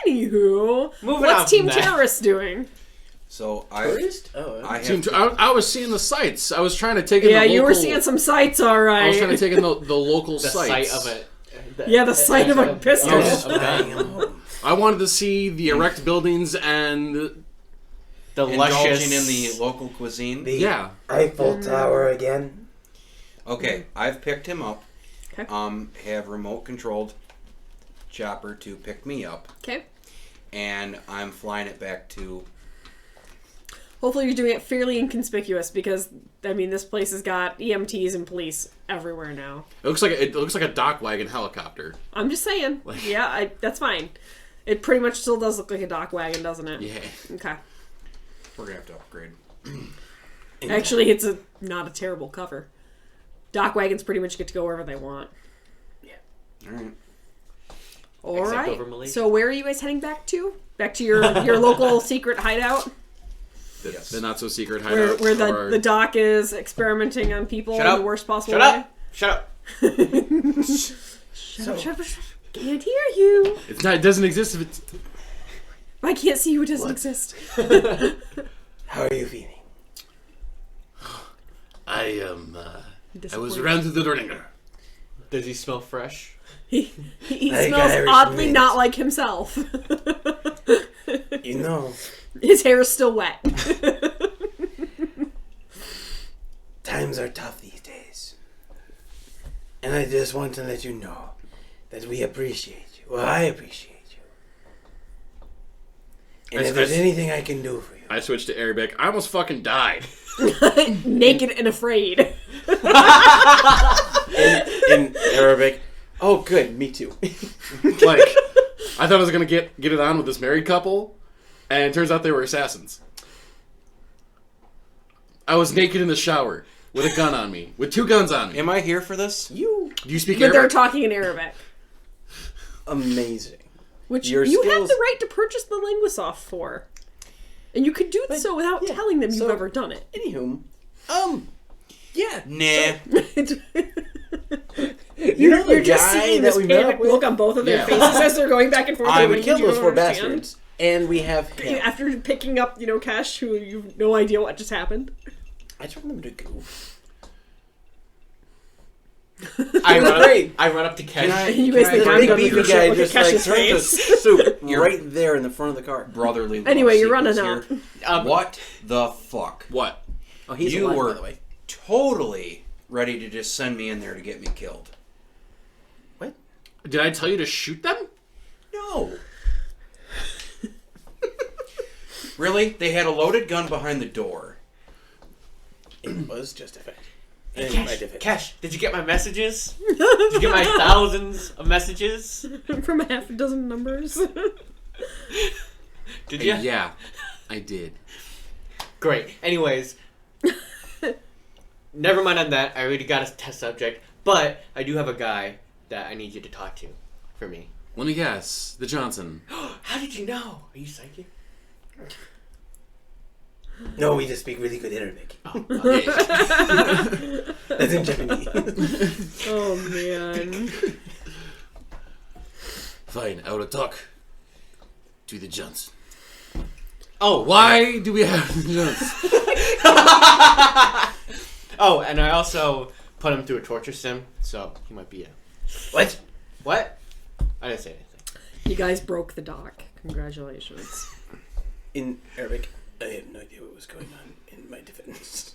Speaker 1: Anywho,
Speaker 5: Moving on
Speaker 1: what's Team
Speaker 5: from that.
Speaker 1: Terrorist doing?
Speaker 2: so
Speaker 6: Tourist? Oh,
Speaker 2: I have
Speaker 3: I was seeing the sites. I was trying to take in
Speaker 1: Yeah,
Speaker 3: the local...
Speaker 1: you were seeing some sights, all right.
Speaker 3: I was trying to take in the local
Speaker 5: The
Speaker 3: sites.
Speaker 5: sight of it.
Speaker 1: Yeah, the sight of a pistol.
Speaker 5: Yes.
Speaker 6: buying them home.
Speaker 3: I wanted to see the erect buildings and
Speaker 5: The
Speaker 2: Indulging
Speaker 5: luscious
Speaker 2: in the local cuisine.
Speaker 4: The
Speaker 3: yeah.
Speaker 4: Eiffel Tower again.
Speaker 2: Okay, I've picked him up.
Speaker 1: Okay.
Speaker 2: Have remote controlled chopper to pick me up,
Speaker 1: Okay.
Speaker 2: and I'm flying it back to.
Speaker 1: Hopefully you're doing it fairly inconspicuous because, I mean, this place has got EMTs and police everywhere now.
Speaker 3: It looks like a dock wagon helicopter.
Speaker 1: I'm just saying. Yeah, that's fine. It pretty much still does look like a dock wagon, doesn't it?
Speaker 3: Yeah.
Speaker 1: Okay.
Speaker 2: We're gonna have to upgrade.
Speaker 1: Actually, it's not a terrible cover. Dock wagons pretty much get to go wherever they want.
Speaker 2: All right.
Speaker 1: All
Speaker 5: Except
Speaker 1: right.
Speaker 5: over Malaysia.
Speaker 1: So where are you guys heading back to? Back to your local secret hideout?
Speaker 2: Yes.
Speaker 3: The not so secret
Speaker 1: Where
Speaker 3: hideout.
Speaker 1: the doc is experimenting on people
Speaker 5: Shut
Speaker 1: in
Speaker 5: up.
Speaker 1: the worst possible
Speaker 5: Shut
Speaker 1: way?
Speaker 5: up! Shut up!
Speaker 1: Shut up, shut up. Can't hear you.
Speaker 3: It doesn't exist if it's.
Speaker 1: I can't see you. It doesn't exist.
Speaker 4: How are you feeling?
Speaker 3: I am. I was
Speaker 1: Disappointed.
Speaker 3: around to the ringer.
Speaker 5: Does he smell fresh?
Speaker 1: He
Speaker 4: Like
Speaker 1: smells
Speaker 4: Irish
Speaker 1: oddly
Speaker 4: mint.
Speaker 1: not like himself.
Speaker 4: You know,
Speaker 1: His hair is still wet.
Speaker 4: times are tough these days. And I just want to let you know that we appreciate you. Well, I appreciate you. And if there's anything I can do for you.
Speaker 3: I switched to Arabic. I almost fucking died.
Speaker 1: Naked and afraid.
Speaker 6: In Arabic. Oh, good. Me too.
Speaker 3: Like, I thought I was gonna get it on with this married couple, and it turns out they were assassins. I was naked in the shower with a gun on me, with 2 guns on me.
Speaker 2: Am I here for this?
Speaker 3: Do you speak
Speaker 1: But they're
Speaker 3: Arabic?
Speaker 1: talking in Arabic.
Speaker 6: Amazing.
Speaker 1: Which
Speaker 6: Your
Speaker 1: you have
Speaker 6: skills-
Speaker 1: the right to purchase the Linguasoft for. And you could do so without
Speaker 6: yeah,
Speaker 1: telling them you've
Speaker 6: so-
Speaker 1: ever done it.
Speaker 6: Anywho, yeah.
Speaker 2: Nah.
Speaker 1: You're just
Speaker 6: guy
Speaker 1: seeing
Speaker 6: that
Speaker 1: this
Speaker 6: we met
Speaker 1: panic
Speaker 6: up with?
Speaker 1: look on both of their
Speaker 3: Yeah.
Speaker 1: faces as they're going back and forth.
Speaker 2: I
Speaker 1: going,
Speaker 2: would
Speaker 6: We killed
Speaker 1: "You
Speaker 6: those
Speaker 1: don't
Speaker 6: 4
Speaker 1: understand?"
Speaker 6: bastards, and we have him.
Speaker 1: After picking up, Kesh, who you've no idea what just happened.
Speaker 6: I told them to go.
Speaker 5: I
Speaker 6: great.
Speaker 5: run up to Ken.
Speaker 1: You guys think
Speaker 6: The
Speaker 1: I'm
Speaker 6: big
Speaker 1: done with
Speaker 6: beefy
Speaker 1: your
Speaker 6: guy
Speaker 1: shit? Look
Speaker 6: just
Speaker 1: at
Speaker 6: like
Speaker 1: Kesh's
Speaker 6: turned to
Speaker 1: face.
Speaker 6: soup right there in the front of the car.
Speaker 2: Brotherly love
Speaker 1: Anyway, you're running
Speaker 2: sequence
Speaker 1: up.
Speaker 2: here. What the fuck?
Speaker 3: What?
Speaker 6: Oh, he's
Speaker 2: You
Speaker 6: alive,
Speaker 2: were
Speaker 6: by the way.
Speaker 2: totally ready to just send me in there to get me killed.
Speaker 6: What?
Speaker 3: Did I tell you to shoot them?
Speaker 2: No. Really? They had a loaded gun behind the door.
Speaker 6: It was justified.
Speaker 5: Hey,
Speaker 6: In my
Speaker 5: Cash,
Speaker 6: defense.
Speaker 5: Cash, did you get my messages? Did you get my thousands of messages?
Speaker 1: From a half a dozen numbers.
Speaker 5: Did you?
Speaker 3: Yeah, I did.
Speaker 5: Great. Anyways, never mind on that. I already got a test subject, but I do have a guy that I need you to talk to for me.
Speaker 3: Let me guess. The Johnson.
Speaker 5: How did you know? Are you psychic?
Speaker 4: No, we just speak really good Arabic.
Speaker 5: Oh,
Speaker 4: That's in Japanese.
Speaker 1: Oh, man.
Speaker 3: Fine, I will talk to the Johnson.
Speaker 5: oh,
Speaker 3: Why do we have the Johnson?
Speaker 5: oh, and I also put him through a torture sim, so he might be a...
Speaker 4: What?
Speaker 5: What? I didn't say anything.
Speaker 1: You guys broke the dock. Congratulations.
Speaker 6: In Arabic, I have no idea what was going on in my defense.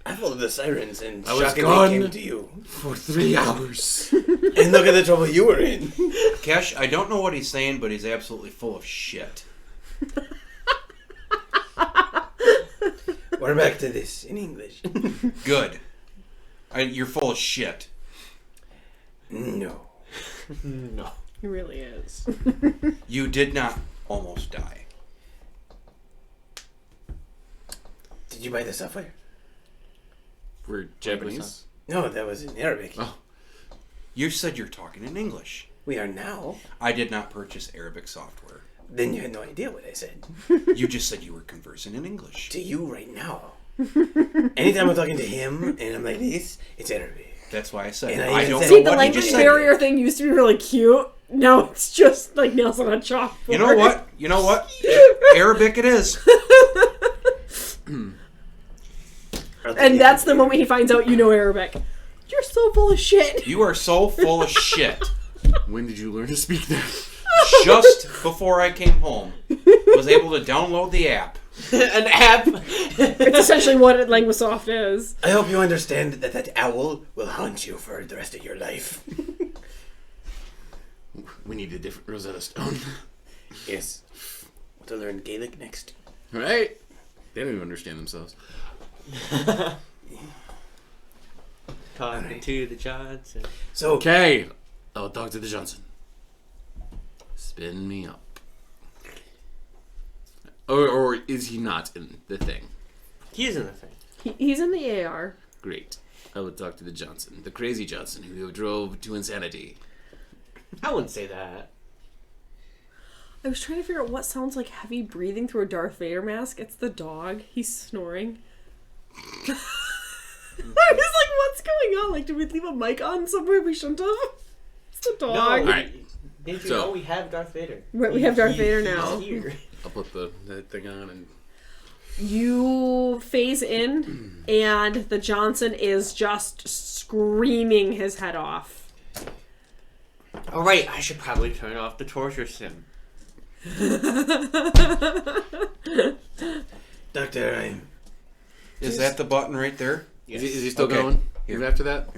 Speaker 6: I followed the sirens and
Speaker 3: I was
Speaker 6: shockingly
Speaker 3: gone.
Speaker 6: came to you.
Speaker 3: For 3 hours.
Speaker 6: And look at the trouble you were in.
Speaker 2: Kesh, I don't know what he's saying, but he's absolutely full of shit.
Speaker 4: We're back to this in English.
Speaker 2: Good. You're full of shit.
Speaker 4: No.
Speaker 5: No.
Speaker 1: He really is.
Speaker 2: You did not almost die.
Speaker 4: Did you buy the software?
Speaker 3: We're Japanese.
Speaker 4: No, that was in Arabic.
Speaker 3: Oh.
Speaker 2: You said you're talking in English.
Speaker 4: We are now.
Speaker 2: I did not purchase Arabic software.
Speaker 4: Then you had no idea what I said.
Speaker 2: You just said you were conversing in English.
Speaker 4: To you right now. Anytime I'm talking to him and I'm like this, it's Arabic.
Speaker 2: That's why I said
Speaker 4: And I
Speaker 2: I
Speaker 4: even
Speaker 2: don't
Speaker 4: said-
Speaker 1: See,
Speaker 2: know
Speaker 1: the
Speaker 2: what he
Speaker 1: language
Speaker 2: just said.
Speaker 1: barrier thing used to be really cute. Now it's just like nails on a chalkboard.
Speaker 2: You know what? You know what? Arabic it is.
Speaker 1: And that's the moment he finds out you know Arabic. You're so full of shit.
Speaker 2: You are so full of shit.
Speaker 3: When did you learn to speak that?
Speaker 2: Just before I came home, was able to download the app.
Speaker 5: An app.
Speaker 1: It's essentially what Linguasoft is.
Speaker 4: I hope you understand that owl will haunt you for the rest of your life.
Speaker 3: We need a different Rosetta Stone.
Speaker 4: Yes. Want to learn Gaelic next?
Speaker 3: Right? They don't even understand themselves.
Speaker 5: Talking to the Johnson.
Speaker 4: So,
Speaker 3: Okay, I'll talk to the Johnson. Spin me up. Or is he not in the thing?
Speaker 5: He's in the thing.
Speaker 1: He's in the AR.
Speaker 3: Great. I will talk to the Johnson, the crazy Johnson who drove to insanity.
Speaker 5: I wouldn't say that.
Speaker 1: I was trying to figure out what sounds like heavy breathing through a Darth Vader mask. It's the dog. He's snoring. I was like, what's going on? Like, did we leave a mic on somewhere we shouldn't have? It's the dog.
Speaker 5: No,
Speaker 3: Alright.
Speaker 5: Didn't you
Speaker 3: So-
Speaker 5: know we have Darth Vader?
Speaker 1: We have Darth Vader now.
Speaker 5: He's here.
Speaker 3: I'll put the thing on and...
Speaker 1: You phase in, and the Johnson is just screaming his head off.
Speaker 5: Alright, I should probably turn off the torture sim.
Speaker 4: Doctor,
Speaker 2: Is that the button right there?
Speaker 5: Yes.
Speaker 3: Is he still
Speaker 2: Okay.
Speaker 3: going?
Speaker 2: Here.
Speaker 3: Even after that?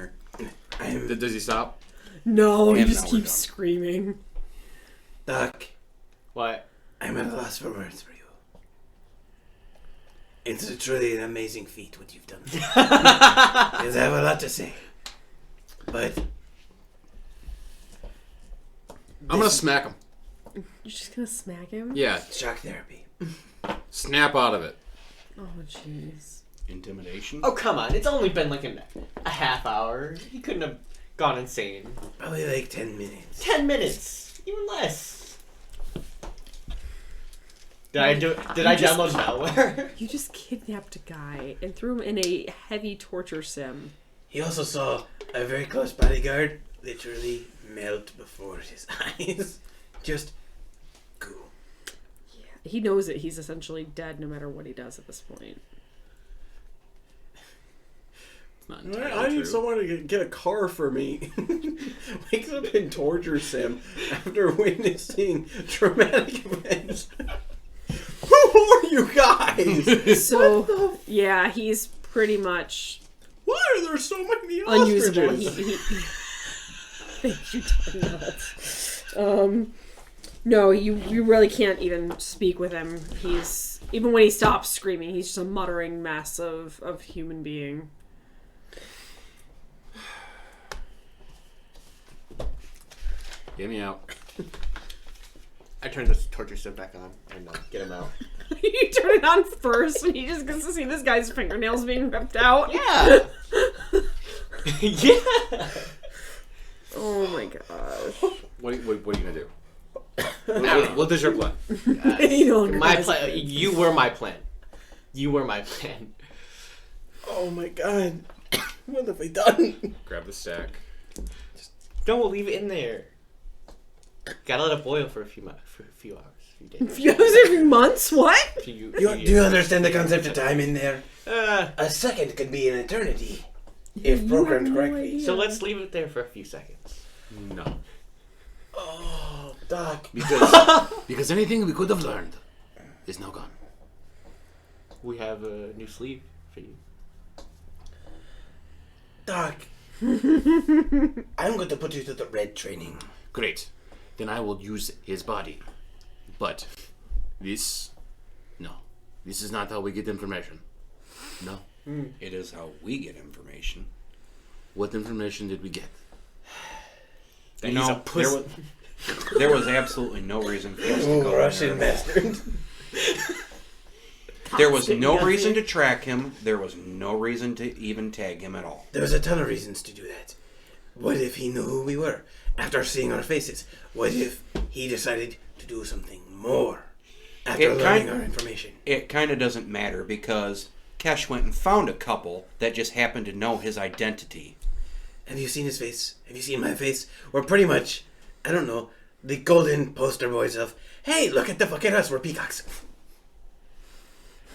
Speaker 4: I'm
Speaker 3: Does he stop?
Speaker 1: No, he
Speaker 2: And
Speaker 1: just
Speaker 2: now we're
Speaker 1: keeps
Speaker 2: done.
Speaker 1: screaming.
Speaker 4: Doc.
Speaker 5: What?
Speaker 4: I'm at a loss for words for you. It's truly an amazing feat what you've done. Because I have a lot to say. But
Speaker 3: I'm gonna smack him.
Speaker 1: You're just gonna smack him?
Speaker 3: Yeah,
Speaker 4: shock therapy.
Speaker 3: snap out of it.
Speaker 1: Oh, jeez.
Speaker 2: Intimidation?
Speaker 5: Oh, come on. It's only been like a half hour. He couldn't have gone insane.
Speaker 4: Probably like 10 minutes.
Speaker 5: 10 minutes. Even less. Did I download malware?
Speaker 1: You just kidnapped a guy and threw him in a heavy torture sim.
Speaker 4: He also saw a very close bodyguard literally melt before his eyes. Just goo.
Speaker 1: Yeah, he knows that he's essentially dead no matter what he does at this point.
Speaker 3: It's not
Speaker 6: I
Speaker 3: entirely
Speaker 6: need
Speaker 3: true.
Speaker 6: someone to get a car for me. Wakes up in torture sim after witnessing traumatic events. Who are you guys?
Speaker 1: So, yeah, he's pretty much
Speaker 6: Why are there so many
Speaker 1: unusable.
Speaker 6: ostriches?
Speaker 1: Thank you, Tony. No, you really can't even speak with him. He's, even when he stops screaming, he's just a muttering mess of human being.
Speaker 3: Get me out.
Speaker 5: I turned this torture sim back on and get him out.
Speaker 1: You turn it on first, and he just gets to see this guy's fingernails being ripped out.
Speaker 5: Yeah. Yeah.
Speaker 1: Oh my gosh.
Speaker 3: What are you gonna do? What is your plan?
Speaker 1: You no longer
Speaker 5: My
Speaker 1: guys-
Speaker 5: plan. You were my plan. You were my plan.
Speaker 6: Oh my god. What have we done?
Speaker 3: Grab the stack.
Speaker 5: Don't leave it in there. Gotta let it boil for a few hours, few days.
Speaker 1: You was every months? What?
Speaker 5: Do
Speaker 4: Do you understand the concept of time in there?
Speaker 5: Uh,
Speaker 4: A second could be an eternity. If programmed
Speaker 1: no
Speaker 4: correctly.
Speaker 1: idea.
Speaker 5: so let's leave it there for a few seconds.
Speaker 3: No.
Speaker 4: Oh, Doc.
Speaker 3: Because anything we could have learned is now gone.
Speaker 5: We have a new sleeve for you.
Speaker 4: Doc. I'm going to put you to the red training.
Speaker 3: Great. Then I will use his body. But this, no. This is not how we get information. No.
Speaker 2: It is how we get information.
Speaker 3: What information did we get?
Speaker 2: You
Speaker 5: He's a
Speaker 2: know,
Speaker 5: puss.
Speaker 2: there was absolutely no reason for us to go in
Speaker 4: Russian
Speaker 2: there.
Speaker 4: bastard.
Speaker 2: There was no reason to track him. There was no reason to even tag him at all.
Speaker 4: There was a ton of reasons to do that. What if he knew who we were after seeing our faces? What if he decided to do something more after learning our information?
Speaker 2: It kind of doesn't matter because Kesh went and found a couple that just happened to know his identity.
Speaker 4: Have you seen his face? Have you seen my face? We're pretty much, I don't know, the golden poster boys of, hey, look at us, we're peacocks.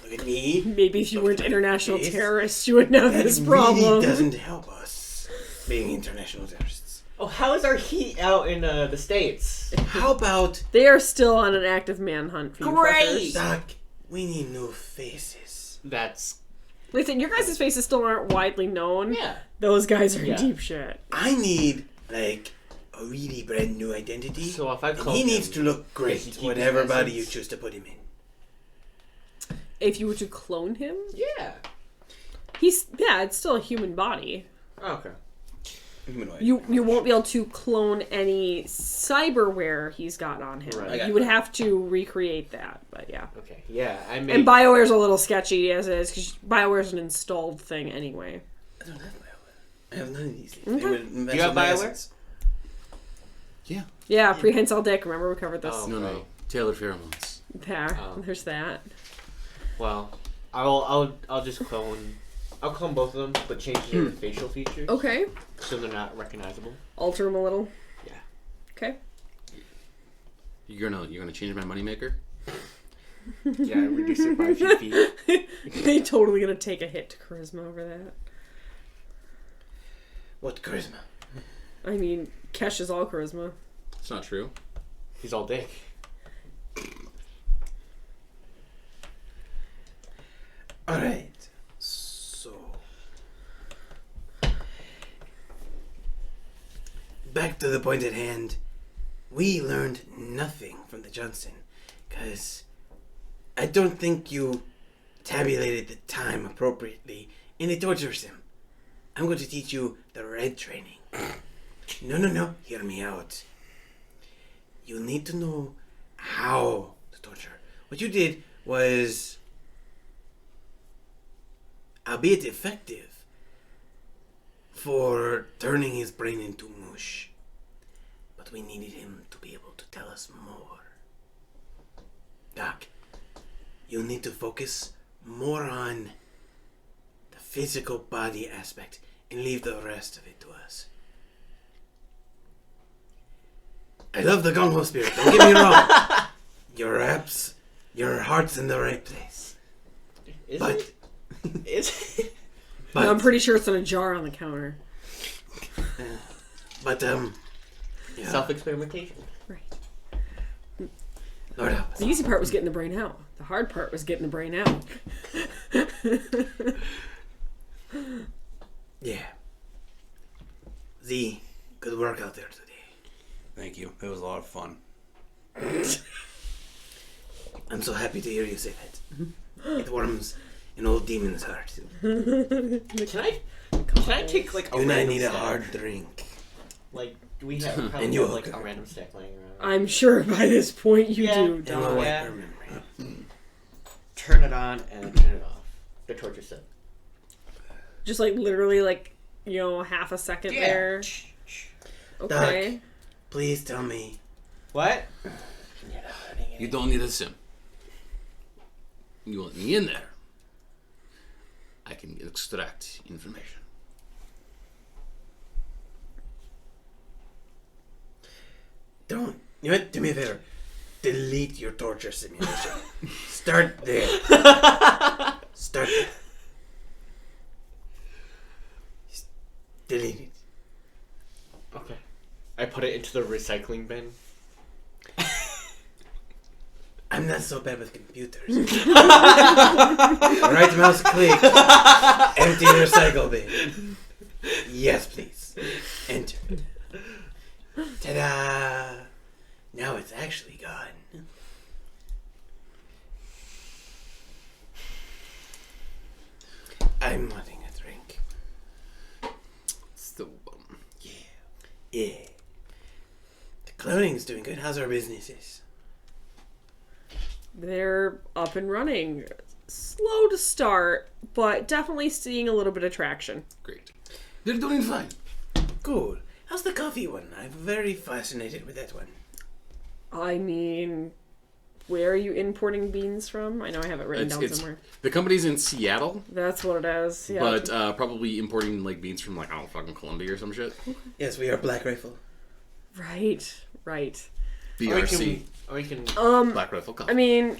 Speaker 4: Look at me.
Speaker 1: Maybe if you
Speaker 4: Look
Speaker 1: weren't
Speaker 4: at my
Speaker 1: international
Speaker 4: face.
Speaker 1: terrorists, you wouldn't have
Speaker 4: That
Speaker 1: this problem.
Speaker 4: really doesn't help us being international terrorists.
Speaker 5: Oh, how is our heat out in the States?
Speaker 6: How about
Speaker 1: They are still on an active manhunt for you
Speaker 5: Great!
Speaker 1: fuckers.
Speaker 6: Doc? We need new faces.
Speaker 5: That's
Speaker 1: Listen, your guys' faces still aren't widely known.
Speaker 5: yeah.
Speaker 1: Those guys are in
Speaker 5: Yeah.
Speaker 1: deep shit.
Speaker 6: I need like a really brand new identity.
Speaker 5: So if I
Speaker 6: and
Speaker 5: clone
Speaker 6: he needs
Speaker 5: him,
Speaker 6: to look
Speaker 5: does he
Speaker 6: great,
Speaker 5: keep
Speaker 6: whatever
Speaker 5: his
Speaker 6: body you
Speaker 5: essence?
Speaker 6: choose to put him in.
Speaker 1: If you were to clone him,
Speaker 5: Yeah.
Speaker 1: it's still a human body.
Speaker 5: Okay.
Speaker 2: Humanoid.
Speaker 1: You won't be able to clone any cyberware he's got on him.
Speaker 5: Right. I got
Speaker 1: You would have to recreate that, but yeah.
Speaker 5: Okay. Yeah. I made.
Speaker 1: And BioWare's a little sketchy as it is, because BioWare's an installed thing anyway.
Speaker 6: I don't have BioWare. I have none of these things.
Speaker 1: Okay.
Speaker 6: They would mess
Speaker 5: You have
Speaker 6: with my
Speaker 5: BioWare?
Speaker 6: essence.
Speaker 1: Yeah, prehensile dick. Remember we covered this?
Speaker 5: Oh.
Speaker 3: No. Tailored pheromones.
Speaker 1: There.
Speaker 5: Oh.
Speaker 1: There's that.
Speaker 5: Well, I'll just clone. I'll clone both of them, but change their facial features
Speaker 1: Okay.
Speaker 5: so they're not recognizable.
Speaker 1: Alter him a little.
Speaker 5: Yeah.
Speaker 1: Okay.
Speaker 3: You're gonna change my moneymaker?
Speaker 5: Yeah, reduce it by a few feet.
Speaker 1: They totally gonna take a hit to charisma over that.
Speaker 6: What charisma?
Speaker 1: I mean, Kesh is all charisma.
Speaker 3: It's not true.
Speaker 5: He's all dick.
Speaker 6: Alright. So. Back to the point at hand. We learned nothing from the Johnson. Because I don't think you tabulated the time appropriately in the torture sim. I'm going to teach you the red training. No. Hear me out. You need to know how to torture. What you did was, albeit effective, for turning his brain into mush. But we needed him to be able to tell us more. Doc, you need to focus more on the physical body aspect and leave the rest of it to us. I love the gung-ho spirit, don't get me wrong. Your heart's in the right place.
Speaker 5: Is
Speaker 6: But,
Speaker 5: it? Is it?
Speaker 6: but,
Speaker 1: I'm pretty sure it's in a jar on the counter.
Speaker 6: yeah,
Speaker 5: Self-experimentation.
Speaker 1: Right.
Speaker 6: Lord help us.
Speaker 1: The easy part was getting the brain out. The hard part was getting the brain out.
Speaker 6: Yeah. Z, good work out there today.
Speaker 2: Thank you. It was a lot of fun.
Speaker 6: I'm so happy to hear you say that. It warms an old demon's heart.
Speaker 5: Can I take like a
Speaker 6: You and I
Speaker 5: random
Speaker 6: need a
Speaker 5: stack?
Speaker 6: hard drink.
Speaker 5: Like, do we have probably
Speaker 6: And you
Speaker 5: have,
Speaker 6: hook
Speaker 5: like a
Speaker 6: her.
Speaker 5: random stack laying around?
Speaker 1: I'm sure by this point you
Speaker 5: Yeah.
Speaker 1: do,
Speaker 6: And
Speaker 1: Doc.
Speaker 6: we'll wipe
Speaker 5: yeah.
Speaker 6: our memory.
Speaker 5: Turn it on and turn it off. The torture set.
Speaker 1: Just like literally like, half a second there. Okay.
Speaker 6: Please tell me.
Speaker 5: What?
Speaker 3: You don't need a sim. You want me in there. I can extract information.
Speaker 6: Don't. You know what? Do me a favor. Delete your torture simulation. Start there. Start there. Just delete it.
Speaker 5: Okay. I put it into the recycling bin.
Speaker 6: I'm not so bad with computers. Right mouse click. Empty the recycle bin. Yes, please. Enter. Ta-da! Now it's actually gone. I'm wanting a drink.
Speaker 3: So,
Speaker 6: Yeah. The cloning's doing good. How's our businesses?
Speaker 1: They're up and running. Slow to start, but definitely seeing a little bit of traction.
Speaker 3: great. They're doing fine.
Speaker 6: Cool. How's the coffee one? I'm very fascinated with that one.
Speaker 1: I mean, where are you importing beans from? I know I have it written down somewhere.
Speaker 3: The company's in Seattle,
Speaker 1: That's what it is. Yeah.
Speaker 3: but probably importing like beans from like, I don't know, fucking Colombia or some shit.
Speaker 6: Yes, we are Black Rifle.
Speaker 1: Right.
Speaker 3: BRC.
Speaker 5: Or we can
Speaker 3: Black Rifle Coffee.
Speaker 1: I mean,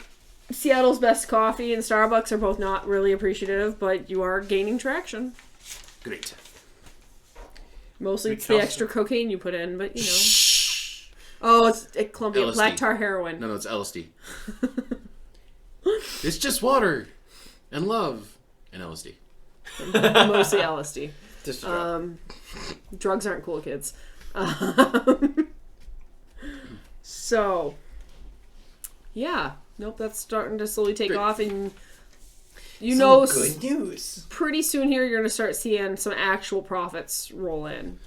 Speaker 1: Seattle's Best Coffee and Starbucks are both not really appreciative, but you are gaining traction.
Speaker 3: Great.
Speaker 1: Mostly
Speaker 5: We
Speaker 1: it's
Speaker 5: can
Speaker 1: the
Speaker 5: also-
Speaker 1: extra cocaine you put in, but you know. Oh, it's Columbia
Speaker 3: LSD.
Speaker 1: black tar heroin.
Speaker 3: No, it's LSD. It's just water and love and LSD.
Speaker 1: Mostly LSD.
Speaker 6: Just a drop.
Speaker 1: Drugs aren't cool, kids. So, yeah. Nope, that's starting to slowly take
Speaker 3: Great.
Speaker 1: off, and you
Speaker 6: Some
Speaker 1: know,
Speaker 6: good news.
Speaker 1: pretty soon here you're going to start seeing some actual profits roll in.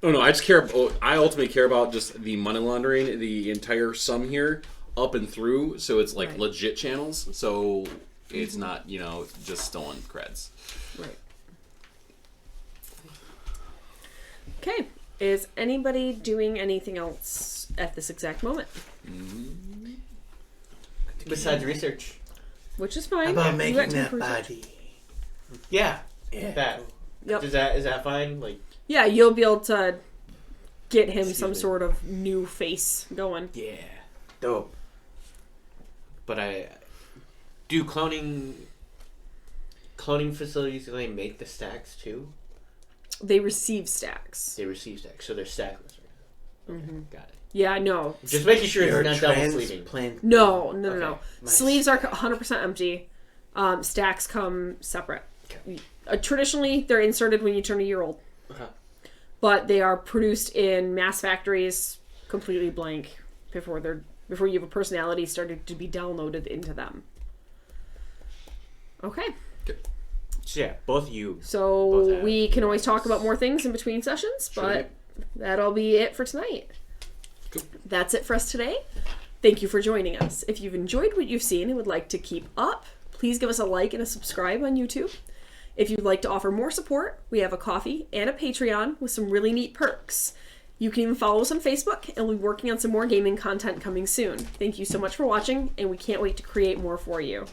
Speaker 3: Oh no, I just care. I ultimately care about just the money laundering, the entire sum here, up and through, so it's like
Speaker 1: Right.
Speaker 3: legit channels. So it's not just stolen creds.
Speaker 1: Right. Okay. Is anybody doing anything else at this exact moment?
Speaker 5: Besides research.
Speaker 1: Which is fine.
Speaker 6: How about
Speaker 1: You
Speaker 6: making
Speaker 1: got time
Speaker 6: that
Speaker 1: for research.
Speaker 6: body?
Speaker 5: Yeah.
Speaker 6: Yeah.
Speaker 5: That.
Speaker 1: Yep.
Speaker 5: Is that fine? Like,
Speaker 1: Yeah, you'll be able to get him
Speaker 6: Excuse
Speaker 1: some
Speaker 6: me.
Speaker 1: sort of new face going.
Speaker 6: Yeah. Dope.
Speaker 5: but I do cloning facilities. Do they make the stacks too?
Speaker 1: They receive stacks.
Speaker 5: They receive stacks, so they're stackless. Right? Okay, got it.
Speaker 1: Yeah, no.
Speaker 5: Just making sure
Speaker 6: You're
Speaker 5: it's not double sleeving.
Speaker 6: transplant.
Speaker 1: No.
Speaker 5: Okay.
Speaker 6: My
Speaker 1: Sleeves are 100% empty. Stacks come separate. Traditionally, they're inserted when you turn a year old.
Speaker 5: Uh-huh.
Speaker 1: But they are produced in mass factories, completely blank, before you have a personality started to be downloaded into them. Okay.
Speaker 5: So yeah, both you.
Speaker 1: So
Speaker 5: Both have
Speaker 1: we can always talk
Speaker 5: lives.
Speaker 1: about more things in between sessions,
Speaker 3: Sure.
Speaker 1: but that'll be it for tonight.
Speaker 3: Cool.
Speaker 1: That's it for us today. Thank you for joining us. If you've enjoyed what you've seen and would like to keep up, please give us a like and a subscribe on YouTube. If you'd like to offer more support, we have a coffee and a Patreon with some really neat perks. You can even follow us on Facebook, and we'll be working on some more gaming content coming soon. Thank you so much for watching, and we can't wait to create more for you.